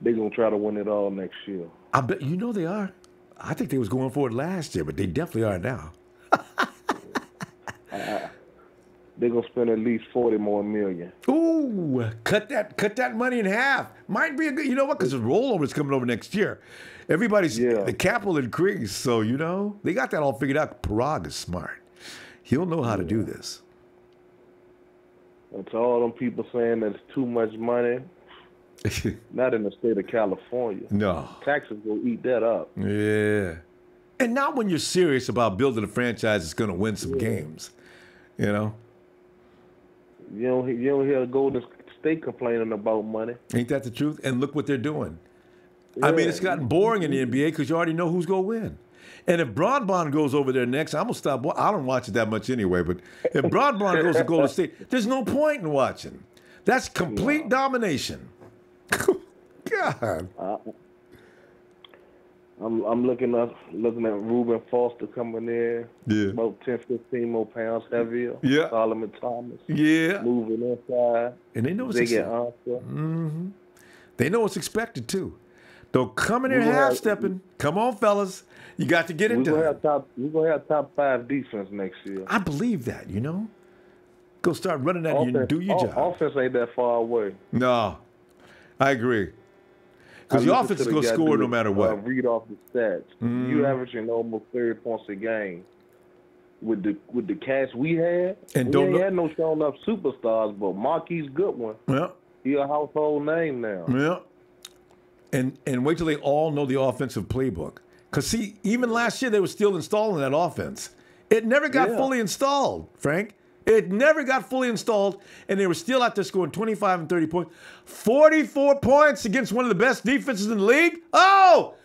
They're going to try to win it all next year. I bet you know they are. I think they was going for it last year, but they definitely are now. They're going to spend at least $40 more million. Ooh, cut that money in half. Might be a good, you know what, because the rollover's coming over next year. The cap will increase, so, you know, they got that all figured out. Parag is smart. He'll know how to do this. And to all them people saying that it's too much money, not in the state of California. No. Taxes will eat that up. Yeah. And not when you're serious about building a franchise that's going to win some games, you know? You don't hear Golden State complaining about money. Ain't that the truth? And look what they're doing. Yeah. I mean, it's gotten boring in the NBA because you already know who's going to win. And if Bron goes over there next, I'm going to stop. I don't watch it that much anyway, but if Bron goes to Golden State, there's no point in watching. That's complete domination. God. I'm looking at Reuben Foster coming in. Yeah. About 10, 15 more pounds heavier. Yeah. Solomon Thomas. Yeah. Moving inside. And they know what's expected. They know what's expected too. Don't come in there half-stepping. Come on, fellas. You got to get into it. We're going to have top 5 defense next year. I believe that, you know. Go start running that and do your job. Offense ain't that far away. No. I agree. Because the I offense is listen going to to the guy score do no matter what. Read off the stats. Mm. You averaging almost 30 points a game. With the cast we had, And we don't ain't know- had no showing up superstars, but Marquis Goodwin, Yeah. he a household name now. Yeah. And wait till they all know the offensive playbook. Because, see, even last year they were still installing that offense. It never got Yeah. fully installed, Frank. It never got fully installed, and they were still out there scoring 25 and 30 points. 44 points against one of the best defenses in the league? Oh,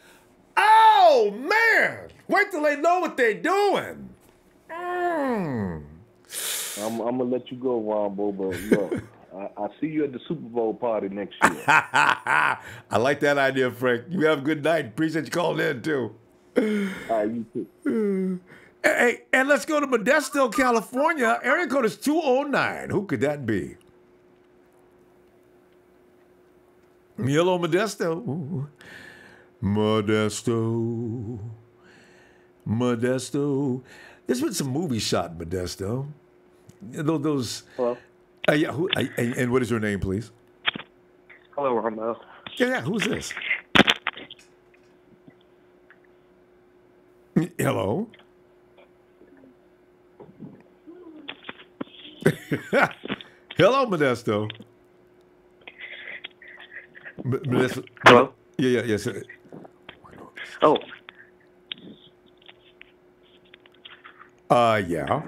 man. Wait till they know what they're doing. I'm gonna let you go, Ronbo, but look, I see you at the Super Bowl party next year. I like that idea, Frank. You have a good night. Appreciate you calling in, too. All right, you too. Hey, and let's go to Modesto, California. Area code is 209. Who could that be? Hello, Modesto. Ooh. Modesto. There's been some movies shot in Modesto. Those. Hello. Yeah. And what is your name, please? Hello, Ronbo. Yeah. Who's this? Hello. Hello, Modesto. Modesto. Hello. Yeah. Oh. Yeah.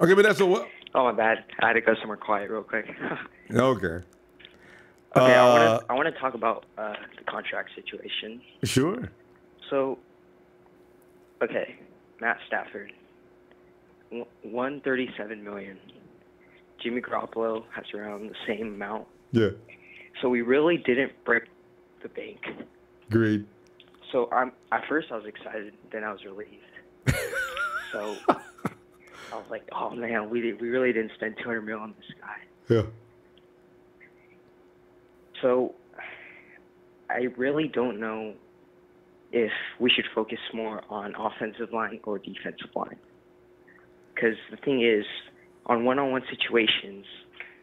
Okay, Modesto, what? Oh, my bad. I had to go somewhere quiet real quick. Okay. Okay, I want to talk about the contract situation. Sure. So, okay, Matt Stafford, $137 million. Jimmy Garoppolo has around the same amount. Yeah. So we really didn't break the bank. Agreed. So at first I was excited, then I was relieved. So I was like, oh man, we really didn't spend $200 million on this guy. Yeah. So I really don't know if we should focus more on offensive line or defensive line. Because the thing is, on one-on-one situations,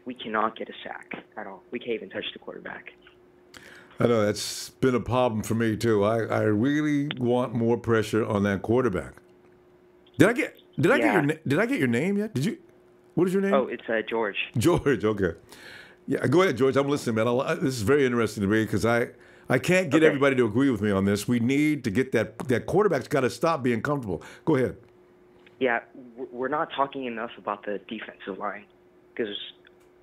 we cannot get a sack at all. We can't even touch the quarterback. I know that's been a problem for me too. I really want more pressure on that quarterback. Did I get your name yet? Did you? What is your name? Oh, it's George. George. Okay. Yeah, go ahead, George. I'm listening, man. This is very interesting to me because I can't get everybody to agree with me on this. We need to get that quarterback's got to stop being comfortable. Go ahead. Yeah, we're not talking enough about the defensive line because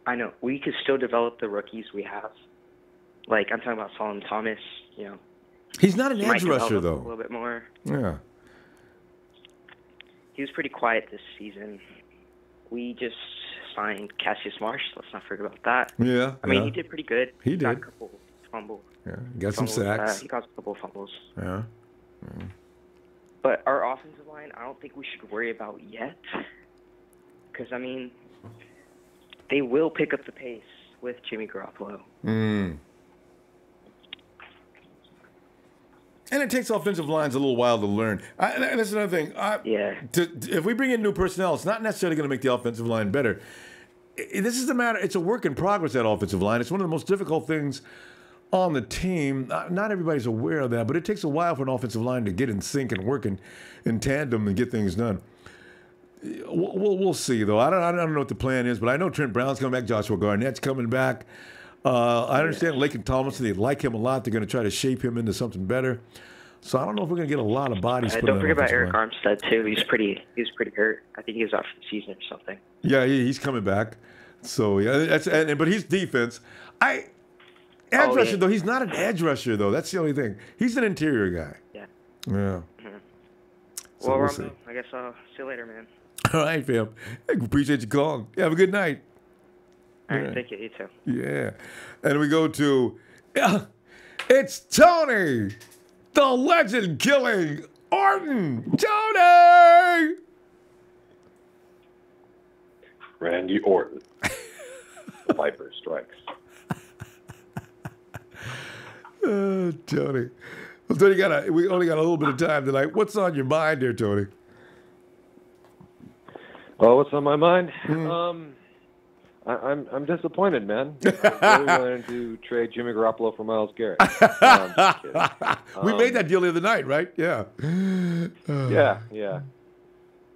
I know we could still develop the rookies we have. Like, I'm talking about Solomon Thomas, you know. He's not an He might edge rusher, develop though. A little bit more. Yeah. He was pretty quiet this season. We just signed Cassius Marsh. Let's not forget about that. Yeah. I mean, yeah. he did pretty good. He got did. a couple fumbles. Yeah. Got some fumbles. sacks. He got a couple fumbles. Yeah. But our offensive line, I don't think we should worry about yet. Because, I mean, they will pick up the pace with Jimmy Garoppolo. And it takes offensive lines a little while to learn. And that's another thing. If we bring in new personnel, it's not necessarily going to make the offensive line better. This is the matter. It's a work in progress, that offensive line. It's one of the most difficult things on the team. Not everybody's aware of that, but it takes a while for an offensive line to get in sync and work in tandem and get things done. We'll see, though. I don't know what the plan is, but I know Trent Brown's coming back. Joshua Garnett's coming back. I understand Laken Tomlinson. They like him a lot. They're going to try to shape him into something better. So I don't know if we're going to get a lot of bodies. Don't forget about Eric Armstead too. He's pretty hurt. I think he was out for the season or something. Yeah, he's coming back. So yeah, but he's defense. Edge rusher though. He's not an edge rusher though. That's the only thing. He's an interior guy. Yeah. Yeah. Mm-hmm. So well, we'll Ronbo, see. I guess I'll see you later, man. All right, fam. I appreciate you calling. Have a good night. All right, thank you. You too. Yeah. And we go to, it's Tony, the legend killing Orton. Tony! Randy Orton. The Viper strikes. Tony. Well, Tony, we only got a little bit of time tonight. What's on your mind here, Tony? Oh, what's on my mind? I'm disappointed, man. I really wanted to trade Jimmy Garoppolo for Myles Garrett. Just kidding. We made that deal the other night, right? Yeah. Yeah.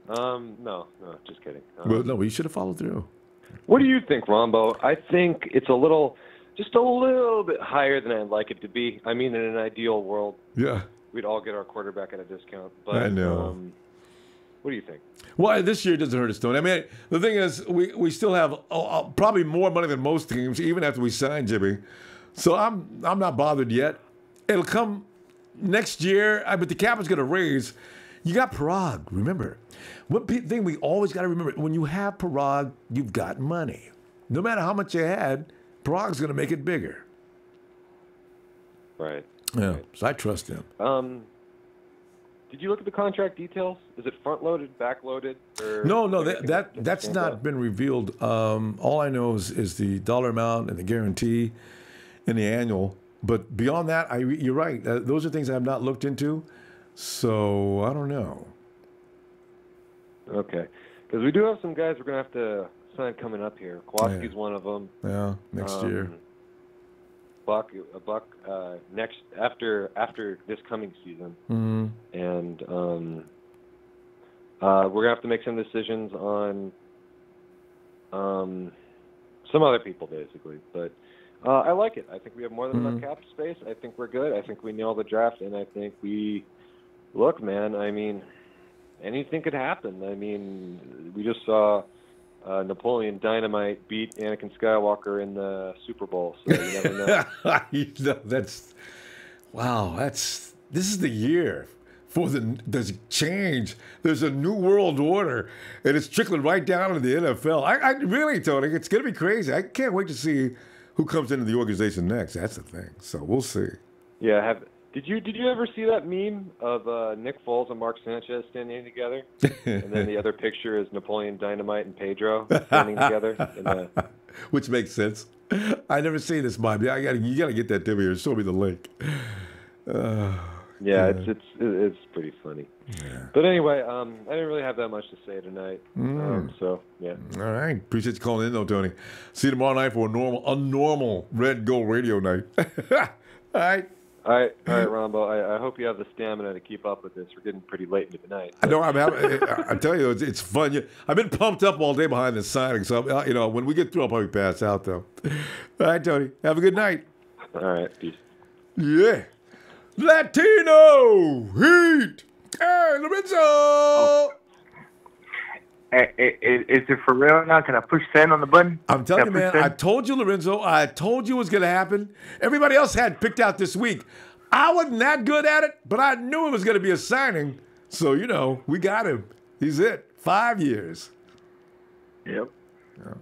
No, just kidding. Well, no, we should have followed through. What do you think, Ronbo? I think it's just a little bit higher than I'd like it to be. I mean, in an ideal world, yeah, we'd all get our quarterback at a discount. But I know. What do you think? Well, this year doesn't hurt us, Tony. I mean, the thing is, we still have probably more money than most teams, even after we sign Jimmy. So I'm not bothered yet. It'll come next year, but the cap is going to raise. You got Parag, remember. One thing we always got to remember, when you have Parag, you've got money. No matter how much you had, Parag's going to make it bigger. Right. Yeah, right. So I trust him. Did you look at the contract details? Is it front-loaded, back-loaded? No, that's not been revealed. All I know is the dollar amount and the guarantee and the annual. But beyond that, you're right. Those are things I have not looked into. So I don't know. Okay. Because we do have some guys we're going to have to sign coming up here. Kowalski's one of them. Yeah, next year. Buck next after this coming season, and we're gonna have to make some decisions on some other people basically. But I like it. I think we have more than enough cap space. I think we're good. I think we nail the draft, and I think look, man. I mean, anything could happen. I mean, we just saw Napoleon Dynamite beat Anakin Skywalker in the Super Bowl, so you never know. This is the year for the change. There's a new world order, and it's trickling right down into the NFL. I really, Tony, it's going to be crazy. I can't wait to see who comes into the organization next. That's the thing. So we'll see. Yeah, Did you ever see that meme of Nick Foles and Mark Sanchez standing together, and then the other picture is Napoleon Dynamite and Pedro standing together? Which makes sense. I never seen this, Bob. You gotta get that to me or show me the link. Yeah, it's pretty funny. Yeah. But anyway, I didn't really have that much to say tonight. So yeah. All right, appreciate you calling in though, Tony. See you tomorrow night for a normal Red Gold Radio night. All right. All right, Ronbo. I hope you have the stamina to keep up with this. We're getting pretty late into the night. I know. I tell you, it's fun. I've been pumped up all day behind this signing. So when we get through, I'll probably pass out though. All right, Tony. Have a good night. All right. Peace. Yeah. Latino Heat. Hey, Lorenzo. Oh. Hey, is it for real now? Can I push send on the button? I'm telling you, man. I told you, Lorenzo. I told you it was going to happen. Everybody else had picked out this week. I wasn't that good at it, but I knew it was going to be a signing. So, we got him. He's it. 5 years. Yep. Yeah.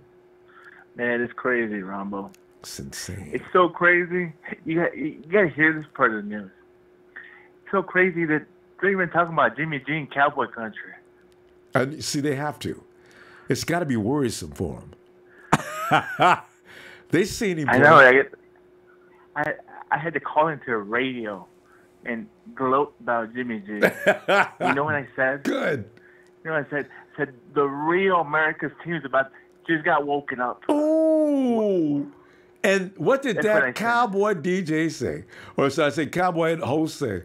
Man, it's crazy, Ronbo. It's insane. It's so crazy. You got to hear this part of the news. It's so crazy that they're even talking about Jimmy G in Cowboy country. And see, they have to. It's got to be worrisome for them. They seen him. I know. I had to call into a radio and gloat about Jimmy G. You know what I said? Good. You know what I said? I said the real America's team just got woken up. Ooh. And what did that cowboy DJ say? Or should I say cowboy host say?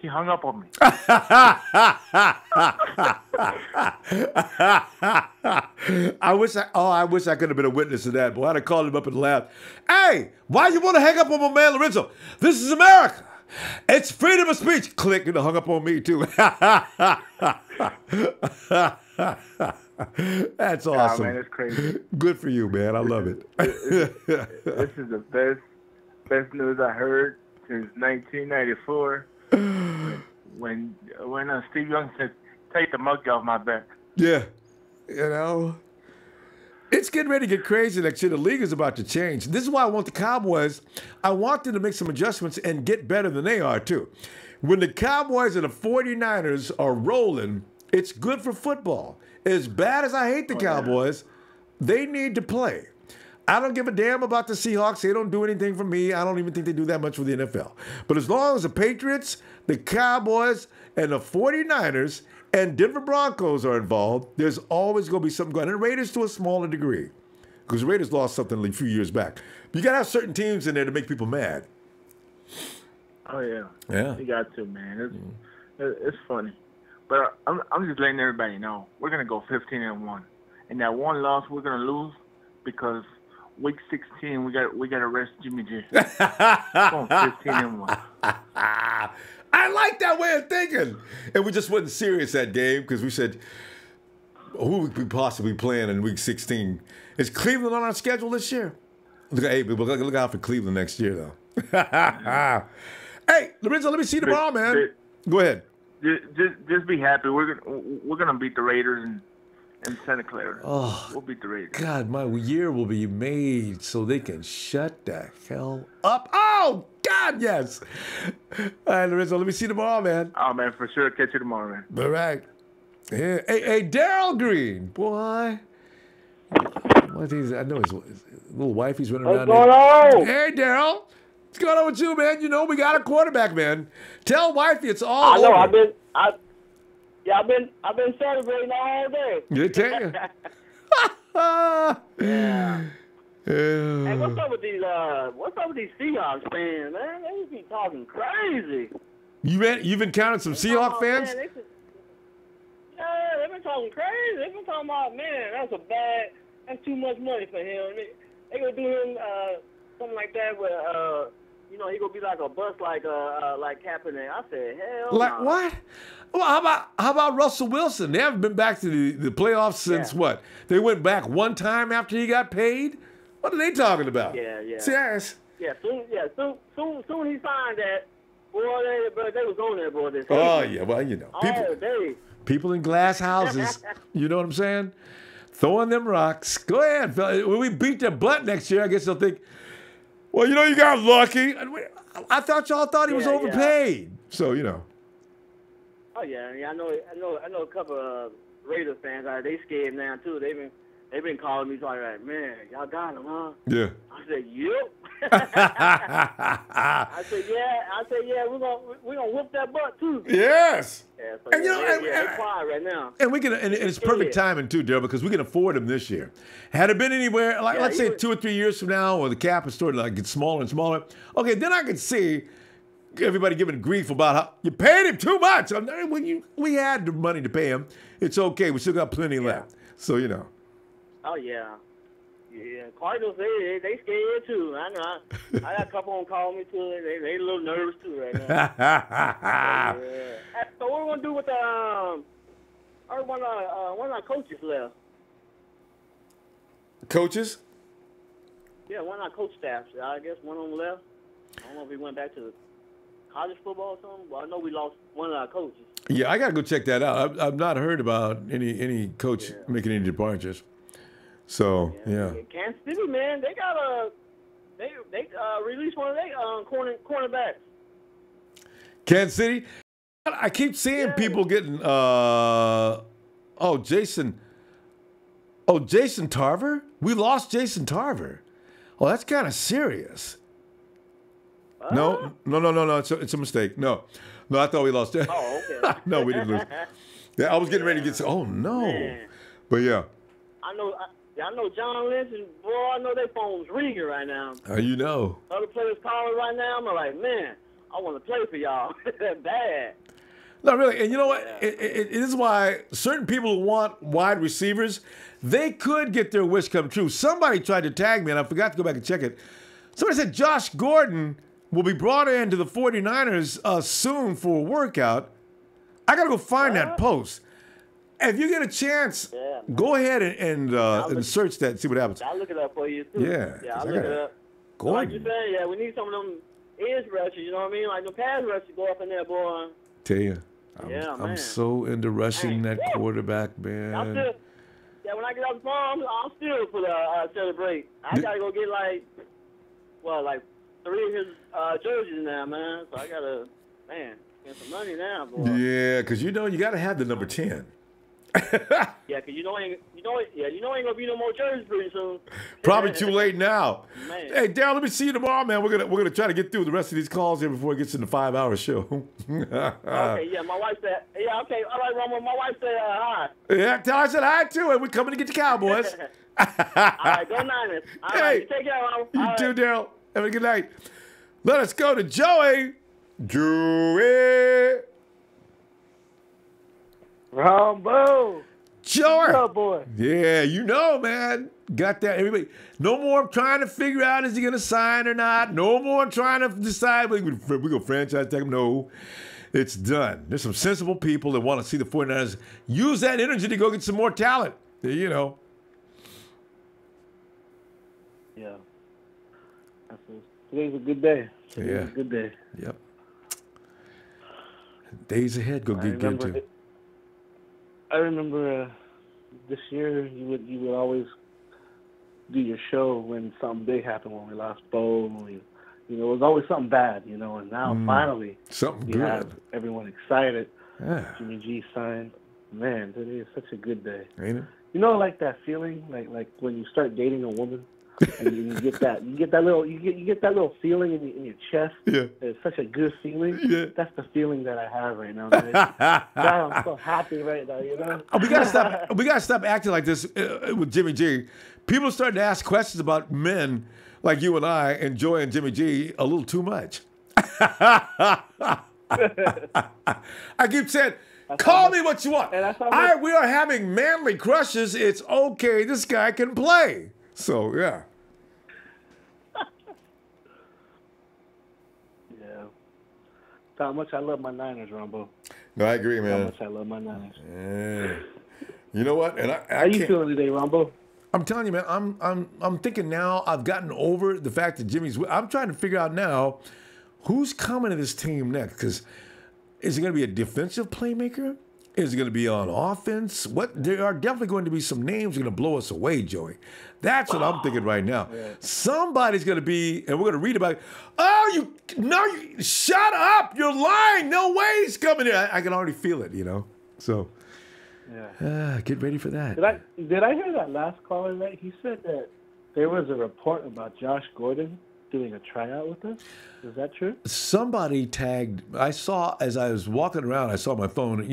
He hung up on me. I wish I could have been a witness to that. Boy, I'd have called him up and laughed. Hey, why you want to hang up on my man Lorenzo? This is America. It's freedom of speech. Click, and hung up on me too. That's awesome. Man, it's crazy. Good for you, man. I love it. This is the best news I heard since 1994. When Steve Young said, "Take the monkey off my back." Yeah, it's getting ready to get crazy next year. The league is about to change. This is why I want the Cowboys. I want them to make some adjustments and get better than they are too. When the Cowboys and the 49ers are rolling, it's good for football. As bad as I hate the Cowboys, they need to play. I don't give a damn about the Seahawks. They don't do anything for me. I don't even think they do that much for the NFL. But as long as the Patriots, the Cowboys, and the 49ers and Denver Broncos are involved, there's always going to be something going on. And Raiders to a smaller degree, because the Raiders lost something a few years back. But you got to have certain teams in there to make people mad. Oh, yeah. Yeah. You got to, man. It's funny. But I'm just letting everybody know, we're going to go 15-1. And that one loss we're going to lose because week 16 we got to rest Jimmy G. Going 15-1. I like that way of thinking. And we just wasn't serious that game because we said, who would we possibly playing in week 16? Is Cleveland on our schedule this year? Look out for Cleveland next year, though. Hey, Lorenzo, let me see you tomorrow, man. Go ahead. Just be happy. We're gonna beat the Raiders in Santa Clara. Oh, we'll beat the Raiders. God, my year will be made so they can shut the hell up. Oh, God, yes. All right, Lorenzo, let me see you tomorrow, man. Oh, man, for sure. Catch you tomorrow, man. All right. Yeah. Hey, Daryl Green, boy. I know his little wife. He's running around. What's going on? Hey, Daryl. What's going on with you, man? You know we got a quarterback, man. Tell wifey it's all I know. over. I've been celebrating all day. You tell you. Yeah. Yeah. Hey, what's up with these Seahawks fans, man? They just be talking crazy. You've encountered some Seahawks fans? Man, they've been talking crazy. They've been talking about, man, that's too much money for him. They gonna do him something like that where he gonna be like a bust like Kaepernick. I said, hell Like no. what? Well, how about Russell Wilson? They haven't been back to the playoffs since what? They went back one time after he got paid? What are they talking about? Yeah. Serious? Yeah, soon he signed that, boy, they was on there, boy. This Oh, season. yeah, well, you know. All day. People in glass houses, you know what I'm saying? Throwing them rocks. Go ahead, fella. When we beat their butt next year, I guess they'll think, well, you got lucky. I thought y'all thought he was overpaid. So, Oh yeah, I know a couple of Raiders fans. They scared now too. They've been calling me like, man, y'all got him, huh? Yeah. I said, yep. I said, yeah. We're gonna whoop that butt too. Yes. Yeah, so And they're quiet right now. And and it's perfect timing too, Daryl, because we can afford him this year. Had it been anywhere, let's say 2 or 3 years from now, or the cap is starting to get smaller and smaller, okay, then I could see everybody giving grief about how you paid him too much. We had the money to pay him. It's okay. We still got plenty left. So, Oh yeah. Yeah, Cardinals, they scared too. I know. I got a couple of them calling me too. They a little nervous too right now. So what are we gonna do with one of our coaches left? Coaches? Yeah, one of our coach staffs. I guess one of them left. I don't know if he went back to college football or something. But I know we lost one of our coaches. Yeah, I gotta go check that out. I've not heard about any coach making any departures. So yeah. Kansas City, man, they got they released one of their cornerbacks. Kansas City. I keep seeing people getting Jason Tarver. We lost Jason Tarver. Oh, that's kind of serious. No. It's a mistake. No, I thought we lost. Oh, okay. No, we didn't lose. Yeah, I was getting ready to get. Oh no, Man. But yeah. I know John Lynch and boy, I know their phone's ringing right now. You know. Other players calling right now. I'm like, man, I want to play for y'all. Bad. No, really. And you know what? It is why certain people who want wide receivers, they could get their wish come true. Somebody tried to tag me, and I forgot to go back and check it. Somebody said Josh Gordon will be brought into the 49ers soon for a workout. I got to go find that post. If you get a chance, go ahead and search that and see what happens. I'll look it up for you, too. Yeah, I'll look it up. Gordon. Like you said, we need some of them edge rushers, you know what I mean? Like the pass rushers go up in there, boy. Tell you, man. I'm so into rushing that quarterback, man. When I get off the phone, I'm still for the celebrate. I got to go get like 3 of his jerseys now, man. So I got to, get some money now, boy. Yeah, because you got to have the number 10. Yeah, 'cause you know ain't gonna be no more jerseys pretty soon. Probably too late now. Man. Hey, Darryl, let me see you tomorrow, man. We're gonna try to get through the rest of these calls here before it gets in the 5-hour show. Okay, yeah, my wife said, yeah, okay, all right, Romo, my wife said hi. Yeah, tell her I said hi too, and we're coming to get the Cowboys. All right, go Niners. All right, you take care, Romo. You too, Darryl. Have a good night. Let us go to Joey. Joey. Rombo. Joey. What's up, boy? Yeah, you know, man. Got that. Everybody. No more trying to figure out is he going to sign or not. No more trying to decide we're going to franchise tag him. No, it's done. There's some sensible people that want to see the 49ers use that energy to go get some more talent. You know. Yeah. Today's a good day. Today's a good day. Yep. Days ahead, go get to. I remember this year you would always do your show when something big happened, when we lost Bo. It was always something bad, and now finally something you good. have everyone excited. Yeah. Jimmy G signed. Man, today is such a good day. Ain't it? Like that feeling, like when you start dating a woman. And you get that little feeling in your chest. Yeah. It's such a good feeling. Yeah. That's the feeling that I have right now. Man. God, I'm so happy right now. We gotta stop acting like this with Jimmy G. People are starting to ask questions about men like you and I enjoying Jimmy G a little too much. I keep saying, call me what you want. We are having manly crushes. It's okay. This guy can play. So yeah. How much I love my Niners, Ronbo. No, I agree, man. How much I love my Niners. Yeah. You know what? And how you feeling today, Ronbo? I'm telling you, man. I'm thinking now. I've gotten over the fact that Jimmy's. I'm trying to figure out now who's coming to this team next. Because is it going to be a defensive playmaker? Is it going to be on offense? There are definitely going to be some names going to blow us away, Joey. That's what I'm thinking right now. Yeah. Somebody's going to be, and we're going to read about it. Oh, shut up. You're lying. No way he's coming here. I can already feel it, So, get ready for that. Did I hear that last caller right? He said that there was a report about Josh Gordon doing a tryout with us. Is that true? Somebody tagged. I saw as I was walking around. I saw my phone.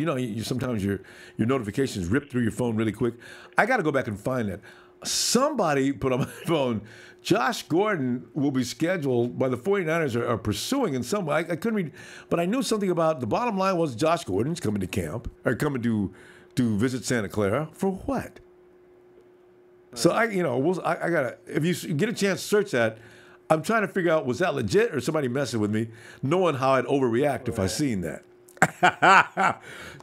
Sometimes your notifications rip through your phone really quick. I got to go back and find that. Somebody put on my phone, Josh Gordon will be scheduled by the 49ers are pursuing in some way. I couldn't read, but I knew something about the bottom line was Josh Gordon's coming to camp or coming to visit Santa Clara for what? So I gotta, if you get a chance to search that, I'm trying to figure out, was that legit or somebody messing with me, knowing how I'd overreact if I seen that.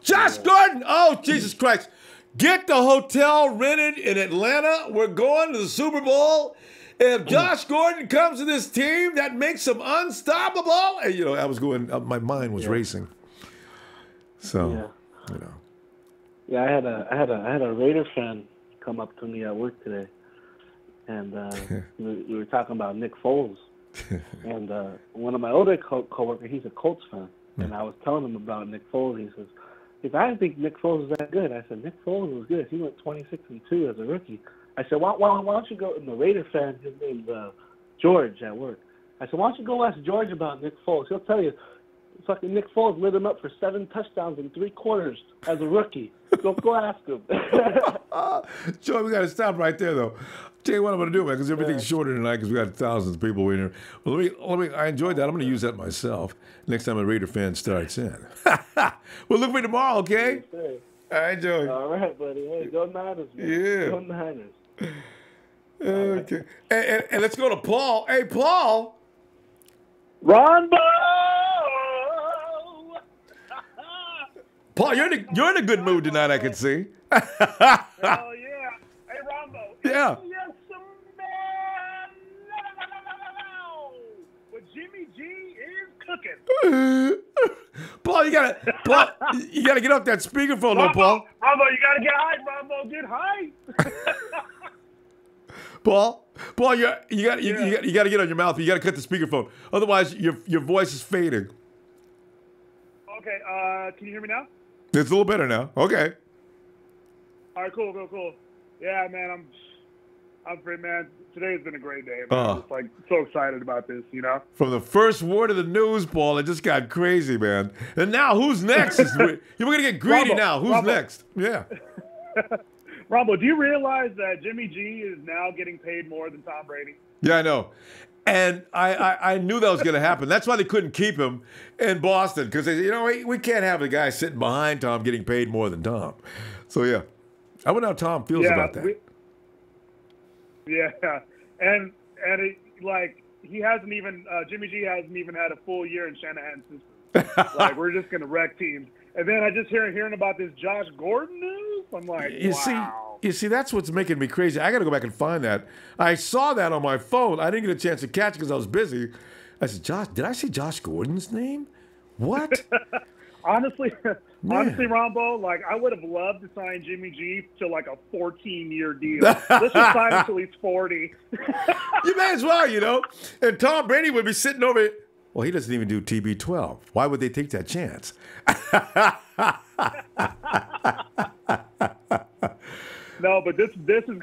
Josh Gordon! Oh, Jesus Christ. Get the hotel rented in Atlanta. We're going to the Super Bowl. If Josh Gordon comes to this team, that makes him unstoppable. And, I was going, my mind was racing. So, Yeah, I had a Raider fan come up to me at work today. And we were talking about Nick Foles. And one of my older coworkers, he's a Colts fan. And I was telling him about Nick Foles. He says, I didn't think Nick Foles was that good. I said, Nick Foles was good. He went 26-2 as a rookie. I said, why don't you go, and the Raider fan, his name's George at work. I said, why don't you go ask George about Nick Foles? He'll tell you, fucking Nick Foles lit him up for 7 touchdowns in 3 quarters as a rookie. Go ask him. Joey, we got to stop right there, though. Tell you what I'm going to do, man, because everything's shorter tonight because we got thousands of people waiting here. Well, let me. I enjoyed that. I'm going to use that myself next time a Raider fan starts in. We'll look for you tomorrow, okay? Yes, all right, Joey. All right, buddy. Hey, go Niners, man. Yeah. Go Niners. Okay. And let's go to Paul. Hey, Paul. Ronbo! Paul, you're in a good mood tonight, I can see. Hell yeah. Hey, Ronbo. Yeah. Yes, man. But Jimmy G is cooking. Paul, you gotta get off that speakerphone, though, Paul. Ronbo, you gotta get hype, Ronbo. Get hype. Paul, you gotta get on your mouth. You gotta cut the speakerphone. Otherwise, your voice is fading. Okay. Can you hear me now? It's a little better now. Okay. All right, cool. Yeah, man, I'm free, man. Today's been a great day, man. I'm just like so excited about this, you know. From the first word of the news, Paul, it just got crazy, man. And now, who's next? We're gonna get greedy Ronbo, now. Who's Ronbo. next? Yeah. Ronbo, do you realize that Jimmy G is now getting paid more than Tom Brady? Yeah, I know. And I knew that was going to happen. That's why they couldn't keep him in Boston, because they said, you know, we can't have the guy sitting behind Tom getting paid more than Tom. So, yeah. I wonder how Tom feels about that. And it, like, he hasn't even, Jimmy G hasn't even had a full year in Shanahan's system. Like, we're just going to wreck teams. And then I just hearing about this Josh Gordon news. I'm like, wow. You see, that's what's making me crazy. I got to go back and find that. I saw that on my phone. I didn't get a chance to catch it because I was busy. I said, Josh, did I see Josh Gordon's name? What? Honestly, Ronbo, like, I would have loved to sign Jimmy G to like a 14-year deal. Let's just sign him until he's 40. You may as well, you know. And Tom Brady would be sitting over it. Well, he doesn't even do TB12. Why would they take that chance? No, but this is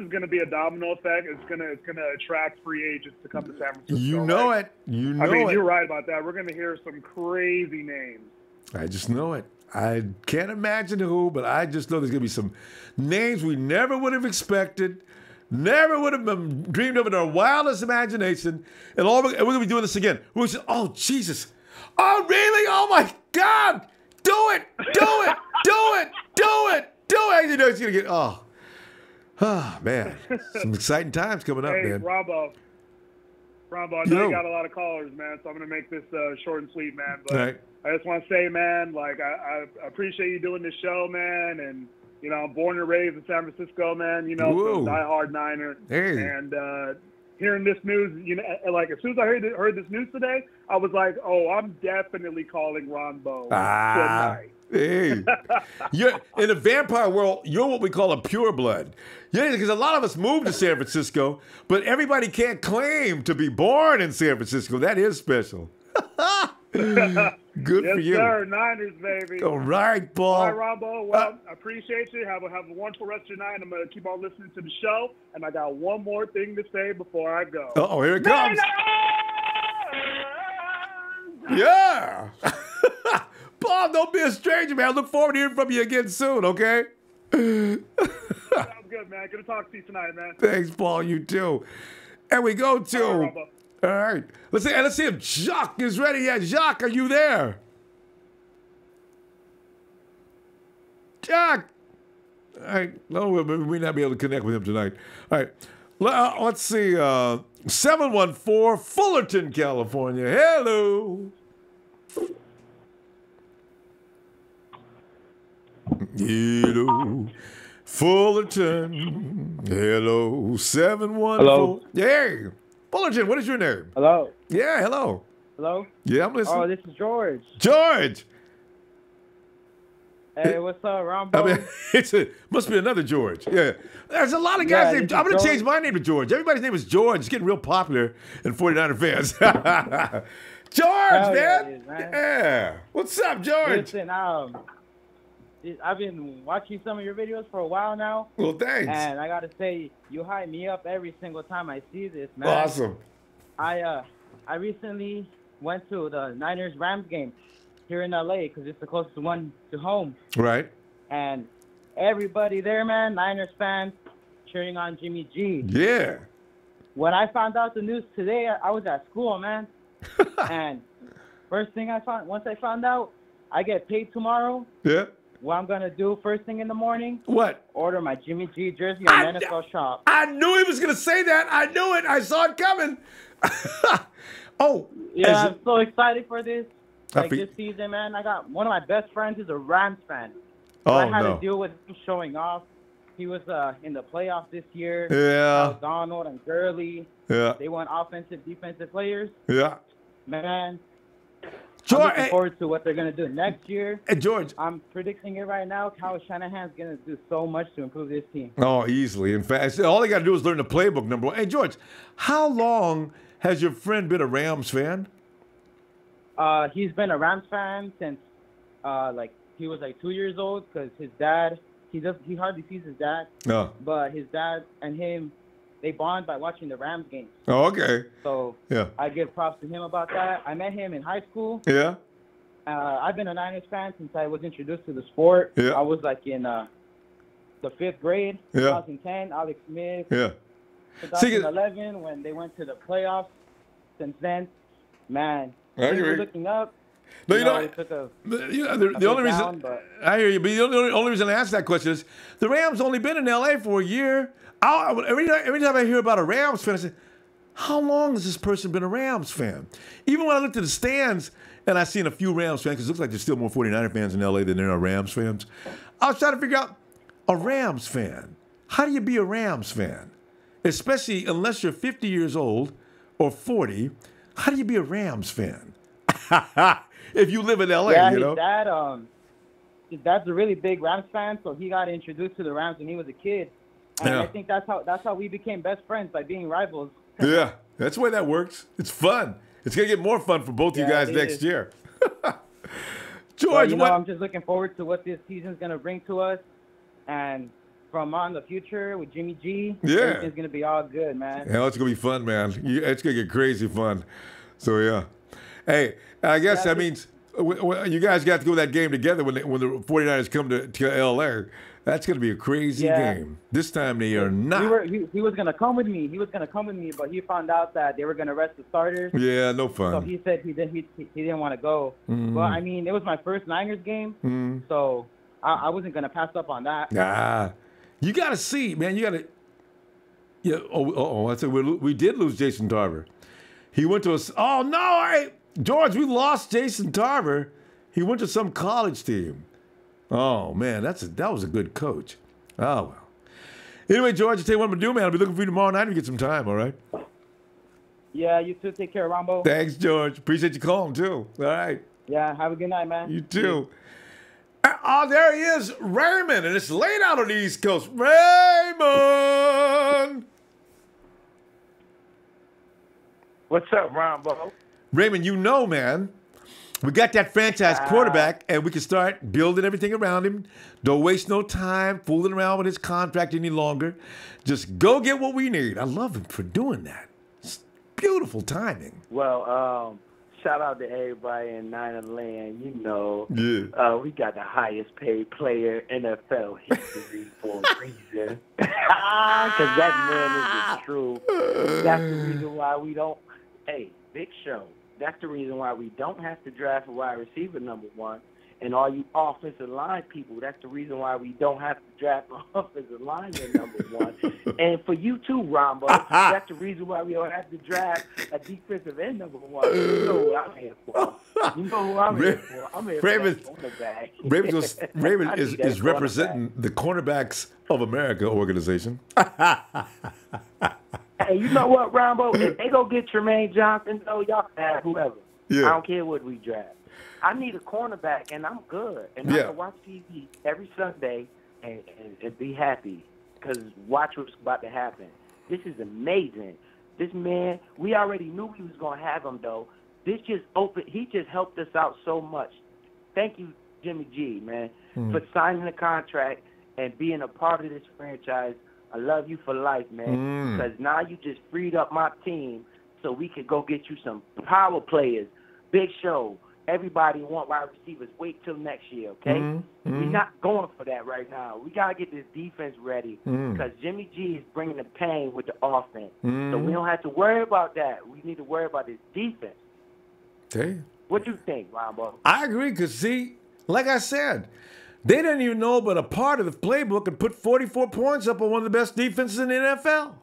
gonna be a domino effect. It's gonna attract free agents to come to San Francisco. You know it. You know it. I mean, you're right about that. We're gonna hear some crazy names. I just know it. I can't imagine who, but I just know there's gonna be some names we never would have expected. Never would have been dreamed of in our wildest imagination. And we're going to be doing this again. We're going to say, oh, Jesus. Oh, really? Oh, my God. Do it. Do it. Do it. Do it. Do it. You know, it's going to get, man. Some exciting times coming up, man. Ronbo, I know you got a lot of callers, man, so I'm going to make this short and sweet, man. But I just want to say, man, like, I appreciate you doing this show, man, and you know, I'm born and raised in San Francisco, man. You know, so diehard Niner. Hey. And hearing this news, you know, like as soon as I heard this news today, I was like, oh, I'm definitely calling Ronbo tonight. Hey, you're in the vampire world. You're what we call a pureblood. Yeah, because a lot of us moved to San Francisco, but everybody can't claim to be born in San Francisco. That is special. Good for you. Yes, sir. Niners, baby. All right, Paul. All right, Ronbo. Well, I appreciate you. Have a wonderful rest of your night. I'm going to keep on listening to the show. And I got one more thing to say before I go. Uh-oh, here it comes. Yeah. Paul, don't be a stranger, man. I look forward to hearing from you again soon, okay? Sounds good, man. Good to talk to you tonight, man. Thanks, Paul. You too. And we go to... All right. Let's see if Jacques is ready yet. Jacques, are you there? Jacques. All right. No, we may not be able to connect with him tonight. All right. Let's see. 714 Fullerton, California. Hello. Hello. Fullerton. Hello. 714. Hello. Hey. Fullerton, what is your name? Hello. Yeah, hello. Hello? Yeah, I'm listening. Oh, this is George. George! Hey, what's up, Ronbo? I mean, must be another George. Yeah. There's a lot of guys named... I'm going to change my name to George. Everybody's name is George. It's getting real popular in 49er fans. George, man. Yeah. What's up, George? Listen, I've been watching some of your videos for a while now. Well, thanks. And I got to say, you hype me up every single time I see this, man. Awesome. I recently went to the Niners-Rams game here in L.A. because it's the closest one to home. Right. And everybody there, man, Niners fans, cheering on Jimmy G. Yeah. When I found out the news today, I was at school, man. And first thing once I found out, I get paid tomorrow. Yeah. What I'm going to do first thing in the morning? What? Order my Jimmy G jersey on NFL Shop. I knew he was going to say that. I knew it. I saw it coming. Oh. Yeah, I'm so excited for this. Like this season, man. I got one of my best friends is a Rams fan. So I had to deal with him showing off. He was in the playoffs this year. Yeah. Donald and Gurley. Yeah. They won offensive, defensive players. Yeah. Man. George, I'm looking forward to what they're going to do next year. Hey, George. I'm predicting it right now. Kyle Shanahan's going to do so much to improve this team. Oh, easily. In fact, all they got to do is learn the playbook, number one. Hey, George, how long has your friend been a Rams fan? He's been a Rams fan since, he was 2 years old because his dad he hardly sees his dad. No. But his dad and him, they bond by watching the Rams games. Oh, okay. So Yeah. I give props to him about that. I met him in high school. Yeah. I've been a Niners fan since I was introduced to the sport. Yeah. I was like in the 5th grade, Yeah. 2010, Alex Smith. Yeah. 2011, when they went to the playoffs. Since then, man, I things hear were you. looking up. No, you know, it took a the only reason down, but I hear you, but the only reason I ask that question is the Rams only been in LA for a year. Every time I hear about a Rams fan, I say, how long has this person been a Rams fan? Even when I looked at the stands and I seen a few Rams fans, because it looks like there's still more 49er fans in LA than there are Rams fans. I was trying to figure out a Rams fan. How do you be a Rams fan? Especially unless you're 50 years old or 40. How do you be a Rams fan? If you live in LA, yeah, you know? his dad's a really big Rams fan, so he got introduced to the Rams when he was a kid. And Yeah. I think that's how we became best friends, by being rivals. Yeah, that's the way that works. It's fun. It's going to get more fun for both you guys it next is. year. George, George, what? I'm just looking forward to what this season's going to bring to us. And from on the future with Jimmy G, Yeah. everything's going to be all good, man. Yeah, it's going to be fun, man. It's going to get crazy fun. So, yeah. Hey, I guess that means you guys got to go to that game together when the 49ers come to LA. That's going to be a crazy game. This time they are not. He was going to come with me. But he found out that they were going to rest the starters. Yeah, no fun. So he said he didn't want to go. Mhm. But, I mean, it was my first Niners game. Mhm. So I wasn't going to pass up on that. Nah. You got to see, man. You got to. Yeah. I said we did lose Jason Tarver. He went to us. Oh, no. George, we lost Jason Tarver. He went to some college team. Oh, man, that was a good coach. Oh, well. Anyway, George, I'll tell you what I'm going to do, man. I'll be looking for you tomorrow night to get some time, all right? Yeah, you too. Take care, Ronbo. Thanks, George. Appreciate you calling, too. All right. Yeah, have a good night, man. You too. Oh, there he is, Raymond, and it's late out on the East Coast. Raymond! What's up, Ronbo? Raymond, you know, man, we got that franchise quarterback, and we can start building everything around him. Don't waste no time fooling around with his contract any longer. Just go get what we need. I love him for doing that. It's beautiful timing. Well, shout out to everybody in Niner Land. You know, we got the highest paid player in NFL history for a reason. Because that man is the truth. That's the reason why we don't. Hey, Big Show. That's the reason why we don't have to draft a wide receiver #1. And all you offensive line people, that's the reason why we don't have to draft an offensive lineman #1. And for you too, Rombo, that's the reason why we don't have to draft a defensive end #1. You know who I'm here for. You know who I'm here for. I'm here for that cornerback. Raymond I is need that representing the Cornerbacks of America organization. Hey, you know what, Rombo? If they go get Tremaine Johnson, though, y'all can have whoever. Yeah. I don't care what we draft. I need a cornerback, and I'm good. And I can watch TV every Sunday and be happy because watch what's about to happen. This is amazing. This man, we already knew we was going to have him, though. He just helped us out so much. Thank you, Jimmy G, man, for signing the contract and being a part of this franchise. I love you for life, man, because now you just freed up my team so we could go get you some power players. Big Show. Everybody want wide receivers. Wait till next year, okay? We're not going for that right now. We got to get this defense ready because Jimmy G is bringing the pain with the offense. So we don't have to worry about that. We need to worry about this defense. Okay. What do you think, Rombo? I agree, because, see, like I said, they didn't even know but a part of the playbook and put 44 points up on one of the best defenses in the NFL.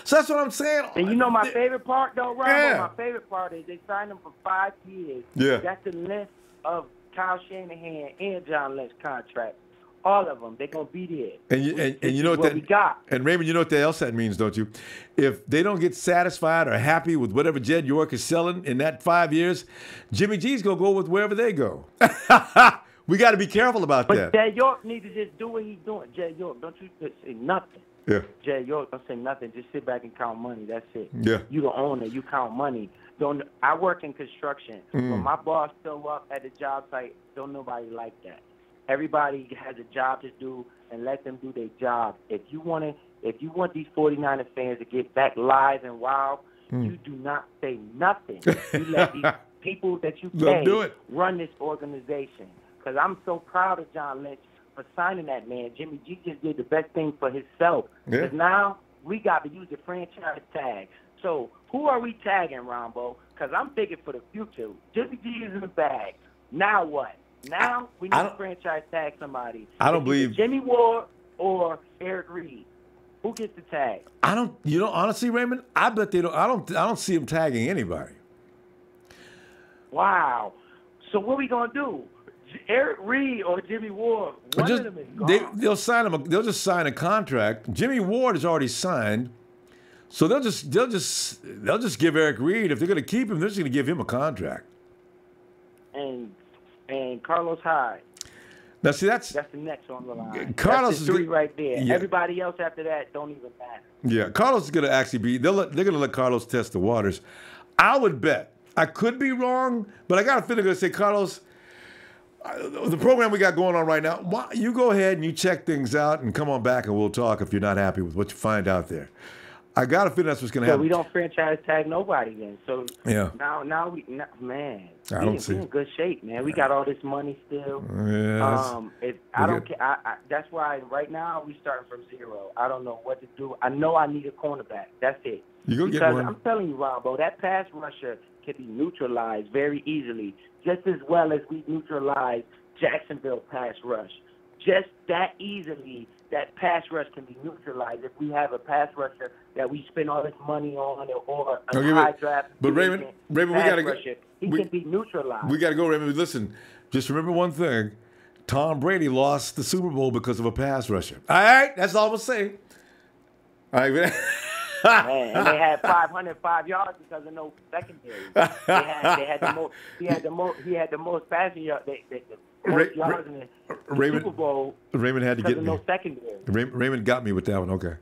So that's what I'm saying. And you know my favorite part, though, Rombo? Yeah. My favorite part is they signed him for 5 years. Yeah. That's the length of Kyle Shanahan and John Lynch's contract. All of them. They're going to be there. And you know what we got. And Raymond, you know what else that means, don't you? If they don't get satisfied or happy with whatever Jed York is selling in that 5 years, Jimmy G's going to go with wherever they go. We got to be careful about that. But Jed York needs to just do what he's doing. Jed York, don't you say nothing. Yeah. Jed York, don't say nothing. Just sit back and count money. That's it. Yeah. You the owner. You count money. I work in construction. When my boss show up at the job site, don't nobody like that. Everybody has a job to do, and let them do their job. If you want these 49er fans to get back live and wild, you do not say nothing. You let these people that you pay run this organization. Because I'm so proud of John Lynch for signing that man. Jimmy G just did the best thing for himself. Because now we got to use the franchise tag. So who are we tagging, Ronbo? Because I'm thinking for the future. Jimmy G is in the bag. Now what? Now we need to franchise tag somebody. I don't believe Jimmy Ward or Eric Reed. Who gets the tag? I don't. You know, honestly, Raymond, I bet they don't. I don't see him tagging anybody. Wow. So what are we gonna do? Eric Reed or Jimmy Ward? One of them is gone. They'll sign him. They'll just sign a contract. Jimmy Ward is already signed, so they'll just give Eric Reed, if they're gonna keep him, they're just gonna give him a contract. And Carlos Hyde. Now, see, that's the next on the line. Carlos that's the is three right there. Yeah. Everybody else after that don't even matter. Yeah, Carlos is going to actually be. They're going to let Carlos test the waters. I would bet. I could be wrong, but I got a feeling they're going to say, Carlos, the program we got going on right now, you go ahead and you check things out and come on back and we'll talk if you're not happy with what you find out there. I got a feeling that's what's going to happen. So we don't franchise tag nobody then. So yeah. Now man, I don't see. We're in good shape, man. We got all this money still. Yeah, I don't care. That's why right now we starting from zero. I don't know what to do. I know I need a cornerback. That's it. You go get because one. I'm telling you, Ronbo, that pass rusher can be neutralized very easily, just as well as we neutralized Jacksonville pass rush. Just that easily, that pass rush can be neutralized if we have a pass rusher that we spend all this money on, or a high draft. But Raymond, we gotta go. He can be neutralized. We gotta go, Raymond. Listen, just remember one thing: Tom Brady lost the Super Bowl because of a pass rusher. All right, that's all I'm gonna say. All right, man. Man, and they had 505 yards because of no secondary. They had the most. He had the most passing yards. Most yards in the Super Bowl. Raymond had to get me. No secondary. Raymond got me with that one. Okay.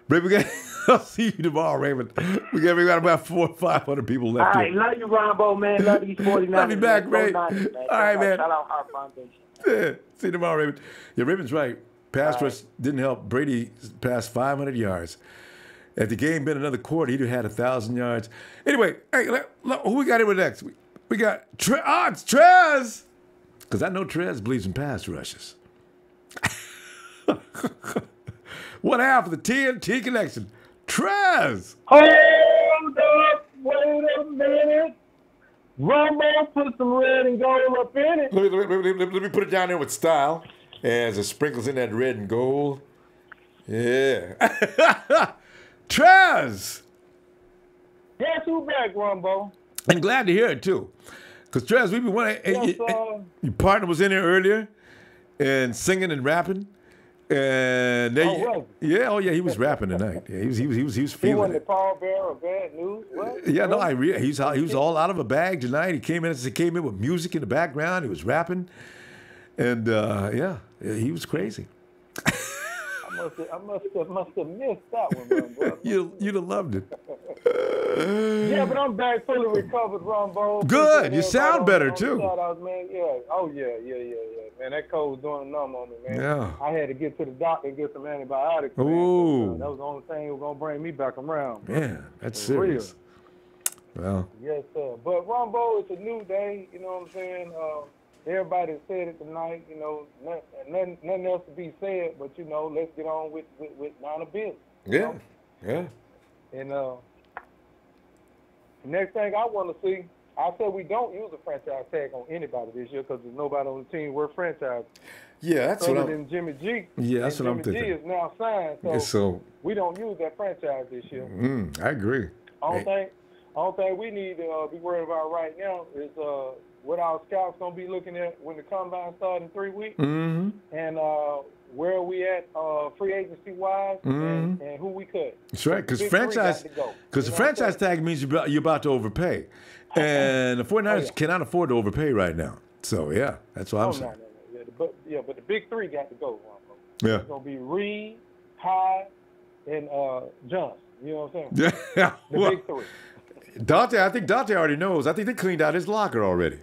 Raymond, I'll see you tomorrow, Raymond. We got about 400 or 500 people left. All right, love you, Ronbo, man. Love these 49ers. Love you back, Ray. All right, man. Shout out our foundation. Yeah. See you tomorrow, Raymond. Yeah, Raymond's right. Pass rush didn't help. Brady passed 500 yards. Had the game been another quarter, he'd have had 1,000 yards. Anyway, hey, who we got in with next? We got it's Trez. Because I know Trez believes in pass rushes. One half of the TNT connection. Trez. Hold up. Wait a minute. Ronbo put some red and gold up in it. Let me put it down there with style. As it sprinkles in that red and gold. Yeah. Trez! Guess who back, Ronbo? And glad to hear it, too. Because, Trez, we've been your partner was in there earlier and singing and rapping. And he was rapping tonight. Yeah, he was feeling he wasn't it. the pallbearer of bad news. What? Yeah, no, he was all out of a bag tonight. He came in with music in the background. He was rapping. And, he was crazy. I must have missed that one, bro. You'd have loved it. Yeah, but I'm back fully recovered, Ronbo. Good. You sound better, too. Shout-outs, man. Yeah. Oh, yeah. Man, that cold was doing a number on me, man. Yeah. I had to get to the doctor and get some antibiotics, man. Ooh. That was the only thing that was going to bring me back around. Man, that's serious. Well. Yes, sir. But, Ronbo, it's a new day. You know what I'm saying? Everybody said it tonight, you know, nothing else to be said, but, you know, let's get on with line of business. Yeah, yeah. And the next thing I want to see, I said we don't use a franchise tag on anybody this year because there's nobody on the team worth franchise. Yeah, that's what I'm than Jimmy G. Yeah, that's what I'm thinking. Jimmy G is now signed, so we don't use that franchise this year. I agree. Only thing we need to be worried about right now is what our scouts going to be looking at when the combine starts in 3 weeks, and where are we at free agency-wise, and who we cut. That's right, because the franchise tag means you're about to overpay. And the 49ers cannot afford to overpay right now. So, yeah, that's what I'm saying. No. But the big three got to go, Ronbo. Yeah. It's going to be Reed, Hyde, and Johnson. You know what I'm saying? Yeah. The big three. I think Dante already knows. I think they cleaned out his locker already.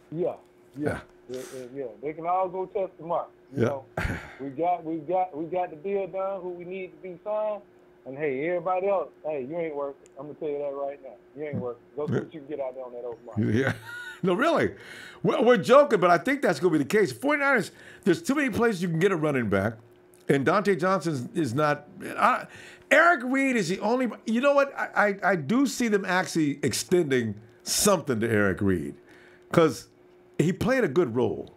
Yeah. Yeah, they can all go test the mark. You know, we got the deal done. Who we need to be signed, and hey, everybody else, hey, you ain't working. I'm gonna tell you that right now. You ain't working. Go see what you can get out there on that open market. Yeah. No, really. We're joking, but I think that's going to be the case. 49ers, there's too many places you can get a running back, and Dante Johnson is not. Eric Reed is the only. You know what? I do see them actually extending something to Eric Reed because he played a good role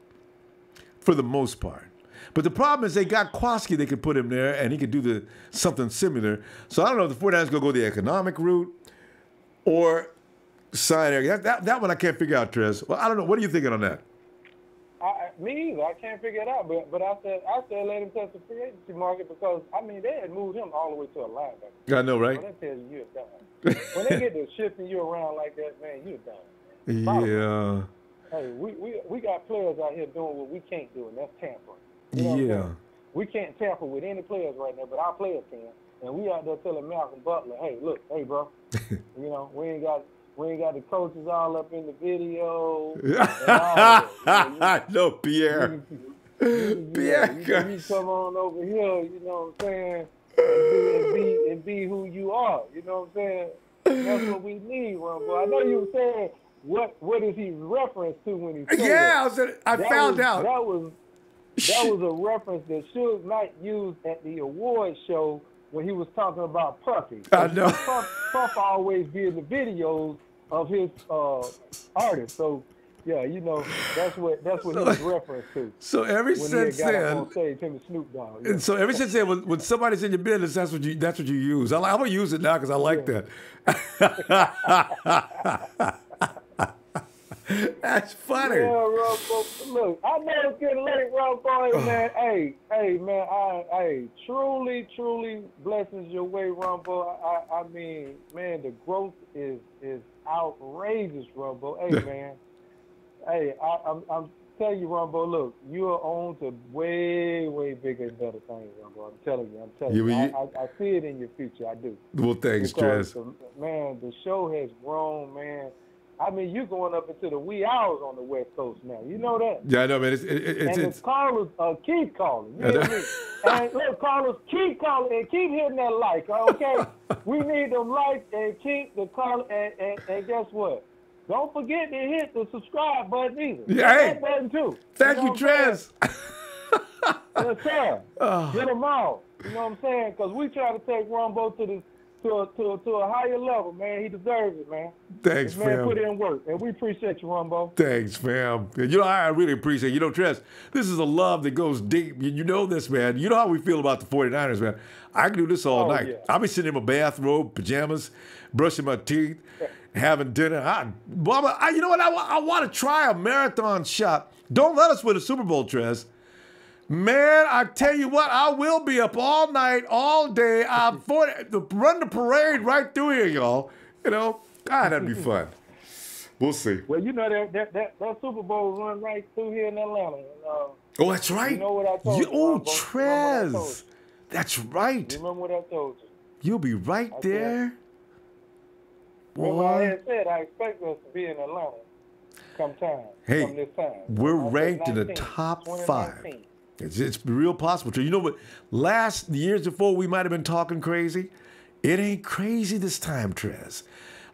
for the most part. But the problem is they got Kwaski. They could put him there, and he could do something similar. So I don't know if the 49ers going to go the economic route or sign Eric. That one I can't figure out, Trez. Well, I don't know. What are you thinking on that? Me either. I can't figure it out. But I said let him test the free agency market because, I mean, they had moved him all the way to a linebacker. I know, right? Well, that tells you you're done. When they get to shifting you around like that, man, you're done. Yeah. Hey, we got players out here doing what we can't do, and that's tampering. You know what I'm saying? We can't tamper with any players right now, but our players can. And we out there telling Malcolm Butler, hey, look, hey, bro, you know, we ain't got the coaches all up in the video. No, Pierre. Pierre. You come on over here, you know what I'm saying, and be who you are. You know what I'm saying? That's what we need, Ronbo. I know you were saying what is he reference to when he said that? I found out. That was a reference that Suge Knight used at the award show when he was talking about Puffy. I know. Puff always be in the videos of his artists. So yeah, you know, that's what he was reference to. So ever when since he got then, up on stage, him and Snoop Dogg. Yeah. And so ever since then, when somebody's in your business, that's what you use. I'm gonna use it now because I like that. That's funny. Yeah, Ronbo. Look, I know it's getting late, Ronbo, man. Hey, man, truly blessings your way, Ronbo. I mean, man, the growth is outrageous, Ronbo. Hey, man. Hey, I'm telling you, Ronbo, look, you are on to way bigger and better things, Ronbo. I'm telling you. I see it in your future. I do. Well, thanks, Trez. Man, the show has grown, man. I mean, you're going up into the wee hours on the West Coast now. You know that? Yeah, I know, man. It's callers keep calling. You know what I mean? And look, callers keep calling and keep hitting that like, okay? We need them likes and keep the call. And guess what? Don't forget to hit the subscribe button either. Yeah, hit that button too. Thank you, Trez. Yes, sir. Get them all. You know what I'm saying? Because we try to take Ronbo to a higher level, man. He deserves it, man. Thanks, man. fam. Put in work, and we appreciate you, Ronbo. Thanks, fam. You know, I really appreciate it. You know, Trez, this is a love that goes deep. You know this, man. You know how we feel about the 49ers, man. I can do this all night. Yeah. I'll be sitting in my bathrobe, pajamas, brushing my teeth, having dinner. You know what? I want to try a marathon shot. Don't let us win a Super Bowl, Trez. Man, I tell you what, I will be up all night, all day. Run the parade right through here, y'all. You know, God, that'd be fun. We'll see. Well, you know that Super Bowl run right through here in Atlanta. Oh, that's right. You know what I told you? Oh, Trez. That's right. You remember what I told you? You'll be right there. Remember I had said I expect us to be in Atlanta come this time. We're ranked in the top 5. It's real possible. You know what? Years before, we might have been talking crazy. It ain't crazy this time, Trez.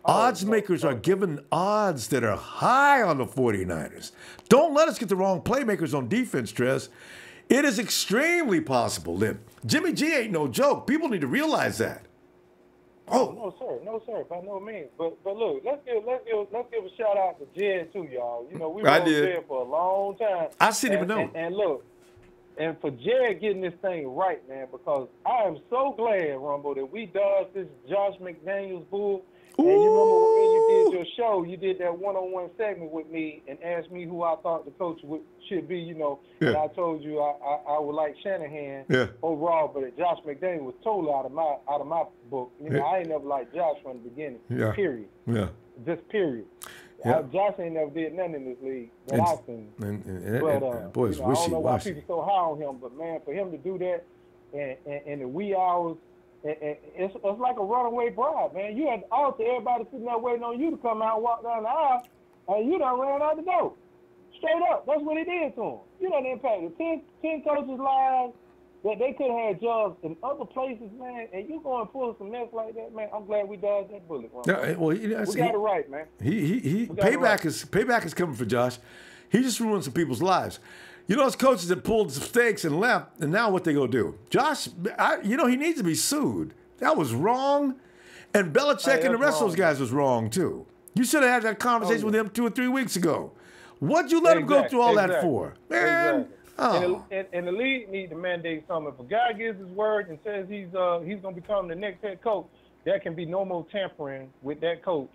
Odds makers are giving odds that are high on the 49ers. Don't let us get the wrong playmakers on defense, Trez. It is extremely possible that Jimmy G ain't no joke. People need to realize that. No, sir, by no means. But look, let's give a shout out to Jed too, y'all. You know, we were there for a long time. I didn't even know. And look. And for Jared getting this thing right, man, because I am so glad, Ronbo, that we dodged this Josh McDaniels bull. And you remember when you did your show, you did that one-on-one segment with me and asked me who I thought the coach should be, you know. Yeah. And I told you I would like Shanahan overall, but Josh McDaniels was totally out of my book. You know, I ain't never liked Josh from the beginning, period. Yeah. Just period. Yeah. Josh ain't never did nothing in this league that I've seen. Boys, I don't know why people so high on him, but man, for him to do that in the wee hours, it's like a runaway bride, man. You had everybody sitting there waiting on you to come out and walk down the aisle, and you done ran out the door. Straight up, that's what he did to him. You know, they impacted 10 coaches' lives that they could have had jobs in other places, man. And you going to pull some mess like that, man. I'm glad we dodged that bullet. Yeah, well, we got it right, man. Payback is coming for Josh. He just ruined some people's lives. You know, those coaches that pulled stakes and left, and now what they gonna do? Josh, he needs to be sued. That was wrong. And Belichick and the rest of those guys was wrong too. You should have had that conversation with him 2 or 3 weeks ago. What'd you let him go through all that for? Man. Oh. And the league need to mandate something. If a guy gives his word and says he's gonna become the next head coach, there can be no more tampering with that coach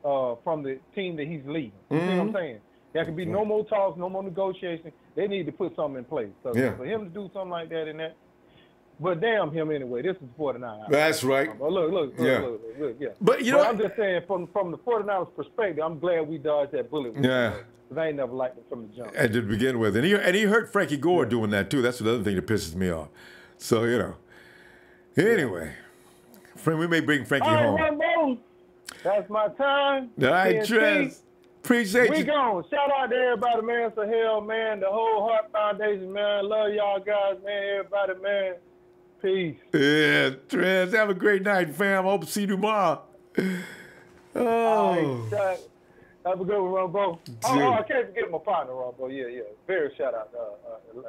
from the team that he's leading. You see what I'm saying? There can be no more talks, no more negotiation. They need to put something in place. So for him to do something like that and that, but damn him anyway. This is 49ers. That's right. Look, yeah. But I'm just saying from the 49ers perspective, I'm glad we dodged that bullet. Yeah. Because I ain't never liked it from the jump. And to begin with. And he hurt Frankie Gore doing that too. That's the other thing that pisses me off. So, Anyway. Friend, we may bring Frankie home. Ronbo, that's my time. All right, Trez. Appreciate you. We gone. Shout out to everybody, man. So hell, man. The whole Heart Foundation, man. Love y'all guys, man. Everybody, man. Peace. Yeah, Trez. Have a great night, fam. Hope to see you tomorrow. Oh. Right, have a good one, Ronbo. Oh, I can't forget my partner, Ronbo. Yeah. Very shout out.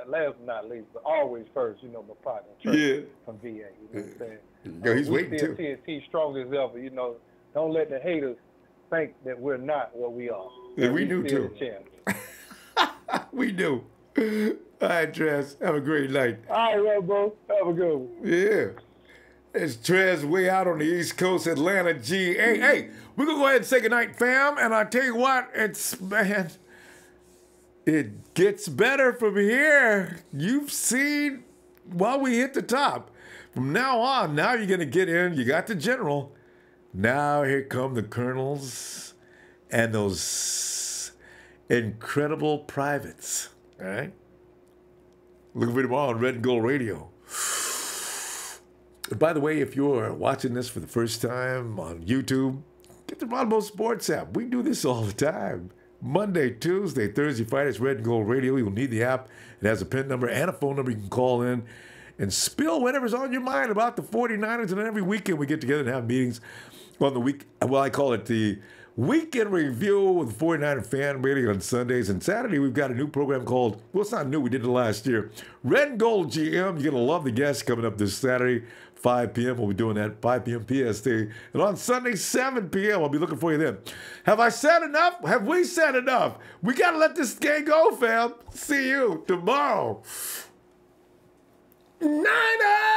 Last but not least, but always first, my partner. Trey, from VA. You know what I'm saying? Yo, he's waiting too. TNT strong as ever. Don't let the haters think that we're not what we are. Yeah, we do too. We do. All right, Trez. Have a great night. All right, Ronbo. Have a good one. Yeah. It's Trez way out on the East Coast, Atlanta, GA. Hey, we're going to go ahead and say goodnight, fam. And I tell you what, it gets better from here. You've seen while we hit the top. From now on, now you're going to get in. You got the general. Now here come the colonels and those incredible privates. All right? Look for tomorrow on Red and Gold Radio. And by the way, if you're watching this for the first time on YouTube, get the Ronbo Sports app. We do this all the time. Monday, Tuesday, Thursday, Friday, it's Red and Gold Radio. You'll need the app. It has a PIN number and a phone number you can call in and spill whatever's on your mind about the 49ers. And then every weekend we get together and have meetings on the week. Well, I call it the Weekend Review with 49er Fan Radio on Sundays. And Saturday, we've got a new program called, well, it's not new. We did it last year. Red and Gold GM. You're going to love the guests coming up this Saturday. 5 p.m. We'll be doing that 5 p.m. PST. And on Sunday, 7 p.m. I'll be looking for you then. Have I said enough? Have we said enough? We got to let this game go, fam. See you tomorrow. Niners!